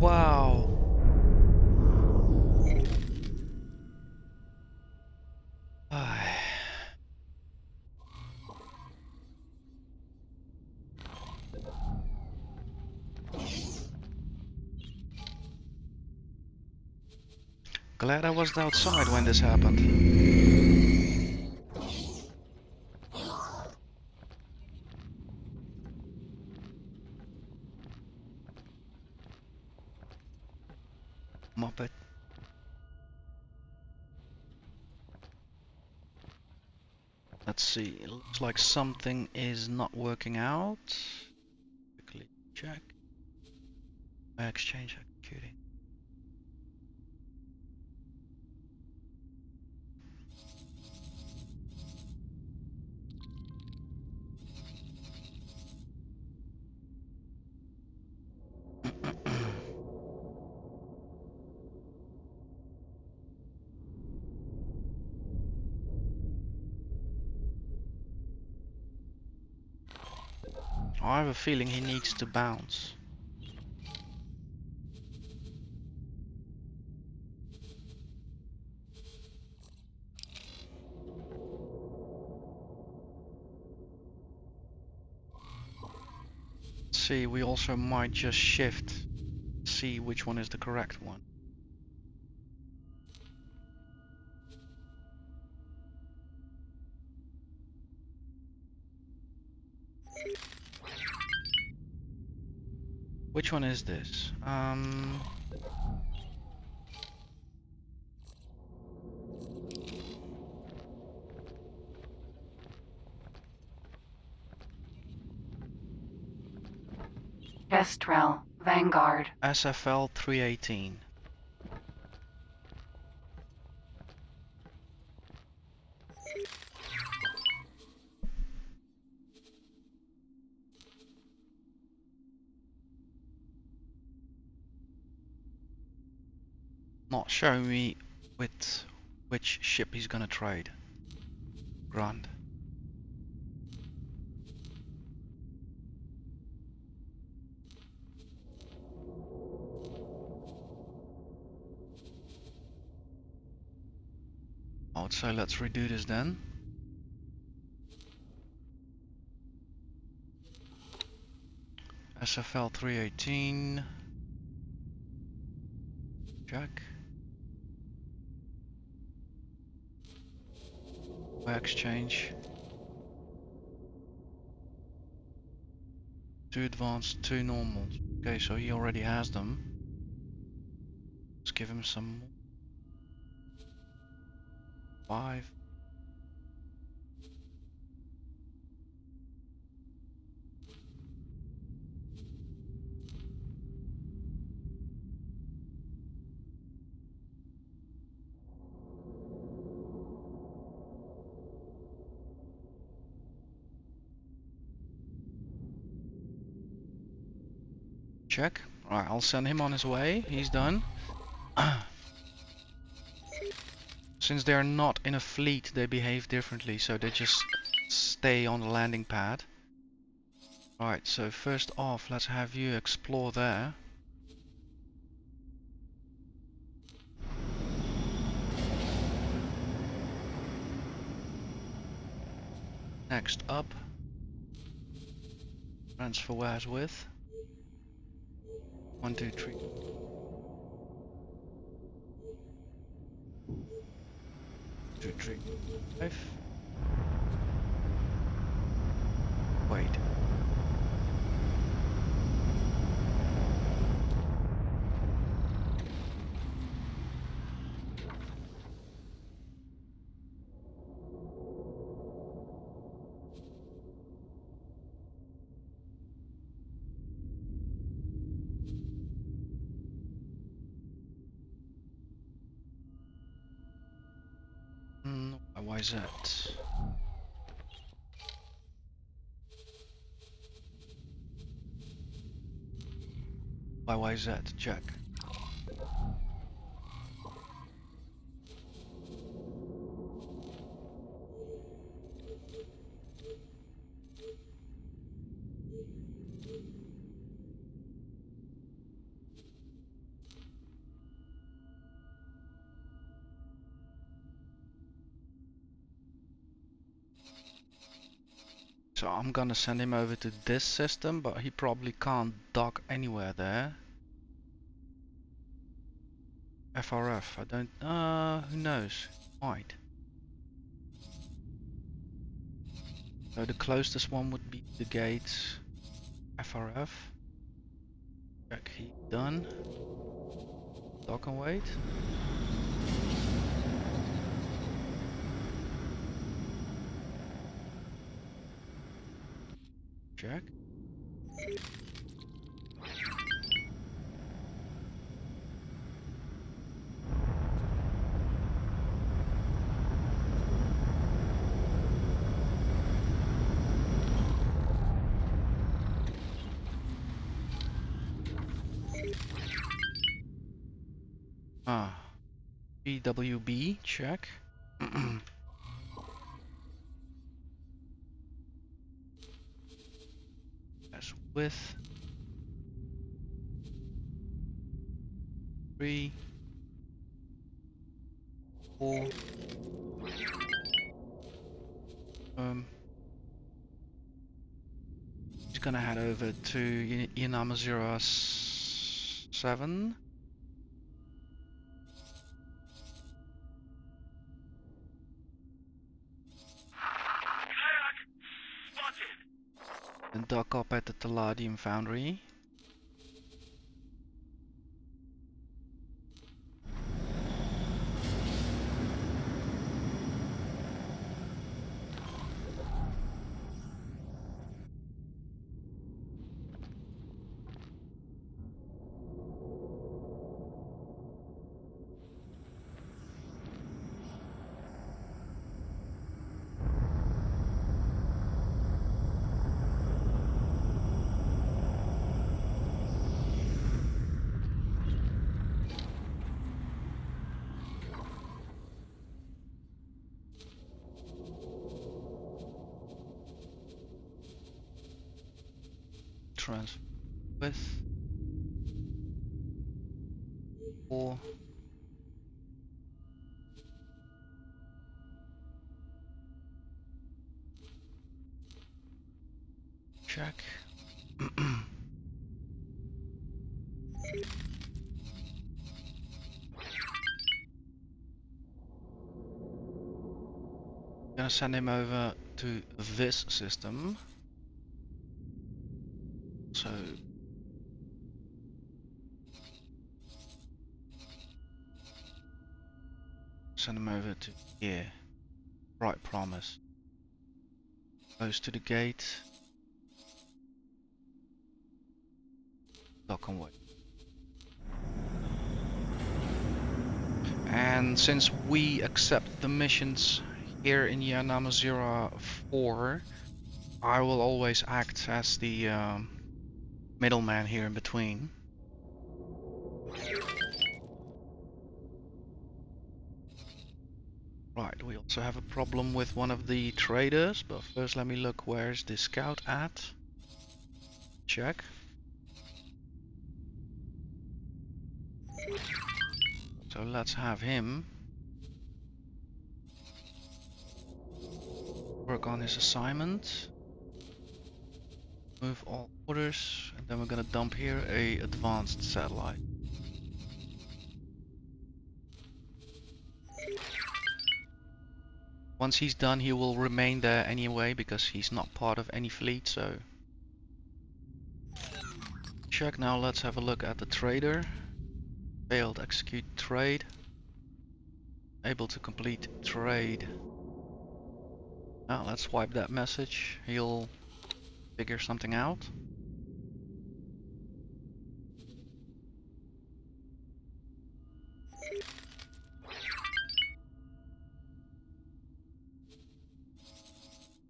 Speaker 1: Wow. Ai. Glad I was outside when this happened. Muppet. Let's see. It looks like something is not working out. Quickly check. Exchange executing. I have a feeling he needs to bounce. See, we also might just shift, see which one is the correct one. Which one is this?
Speaker 4: Kestrel, Vanguard.
Speaker 1: SFL 318. Not showing me with which ship he's gonna trade. Grand. I would say let's redo this then. SFL 318. Check. Exchange. 2 advanced, 2 normal. Okay, so he already has them. Let's give him some more. 5. Check. Alright, I'll send him on his way. He's done. Since they're not in a fleet, they behave differently, so they just stay on the landing pad. Alright, so first off, let's have you explore there. Next up, transfer wares with 1, 2, 3. 2, 3, 5. Wait. Why is that? YYZ, check. So I'm gonna send him over to this system, but he probably can't dock anywhere there. FRF, I don't, who knows, might. So the closest one would be the gates, FRF. Check, he done. Dock and wait. Check. Ah, BWB, check. That's width. 3, 4. He's gonna head over to Yanama 07.
Speaker 6: Kayak spotted.
Speaker 1: And dock up at the Palladium Foundry. Transfer width. 4. Check. Gonna send him over to this system. So send him over to here. Right, promise. Close to the gate. Dock and wait. And since we accept the missions here in Yanama 04, I will always act as the middleman here in between. Right, we also have a problem with one of the traders, but first let me look, where's the scout at? Check. So let's have him work on his assignment. Move all orders, and then we're gonna dump here a advanced satellite. Once he's done, he will remain there anyway because he's not part of any fleet, so check. Now let's have a look at the trader. Failed execute trade. Able to complete trade. Now let's wipe that message. He'll figure something out.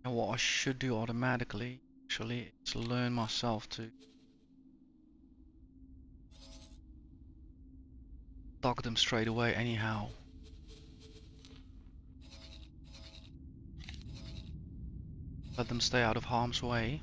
Speaker 1: And what I should do automatically, actually, is learn myself to dock them straight away anyhow. Let them stay out of harm's way.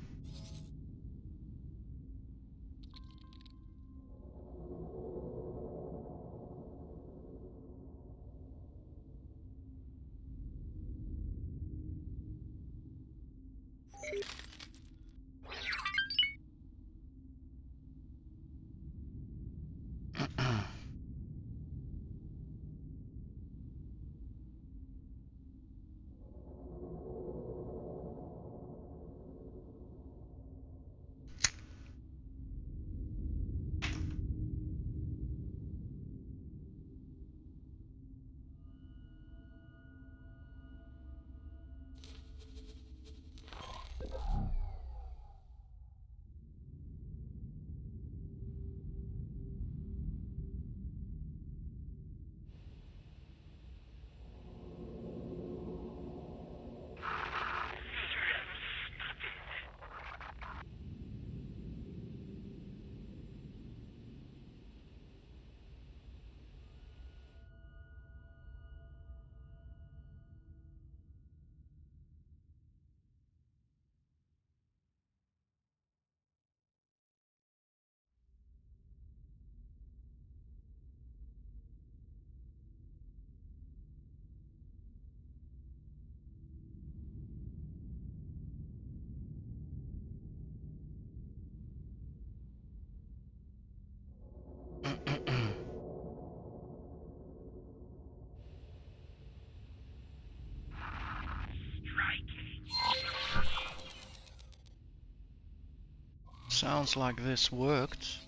Speaker 1: Sounds like this worked.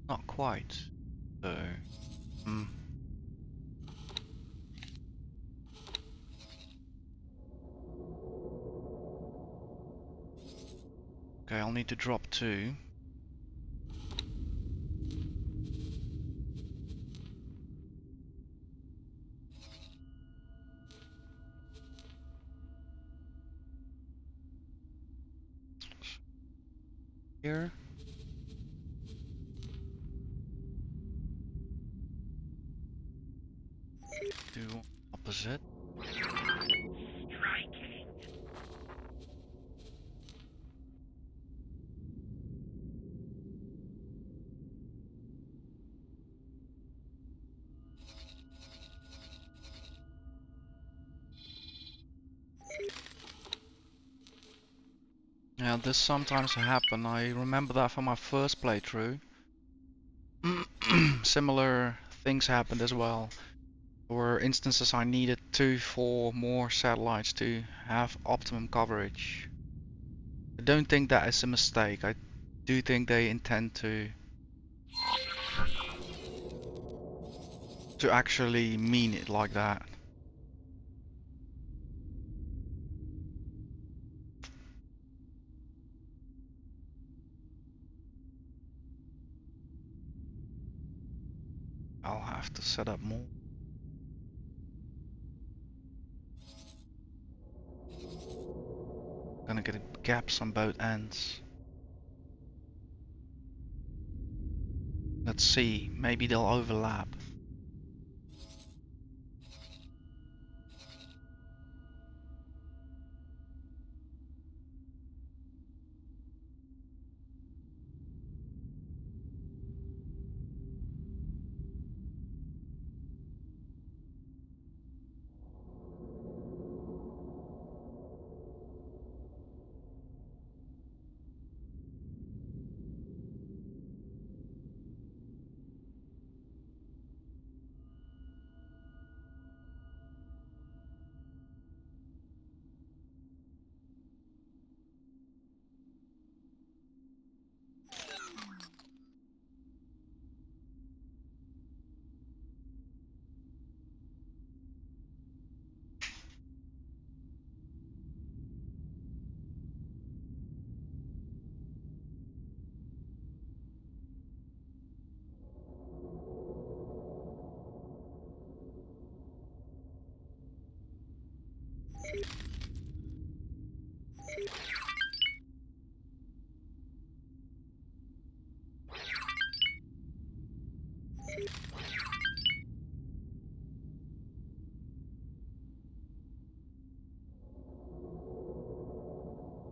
Speaker 1: Not quite. So, okay, I'll need to drop 2. Here. Do opposite. Yeah, this sometimes happen. I remember that from my first playthrough. Similar things happened as well. There were instances I needed 2, 4 more satellites to have optimum coverage. I don't think that is a mistake. I do think they intend to actually mean it like that. I'll have to set up more. Gonna get gaps on both ends. Let's see, maybe they'll overlap.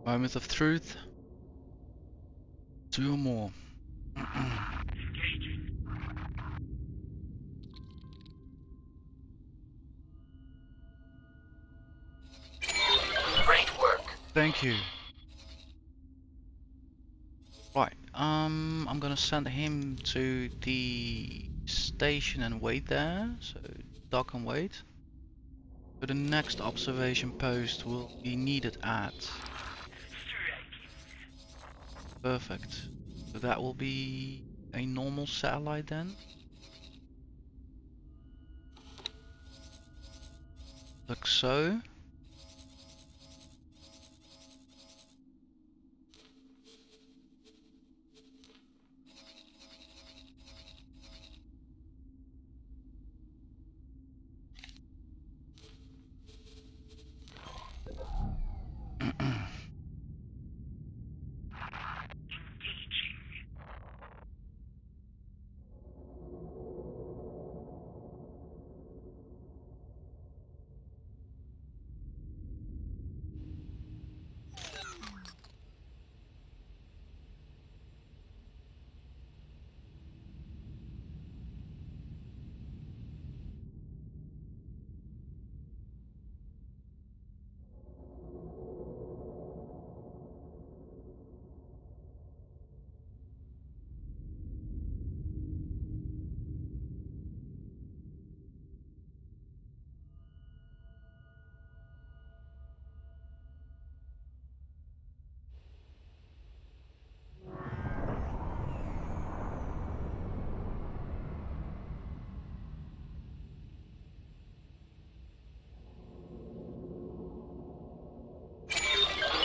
Speaker 1: Moment of truth. 2 or more.
Speaker 6: Engaging.
Speaker 5: Great work.
Speaker 1: Thank you. Right, I'm gonna send him to the station and wait there. So dock and wait. So the next observation post will be needed at.
Speaker 6: Striking.
Speaker 1: Perfect. So that will be a normal satellite then. Like so.
Speaker 6: Engaging.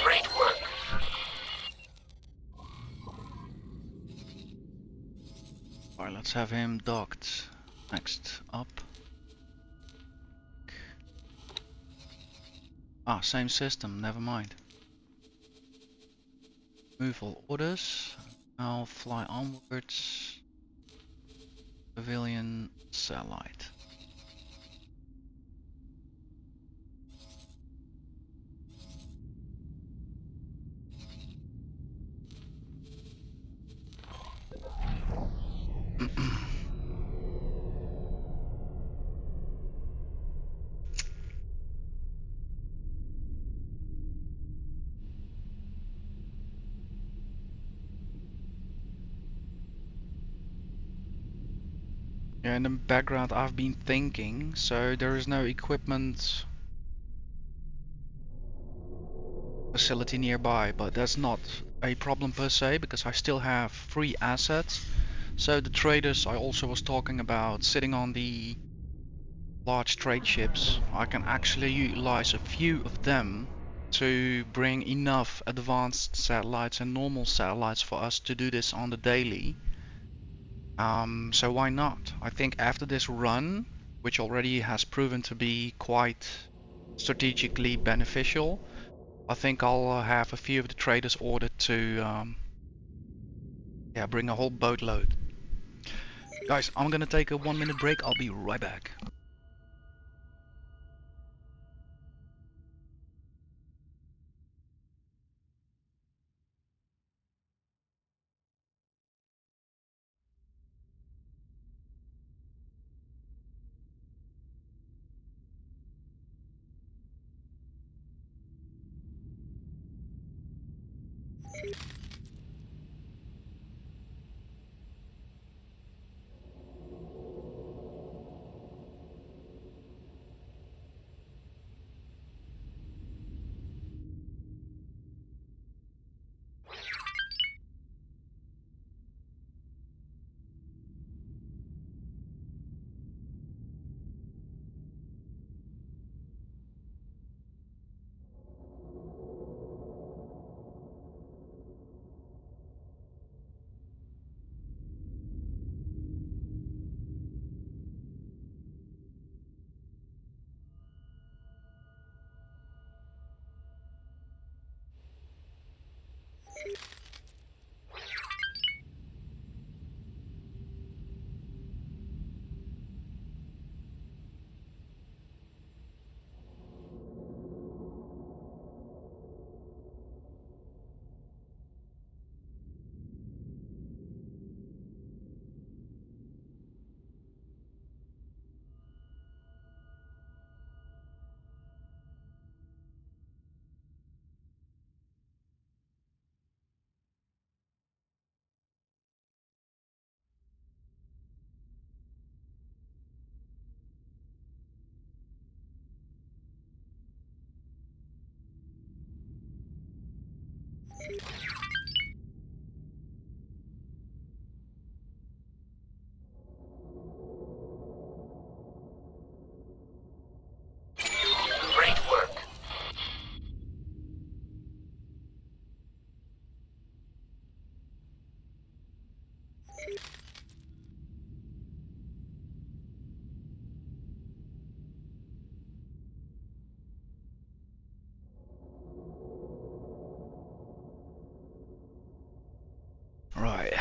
Speaker 5: Great work.
Speaker 1: Alright, let's have him docked. Next up. Ah, same system, never mind. Move all orders. I'll fly onwards. Pavilion satellite. Yeah, in the background I've been thinking, so there is no equipment facility nearby, but that's not a problem per se because I still have free assets. So the traders I also was talking about sitting on the large trade ships, I can actually utilize a few of them to bring enough advanced satellites and normal satellites for us to do this on the daily. So why not? I think after this run, which already has proven to be quite strategically beneficial, I think I'll have a few of the traders ordered to yeah, bring a whole boatload. Guys, I'm gonna take a 1 minute break. I'll be right back.
Speaker 5: Great work.
Speaker 1: Right,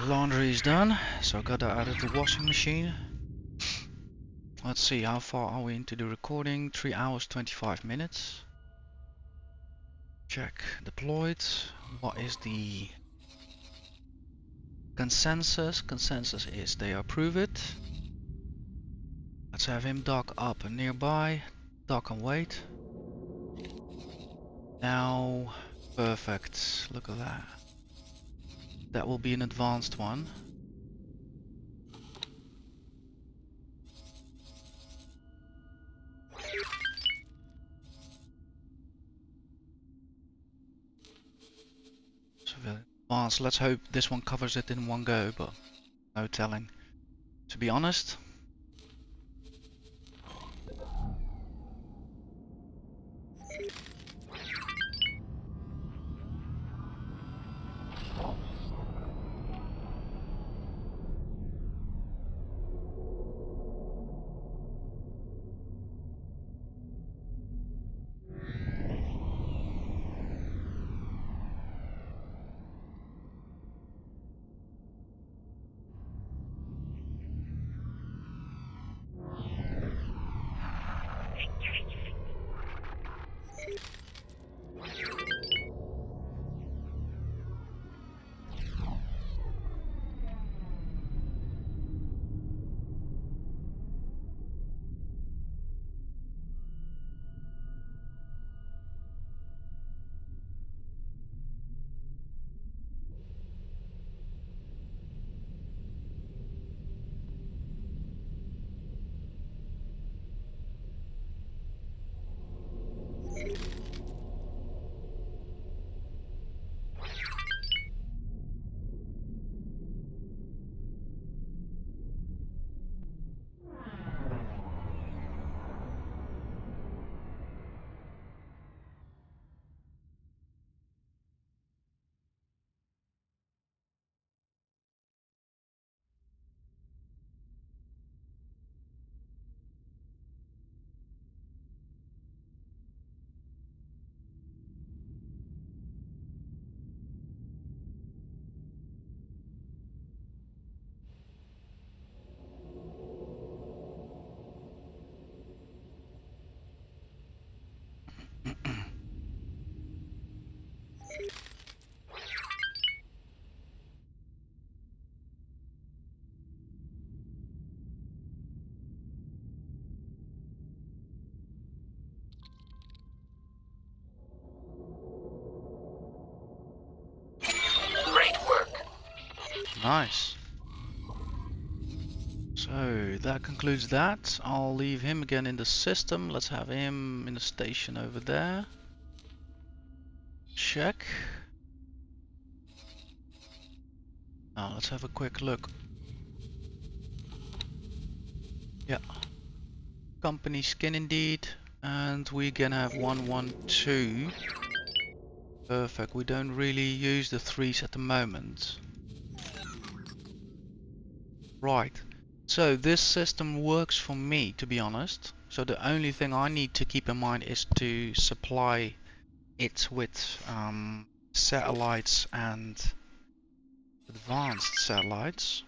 Speaker 1: laundry is done, so I got that out of the washing machine. Let's see, how far are we into the recording? 3 hours 25 minutes. Check deployed. What is the consensus? Consensus is they approve it. Let's have him dock up and nearby. Dock and wait. Now, perfect. Look at that. That will be an advanced one. Civilian advanced. Let's hope this one covers it in one go, but no telling. To be honest.
Speaker 5: Great work.
Speaker 1: Nice. So that concludes that. I'll leave him again in the system. Let's have him in the station over there. Check. Now let's have a quick look. Yeah. Company skin indeed. And we can have 112. Perfect. We don't really use the 3s at the moment. Right. So this system works for me, to be honest. So the only thing I need to keep in mind is to supply it with satellites and advanced satellites.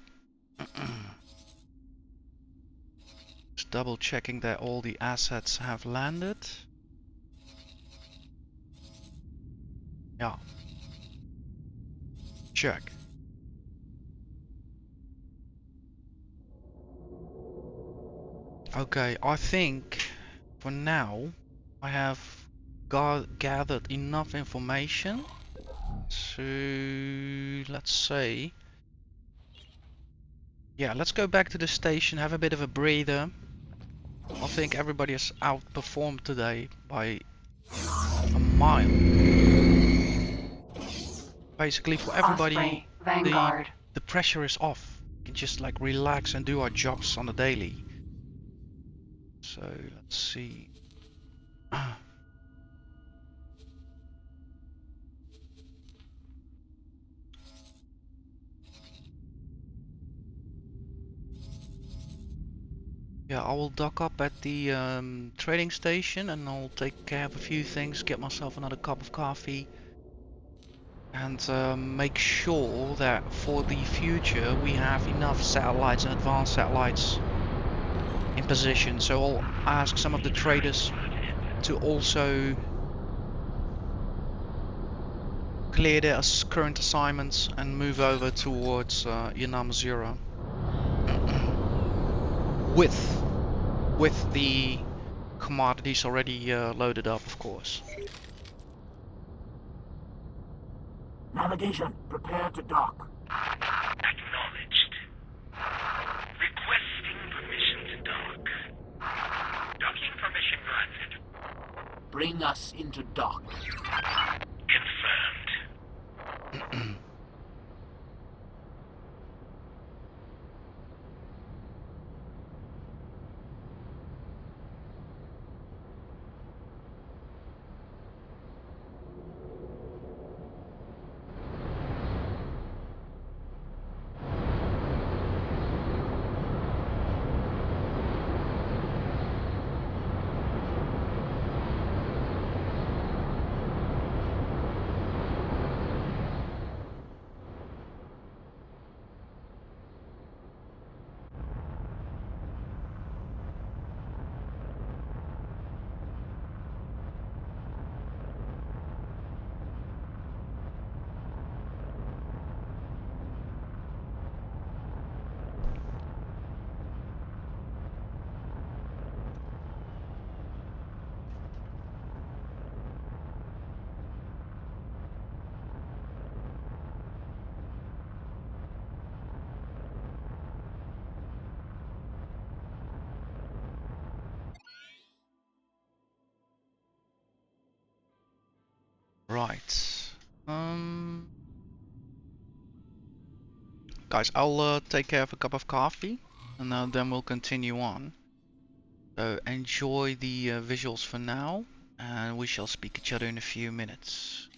Speaker 1: Just double checking that all the assets have landed. Yeah. Check. Okay, I think for now I have gathered enough information to, let's say, yeah, let's go back to the station, have a bit of a breather. I think everybody has outperformed today by a mile. basically for everybody,
Speaker 4: Osprey, Vanguard.
Speaker 1: the pressure is off. We can just like relax and do our jobs on the daily. So let's see. Yeah, I will dock up at the trading station and I'll take care of a few things, get myself another cup of coffee, and make sure that for the future we have enough satellites and advanced satellites in position. So I'll ask some of the traders to also clear their current assignments and move over towards Yanama Zero with the commodities already loaded up, of course.
Speaker 7: Navigation, prepare to dock.
Speaker 6: Acknowledged. Requesting permission to dock. Docking permission granted.
Speaker 7: Bring us into dock.
Speaker 6: Confirmed.
Speaker 1: Right. Guys, I'll take care of a cup of coffee and then we'll continue on. So enjoy the visuals for now, and we shall speak each other in a few minutes.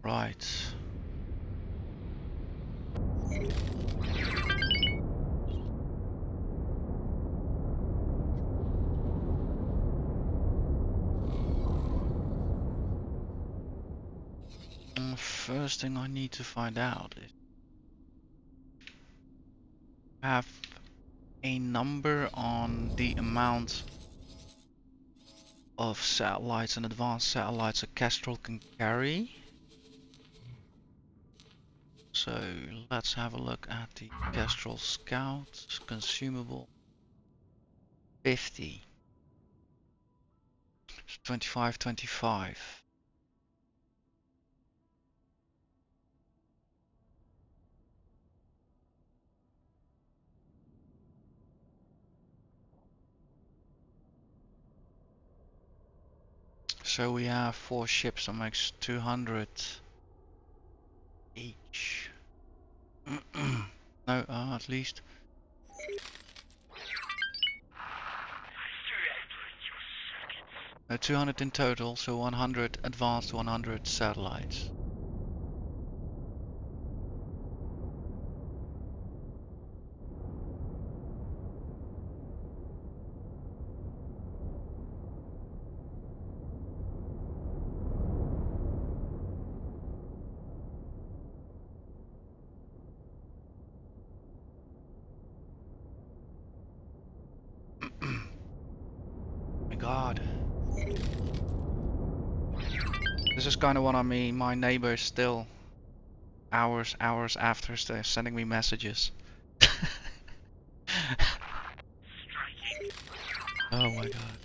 Speaker 1: Right. First thing I need to find out is have a number on the amount of satellites and advanced satellites a Kestrel can carry. So let's have a look at the Kestrel Scout consumable 50. 25, 25. So we have 4 ships, that makes 200 each. No, at least. No, 200 in total, so 100 advanced, 100 satellites. My God. This is kind of what I mean. My neighbor is still hours after sending me messages. Oh my God.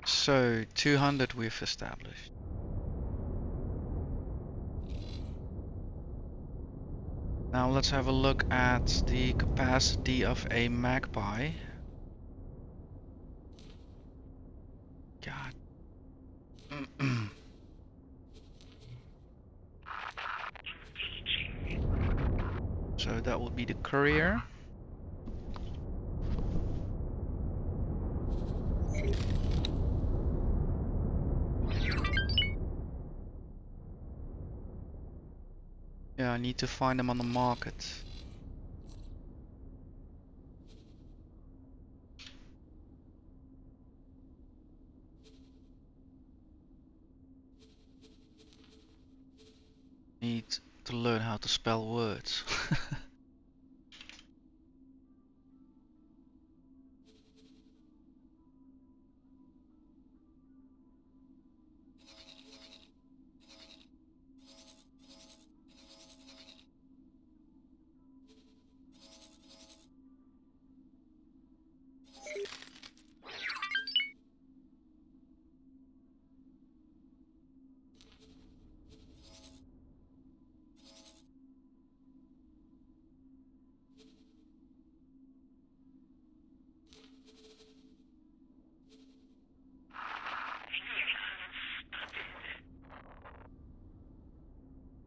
Speaker 1: So 200 we've established. Now let's have a look at the capacity of a magpie. God. So that would be the courier. Yeah, I need to find them on the market. Need to learn how to spell words.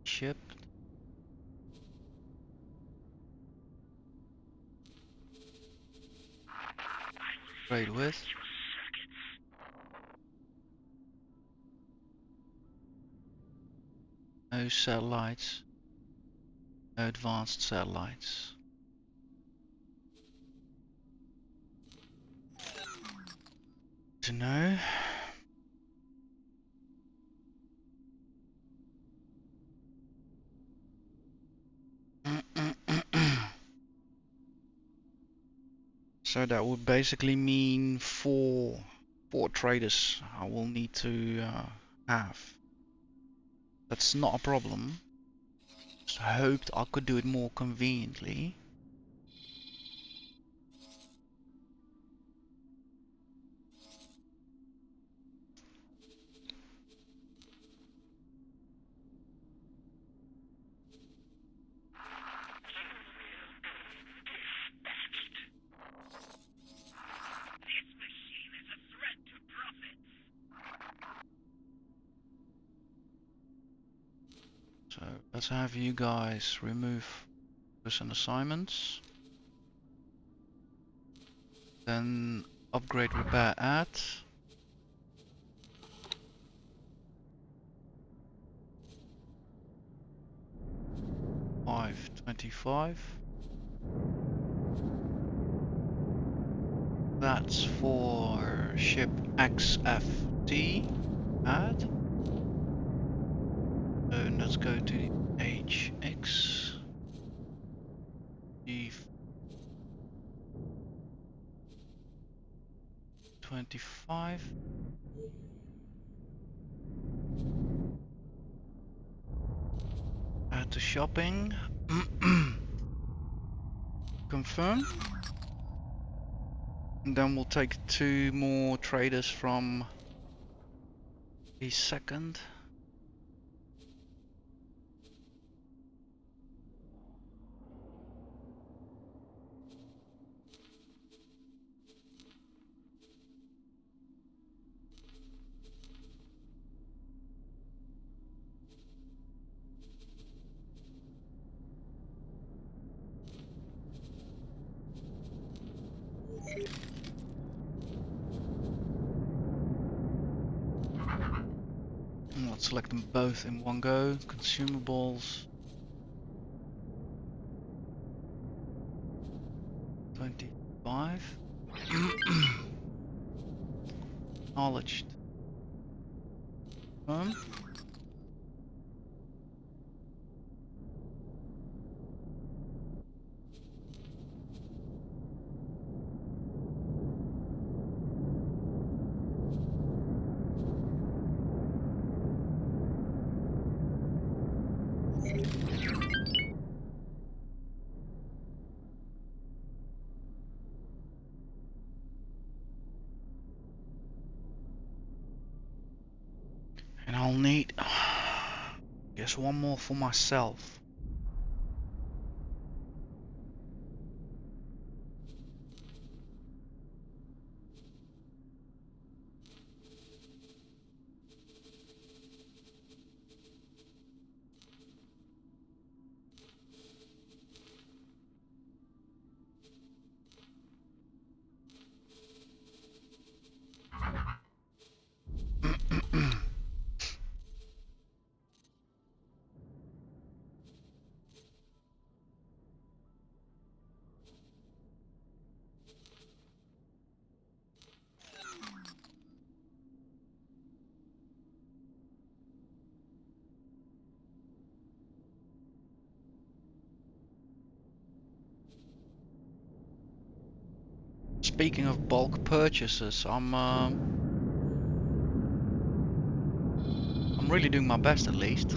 Speaker 1: Ship. Trade with. No satellites. No advanced satellites. To know. So that would basically mean four traders I will need to have. That's not a problem. Just hoped I could do it more conveniently. So let's have you guys remove person assignments. Then upgrade, repair, add. $5.25. That's for ship XFT. Add. So let's go to the HX. D25. Add to shopping. Confirm. And then we'll take 2 more traders from the second. And let's select them both in one go. Consumables. 25. Acknowledged. And I'll need, guess, one more for myself. Speaking of bulk purchases, I'm really doing my best, at least.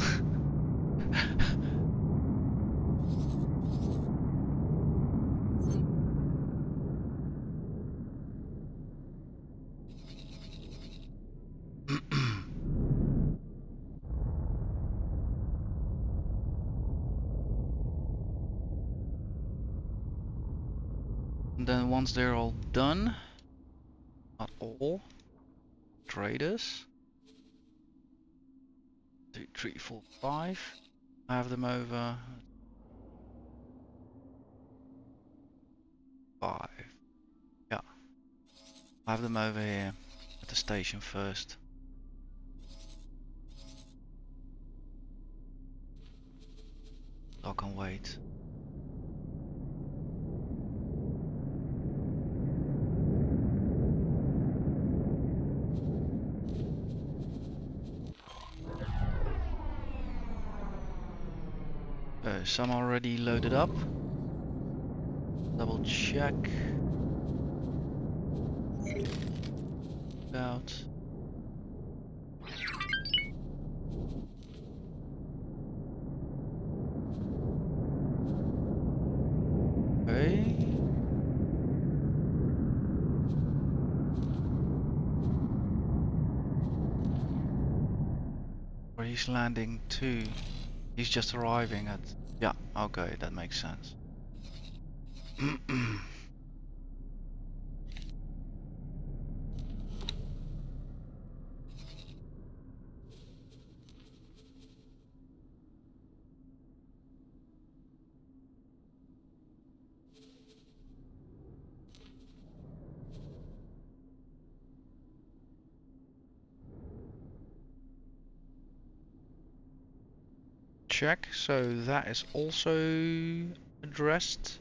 Speaker 1: And then once they're all done, not all traders, 2, 3, 4, 5, I have them over 5. Yeah, I have them over here at the station first. I can wait. Some already loaded up. Double check. Out. Okay. Where he's landing to. He's just arriving at. Yeah, okay, that makes sense. check. So that is also addressed.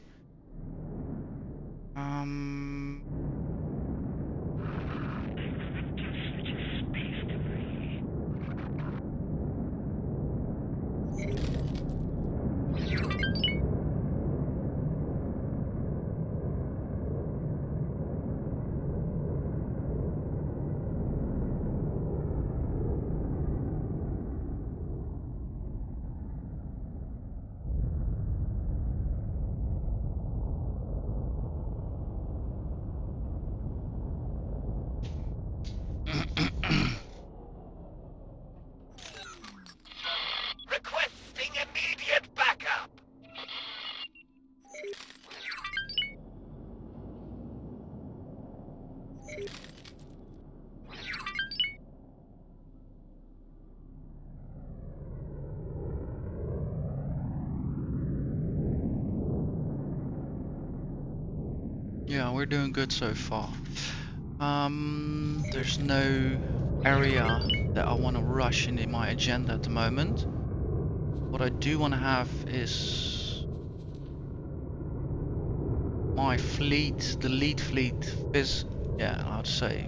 Speaker 5: Requesting immediate backup.
Speaker 1: Yeah, we're doing good so far. There's no area that I want to rush in my agenda at the moment. What I do want to have is my fleet, the lead fleet, is how to say,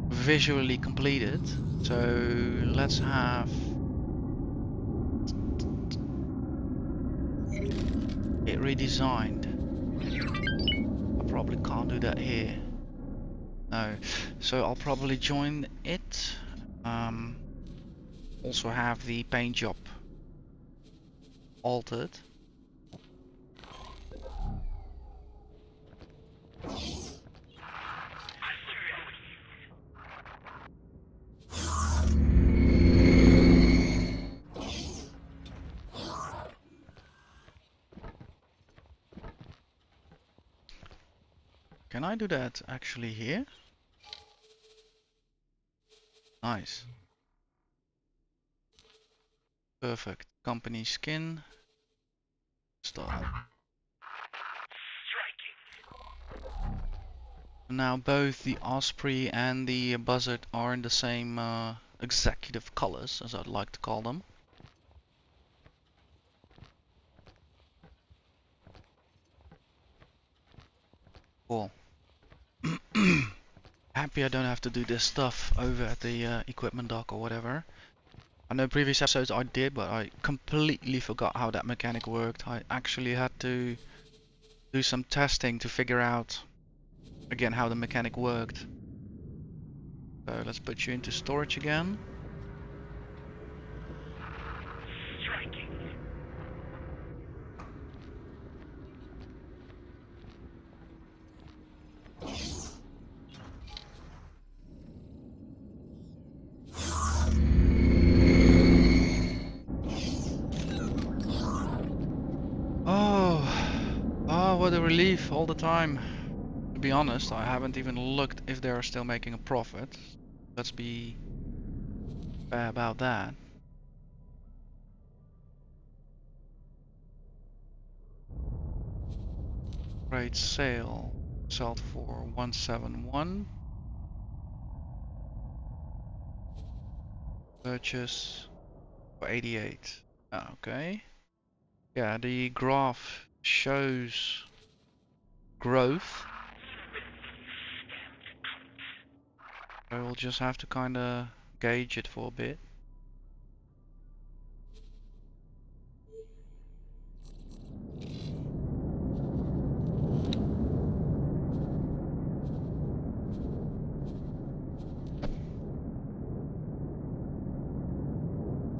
Speaker 1: visually completed. So let's have it redesigned. I probably can't do that here. No, so I'll probably join it. Also have the paint job altered. Can I do that actually here? Nice. Perfect. Company skin. Style. Now both the Osprey and the Buzzard are in the same executive colors, as I'd like to call them. Cool. Happy I don't have to do this stuff over at the equipment dock or whatever. I know previous episodes I did, but I completely forgot how that mechanic worked. I actually had to do some testing to figure out again how the mechanic worked. So let's put you into storage again. Oh, what a relief all the time. To be honest, I haven't even looked if they are still making a profit. Let's be fair about that. Great sale. Sold for 171. Purchase for 88. Okay. Yeah, the graph shows growth. I will just have to kinda gauge it for a bit.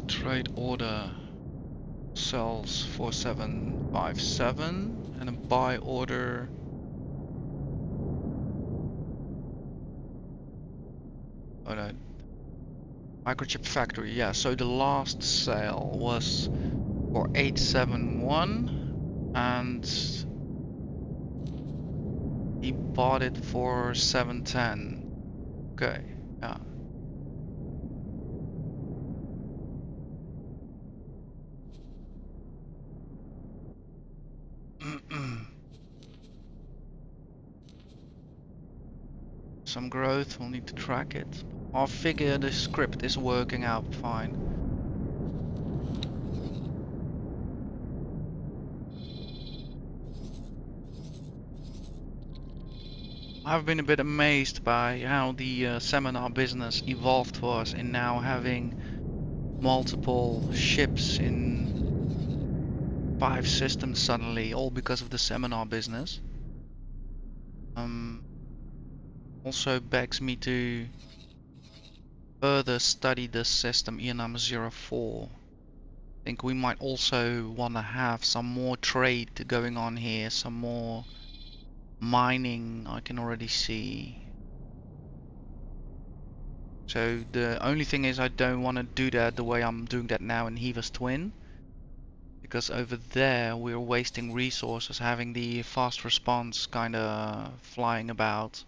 Speaker 1: Trade order sells 4757 and a buy order oh no, microchip factory. Yeah, so the last sale was for 871 and he bought it for 710. Okay, yeah. Some growth, we'll need to track it. I figure the script is working out fine. I've been a bit amazed by how the seminar business evolved for us in now having multiple ships in 5 systems suddenly, all because of the seminar business. Also begs me to further study the system ENAM04. I think we might also want to have some more trade going on here, some more mining I can already see. So the only thing is I don't want to do that the way I'm doing that now in Heaver's Twin, because over there we're wasting resources having the fast response kind of flying about.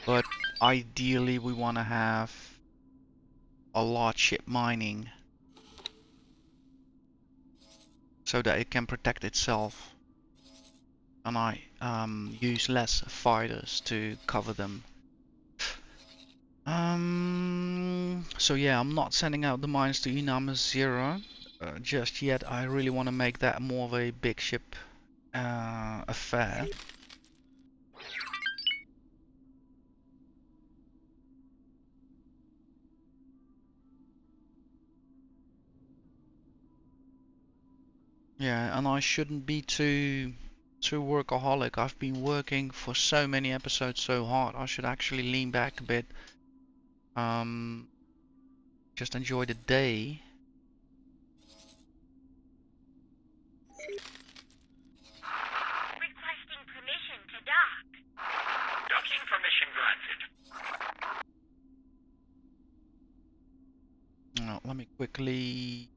Speaker 1: But ideally we want to have a large ship mining so that it can protect itself, and I use less fighters to cover them. So yeah, I'm not sending out the mines to Inama 0 just yet. I really want to make that more of a big ship affair. Yeah, and I shouldn't be too workaholic. I've been working for so many episodes so hard. I should actually lean back a bit. Just enjoy the day.
Speaker 6: Requesting permission to dock. Docking permission granted.
Speaker 1: Let me quickly.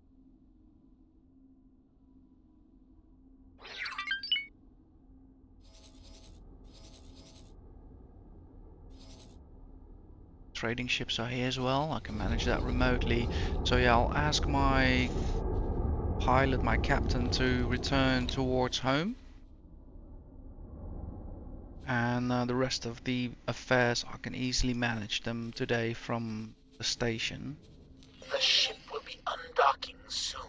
Speaker 1: Trading ships are here as well. I can manage that remotely. So yeah, I'll ask my pilot, my captain, to return towards home. And the rest of the affairs, I can easily manage them today from the station.
Speaker 7: The ship will be undocking soon.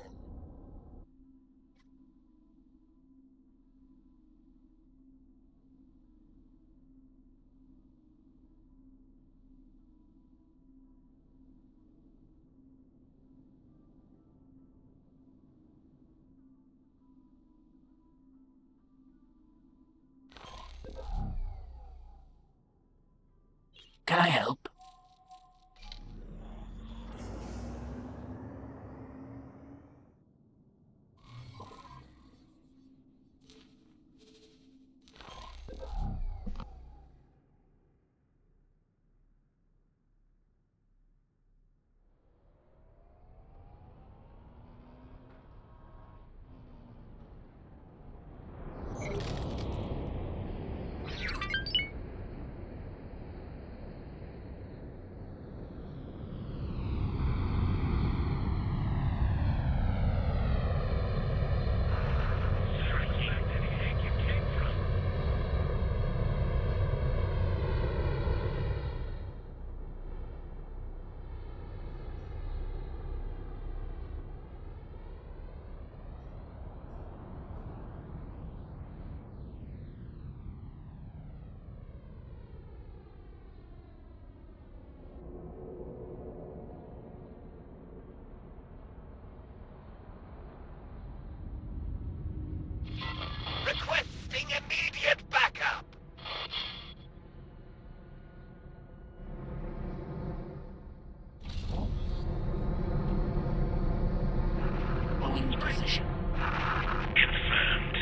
Speaker 7: Can I help?
Speaker 6: Requesting immediate backup.
Speaker 7: Owing position.
Speaker 6: Confirmed.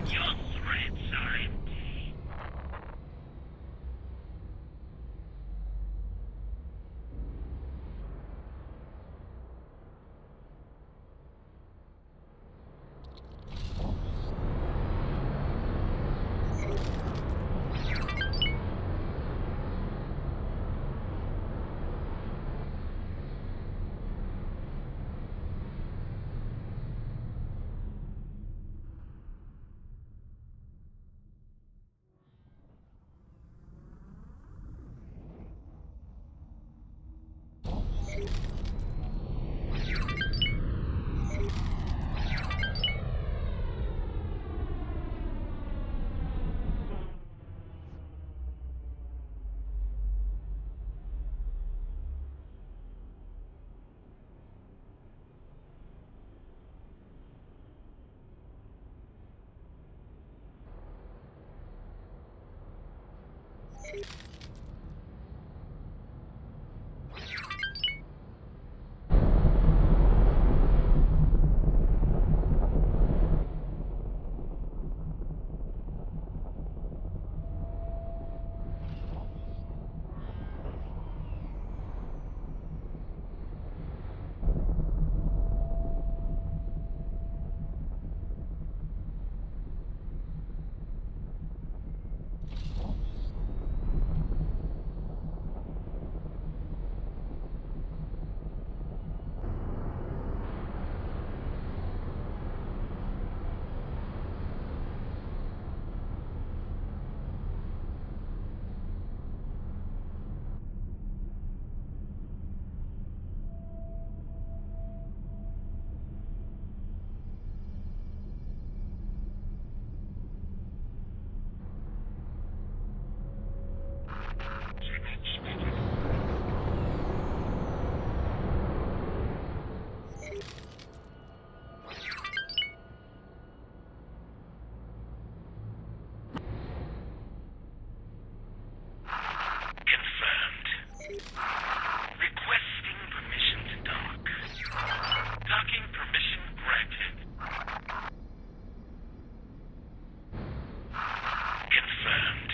Speaker 6: Your threats are empty. Confirmed. Requesting permission to dock. Docking permission granted. Confirmed.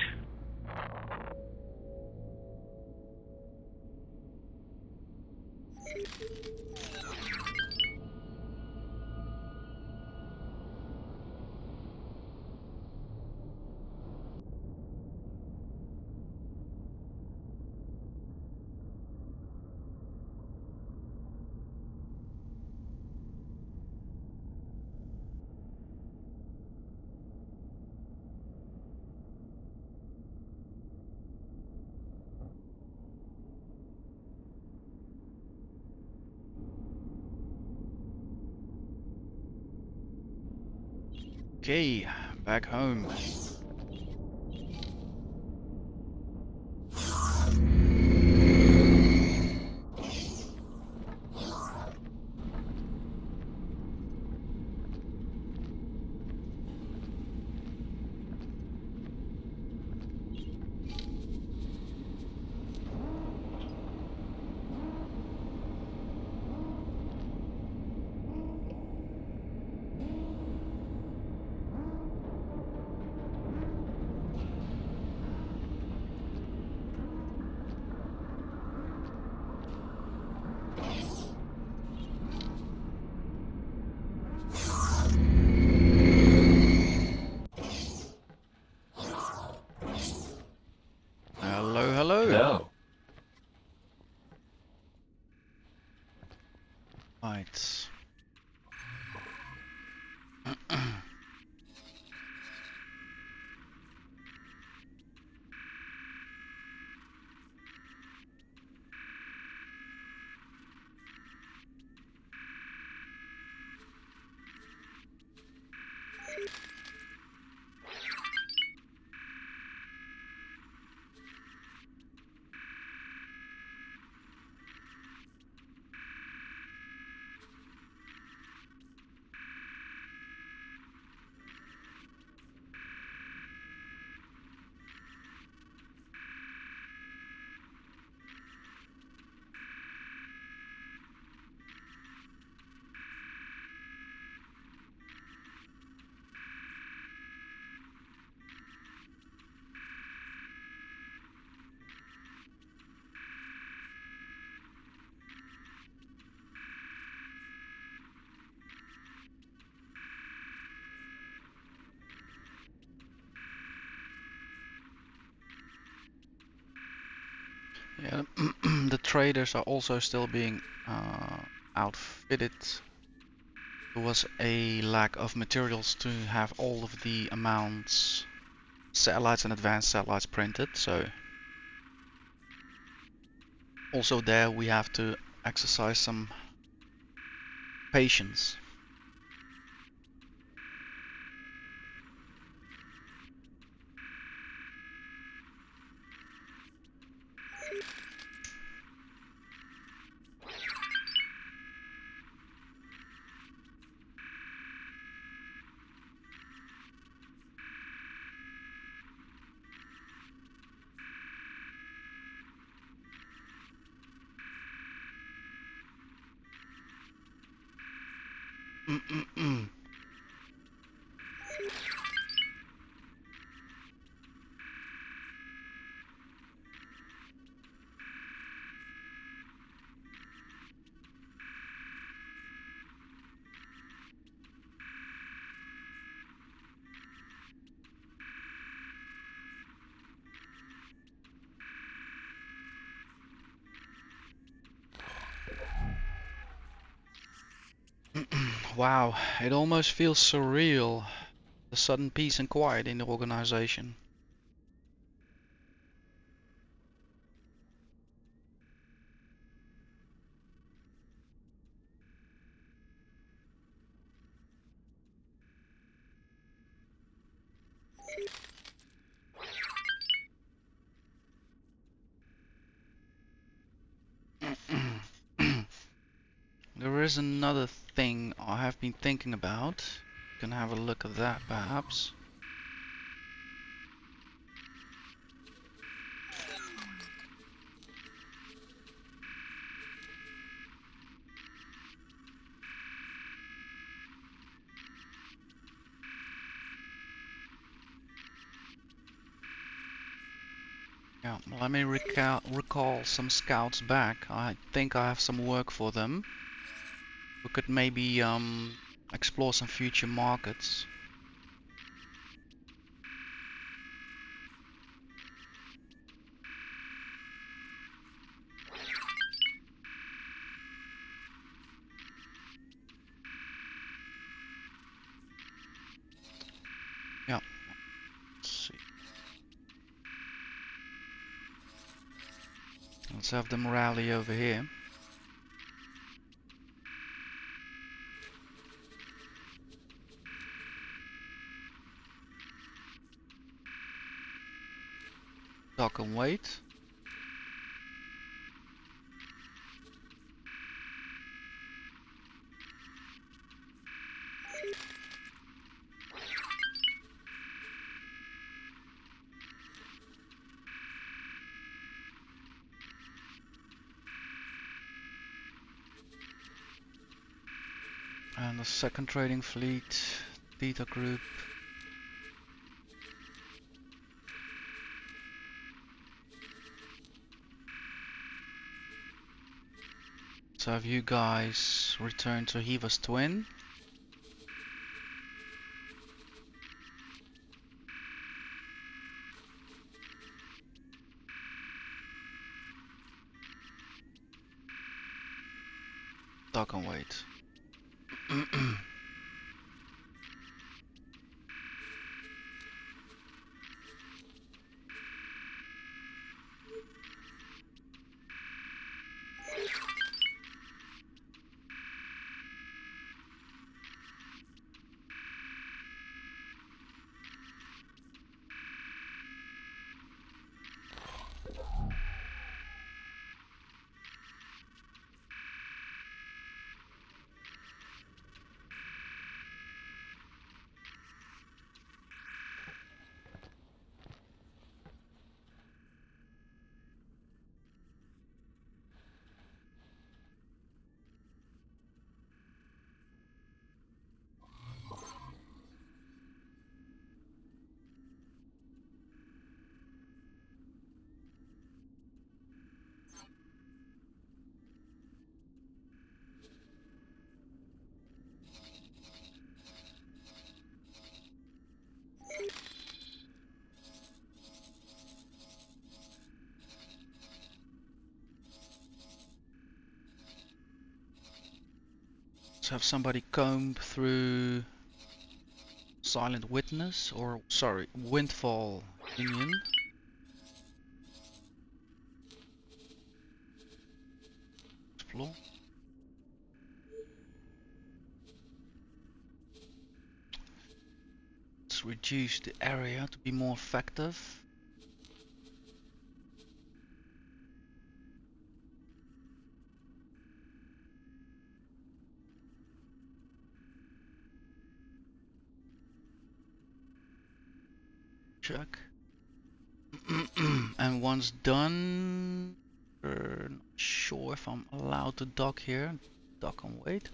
Speaker 1: Okay, back home. Yeah, the traders are also still being outfitted. There was a lack of materials to have all of the amounts, satellites and advanced satellites printed, so also there we have to exercise some patience. Wow, it almost feels surreal, the sudden peace and quiet in the organization. There is another thing I have been thinking about. You can have a look at that perhaps. Yeah, let me recall some scouts back. I think I have some work for them. We could maybe explore some future markets. Yeah, let's see. Let's have them rally over here. Dock and wait. And the second trading fleet, Theta Group. So have you guys return to Hiva's twin? Dock and wait. Let's have somebody comb through Silent Witness, or sorry, Windfall Union. Explore. Let's reduce the area to be more effective. Check. And once done, not sure if I'm allowed to dock here. Dock and wait.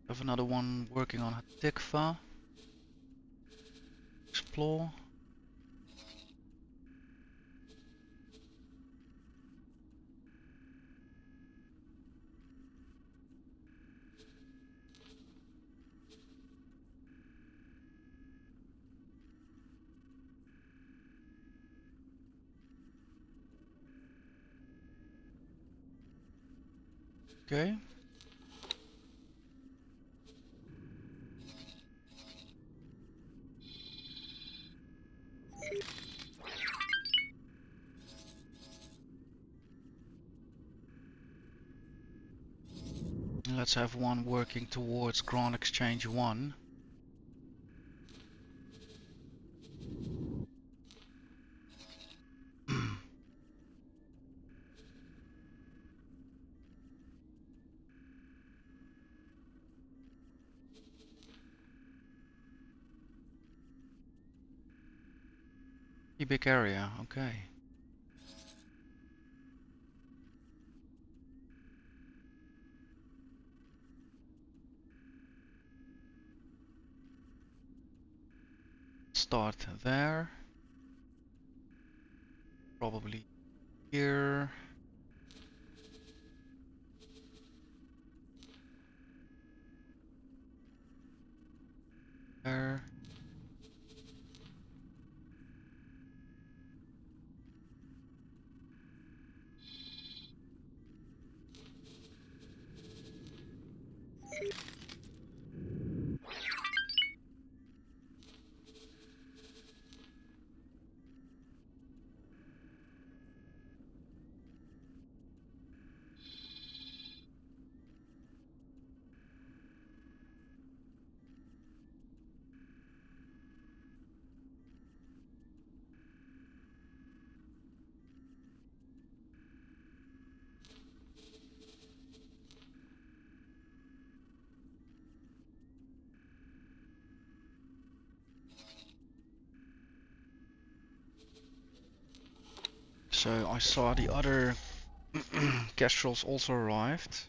Speaker 1: Have another one working on Hatikva. Explore. Okay. Let's have one working towards Grand Exchange 1. A big area, okay. Start there. Probably here. There. So I saw the other Kestrels also arrived.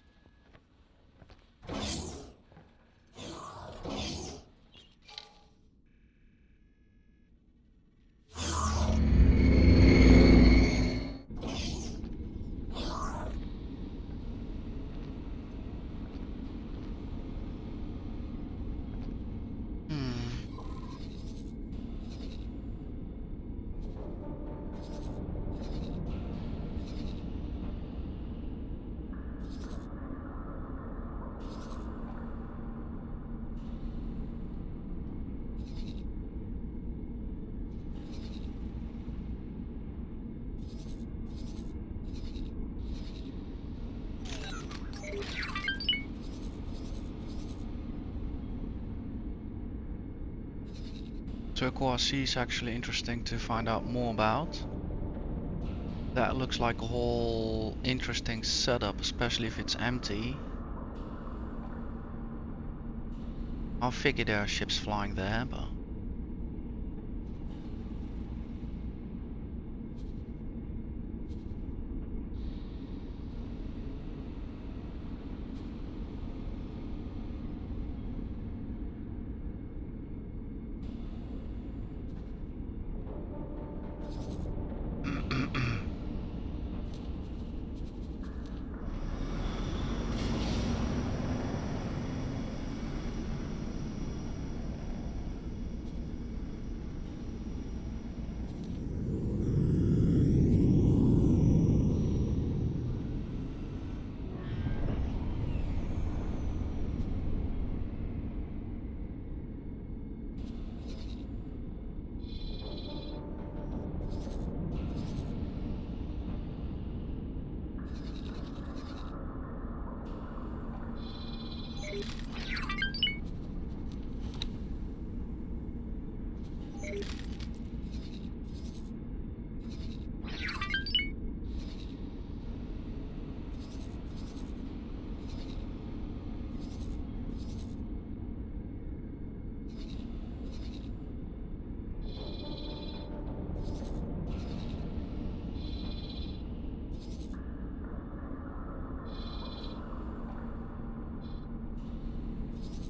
Speaker 1: Turquoise Sea is actually interesting to find out more about. That looks like a whole interesting setup, especially if it's empty. I figure there are ships flying there, but...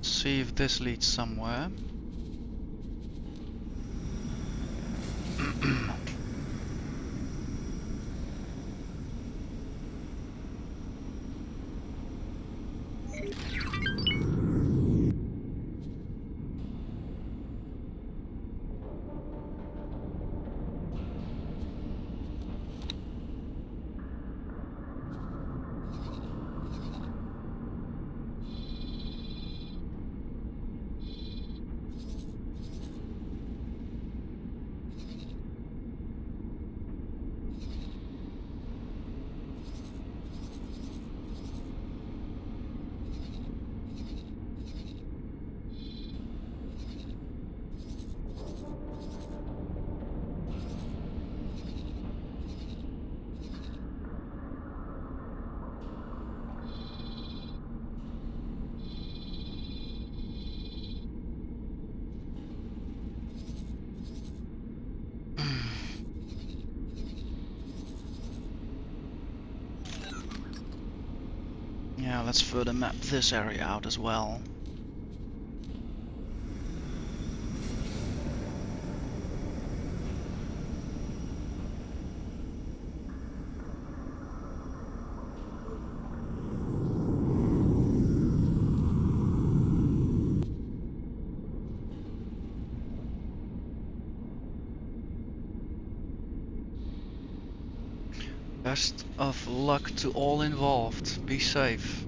Speaker 1: See if this leads somewhere. Yeah, let's further map this area out as well. Best of luck to all involved. Be safe.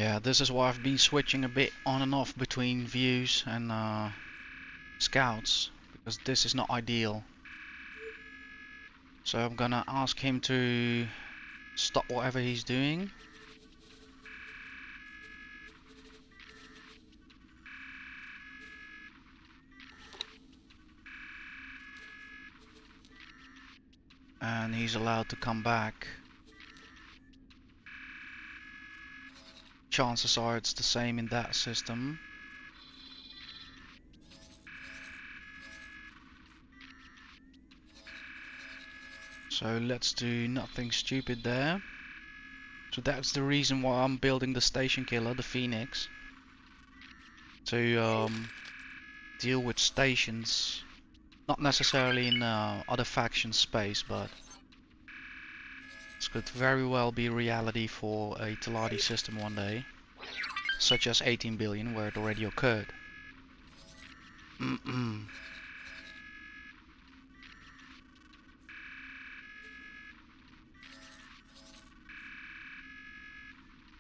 Speaker 1: Yeah, this is why I've been switching a bit on and off between views and scouts, because this is not ideal. So I'm gonna ask him to stop whatever he's doing. And he's allowed to come back. Chances are it's the same in that system. So let's do nothing stupid there. So that's the reason why I'm building the station killer, the Phoenix, to deal with stations. Not necessarily in other faction space, but this could very well be reality for a Taladi system one day, such as 18 billion, where it already occurred.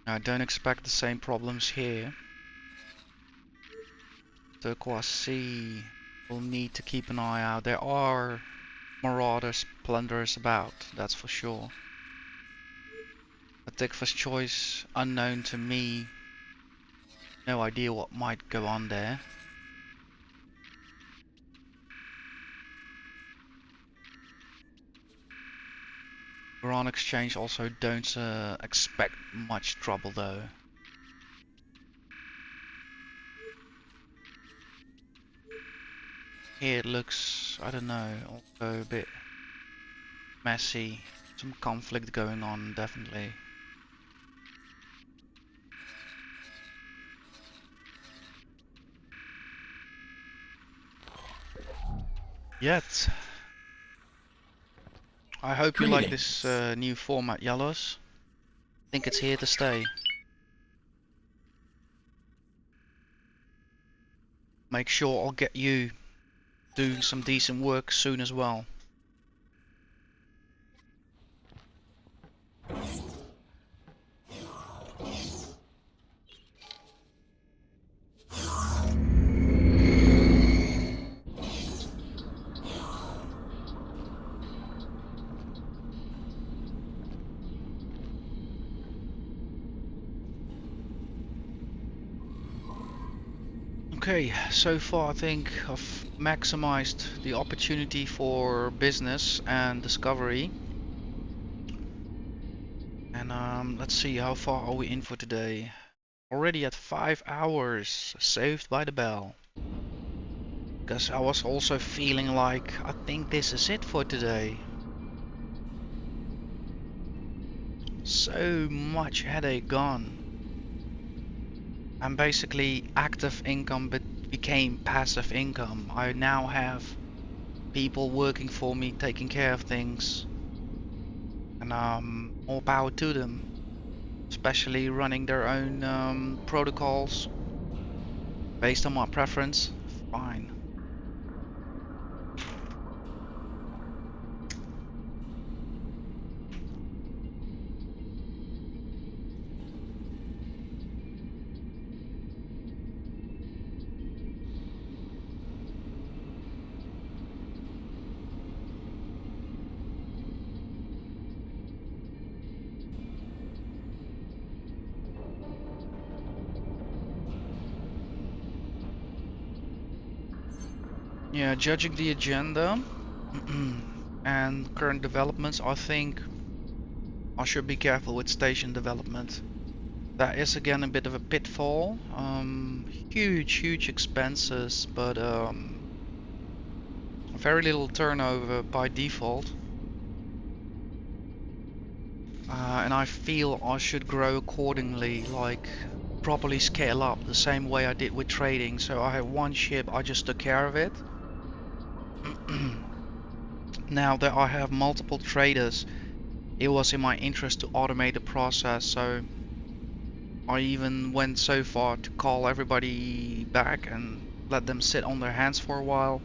Speaker 1: I don't expect the same problems here. Turquoise Sea will need to keep an eye out. There are marauders, plunderers about, that's for sure. A Tikva's choice, unknown to me. No idea what might go on there. Iran Exchange also don't expect much trouble though. Here it looks, I don't know, also a bit messy. Some conflict going on, definitely. Yet. I hope you like this new format, Yellows. I think it's here to stay. Make sure I'll get you doing some decent work soon as well. Okay, so far I think I've maximized the opportunity for business and discovery. And let's see, how far are we in for today? Already at 5 hours, saved by the bell. Because I was also feeling like, I think this is it for today. So much headache gone. And basically active income became passive income. I now have people working for me, taking care of things. And more power to them. Especially running their own protocols based on my preference. Fine. Yeah, judging the agenda and current developments, I think I should be careful with station development. That is again a bit of a pitfall. Huge expenses, but very little turnover by default. And I feel I should grow accordingly, like properly scale up the same way I did with trading. So I have one ship, I just took care of it. Now that I have multiple traders, it was in my interest to automate the process, so I even went so far to call everybody back and let them sit on their hands for a while,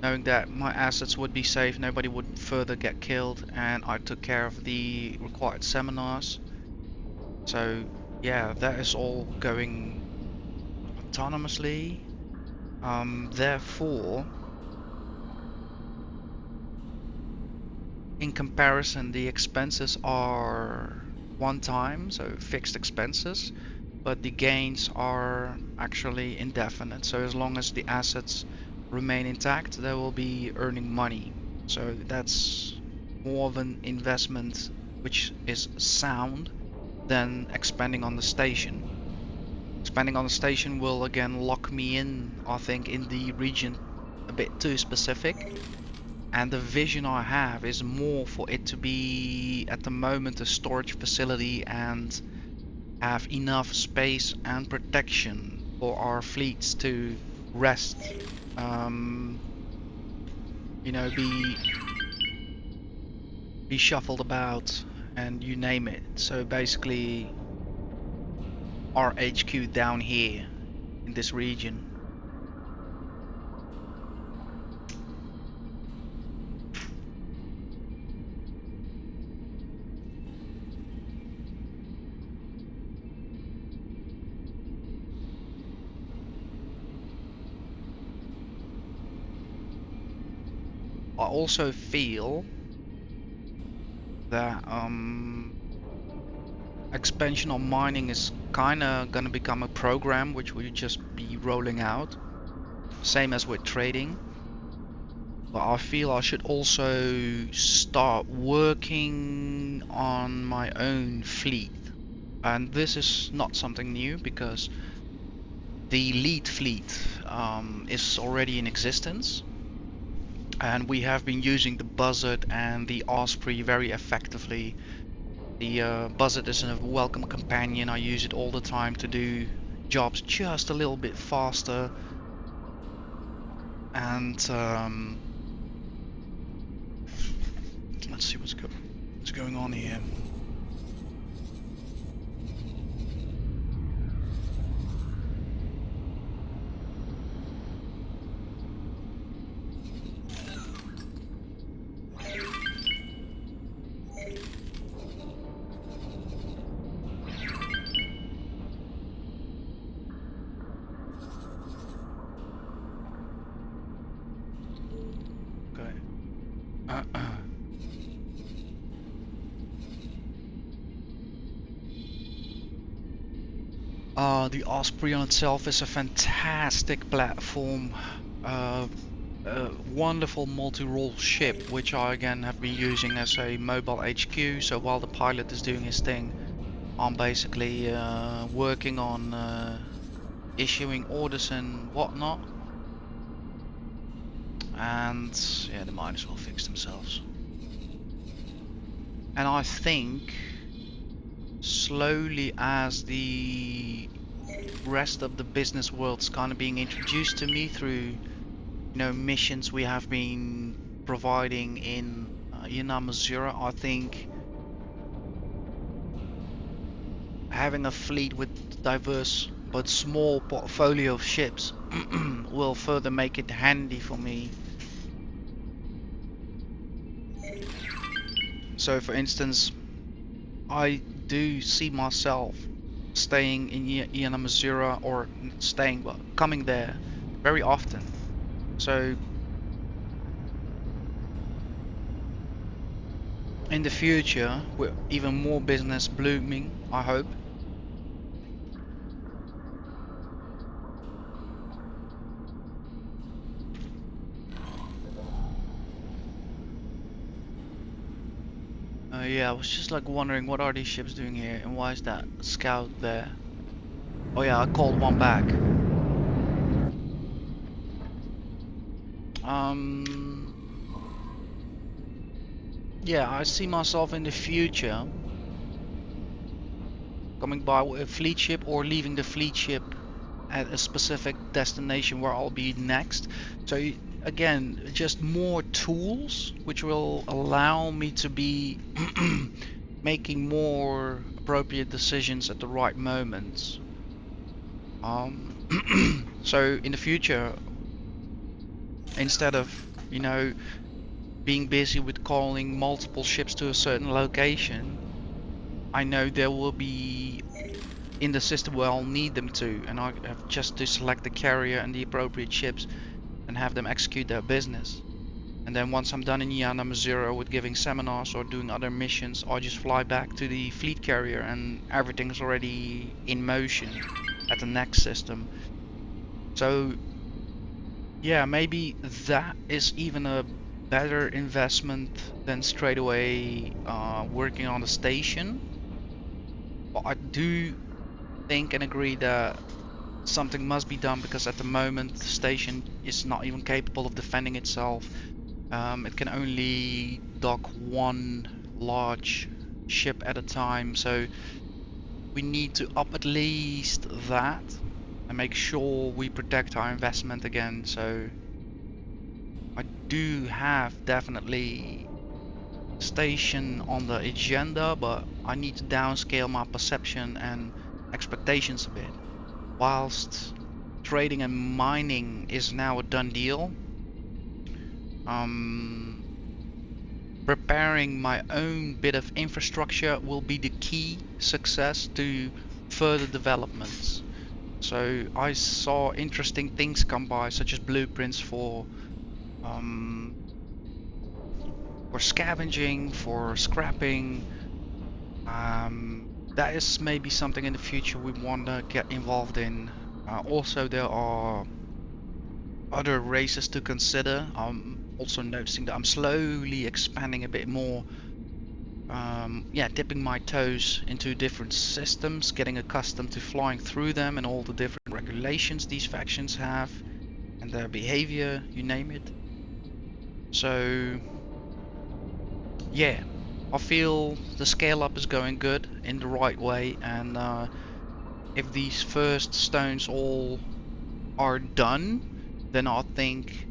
Speaker 1: knowing that my assets would be safe, nobody would further get killed, and I took care of the required seminars. So yeah, that is all going autonomously. Therefore, in comparison, the expenses are one time, so fixed expenses, but the gains are actually indefinite. So as long as the assets remain intact, they will be earning money. So that's more of an investment which is sound than expanding on the station. Expanding on the station will again lock me in, I think, in the region a bit too specific. And the vision I have is more for it to be at the moment a storage facility and have enough space and protection for our fleets to rest, um, be shuffled about, and you name it. So basically, our HQ down here in this region. I also feel that expansion on mining is kinda gonna become a program which will just be rolling out, same as with trading. But I feel I should also start working on my own fleet. And this is not something new because the lead fleet is already in existence. And we have been using the buzzard and the osprey very effectively. The buzzard is a welcome companion. I use it all the time to do jobs just a little bit faster. And let's see what's going on here. The Osprey on itself is a fantastic platform, a wonderful multi-role ship, which I again have been using as a mobile HQ. So while the pilot is doing his thing, I'm basically working on issuing orders and whatnot. And yeah, the miners will fix themselves. And I think slowly, as the rest of the business world's kind of being introduced to me through missions we have been providing in Missouri, I think having a fleet with diverse but small portfolio of ships will further make it handy for me. So for instance, I do see myself staying in Missouri, or coming there very often. So in the future, with even more business blooming, I hope, yeah, I was just like wondering, what are these ships doing here, and why is that scout there? Oh yeah, I called one back. Yeah, I see myself in the future coming by with a fleet ship or leaving the fleet ship at a specific destination where I'll be next. So again, just more tools which will allow me to be making more appropriate decisions at the right moments. So in the future, instead of being busy with calling multiple ships to a certain location, I know there will be in the system where I'll need them to, and I have just to select the carrier and the appropriate ships and have them execute their business. And then once I'm done in year number 0 with giving seminars or doing other missions, I just fly back to the fleet carrier and everything's already in motion at the next system. So yeah, maybe that is even a better investment than straight away working on the station. But I do think and agree that something must be done, because at the moment the station is not even capable of defending itself. It can only dock one large ship at a time, so we need to up at least that and make sure we protect our investment again. So I do have definitely station on the agenda, but I need to downscale my perception and expectations a bit. Whilst trading and mining is now a done deal, preparing my own bit of infrastructure will be the key success to further developments. So I saw interesting things come by, such as blueprints for scavenging, for scrapping. That is maybe something in the future we want to get involved in. Also, there are other races to consider. I'm also noticing that I'm slowly expanding a bit more. Yeah, dipping my toes into different systems, getting accustomed to flying through them and all the different regulations these factions have and their behavior, you name it. So yeah, I feel the scale up is going good in the right way, and if these first stones all are done, then I think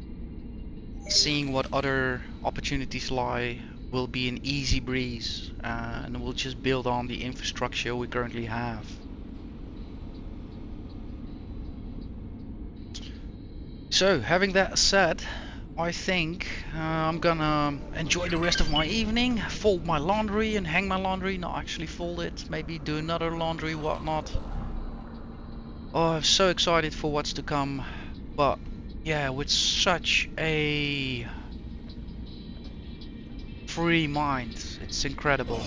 Speaker 1: seeing what other opportunities lie will be an easy breeze, and we'll just build on the infrastructure we currently have. So, having that said, I think I'm gonna enjoy the rest of my evening, fold my laundry and hang my laundry, not actually fold it, maybe do another laundry, whatnot. Oh, I'm so excited for what's to come, but yeah, with such a free mind, it's incredible.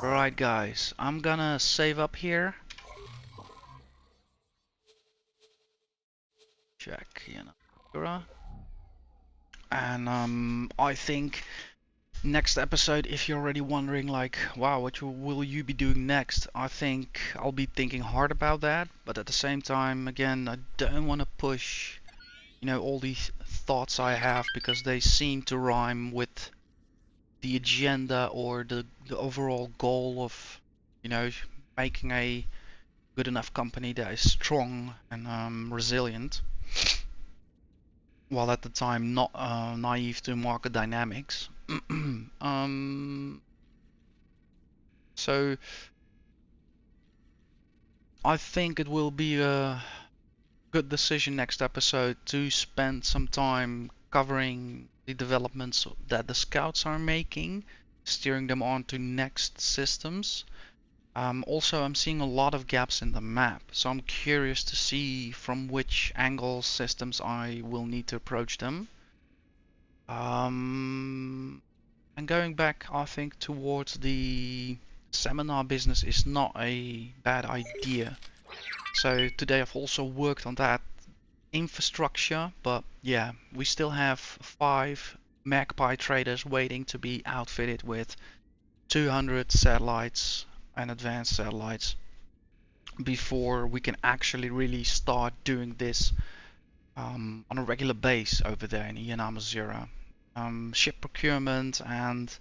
Speaker 1: Alright guys, I'm gonna save up here. Check, and I think next episode, if you're already wondering like, wow, what will you be doing next? I think I'll be thinking hard about that, but at the same time, again, I don't want to push, all these thoughts I have, because they seem to rhyme with the agenda or the overall goal of, making a good enough company that is strong and resilient, while at the time not naive to market dynamics. So I think it will be a good decision next episode to spend some time covering the developments that the scouts are making, steering them on to next systems. Also, I'm seeing a lot of gaps in the map, so I'm curious to see from which angle systems I will need to approach them. And going back, I think, towards the seminar business is not a bad idea. So today I've also worked on that infrastructure, but yeah, we still have 5 Magpie traders waiting to be outfitted with 200 satellites and advanced satellites before we can actually really start doing this on a regular base over there in Yanama Zero. Ship procurement and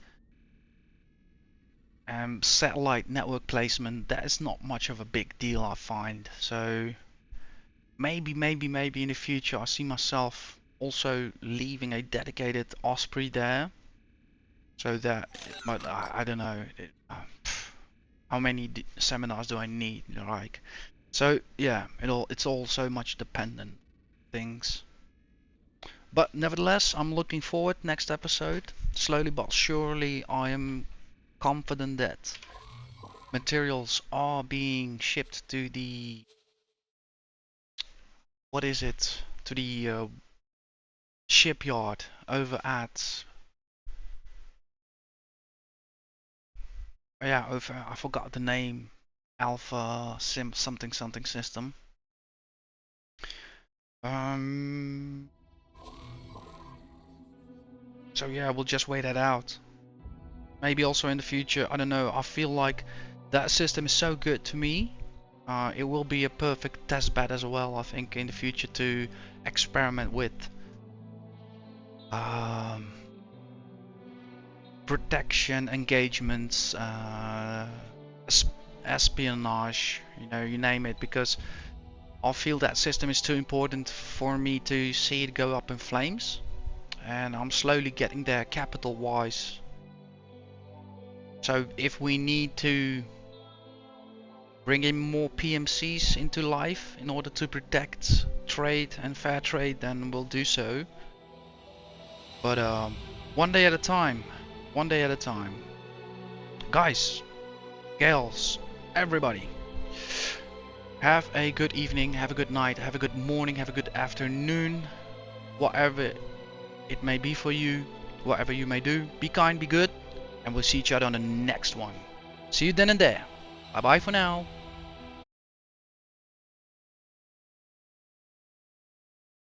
Speaker 1: satellite network placement, that is not much of a big deal, I find. So maybe in the future I see myself also leaving a dedicated Osprey there, so that, but I don't know, how many seminars do I need, like. So yeah, it's all so much dependent. things. But nevertheless, I'm looking forward next episode. Slowly but surely, I am confident that materials are being shipped to the, what is it? To the shipyard over at, yeah, over, I forgot the name, Alpha Sim something something system. Um. So yeah, we'll just wait that out. Maybe also in the future, I don't know. I feel like that system is so good to me. It will be a perfect test bed as well, I think, in the future to experiment with um, protection, engagements, espionage, you know, you name it, because I feel that system is too important for me to see it go up in flames. And I'm slowly getting there capital wise. So if we need to bring in more PMCs into life in order to protect trade and fair trade, then we'll do so. But one day at a time. One day at a time. Guys, gals, everybody. Have a good evening, have a good night, have a good morning, have a good afternoon. Whatever it may be for you, whatever you may do. Be kind, be good, and we'll see each other on the next one. See you then and there. Bye bye for now.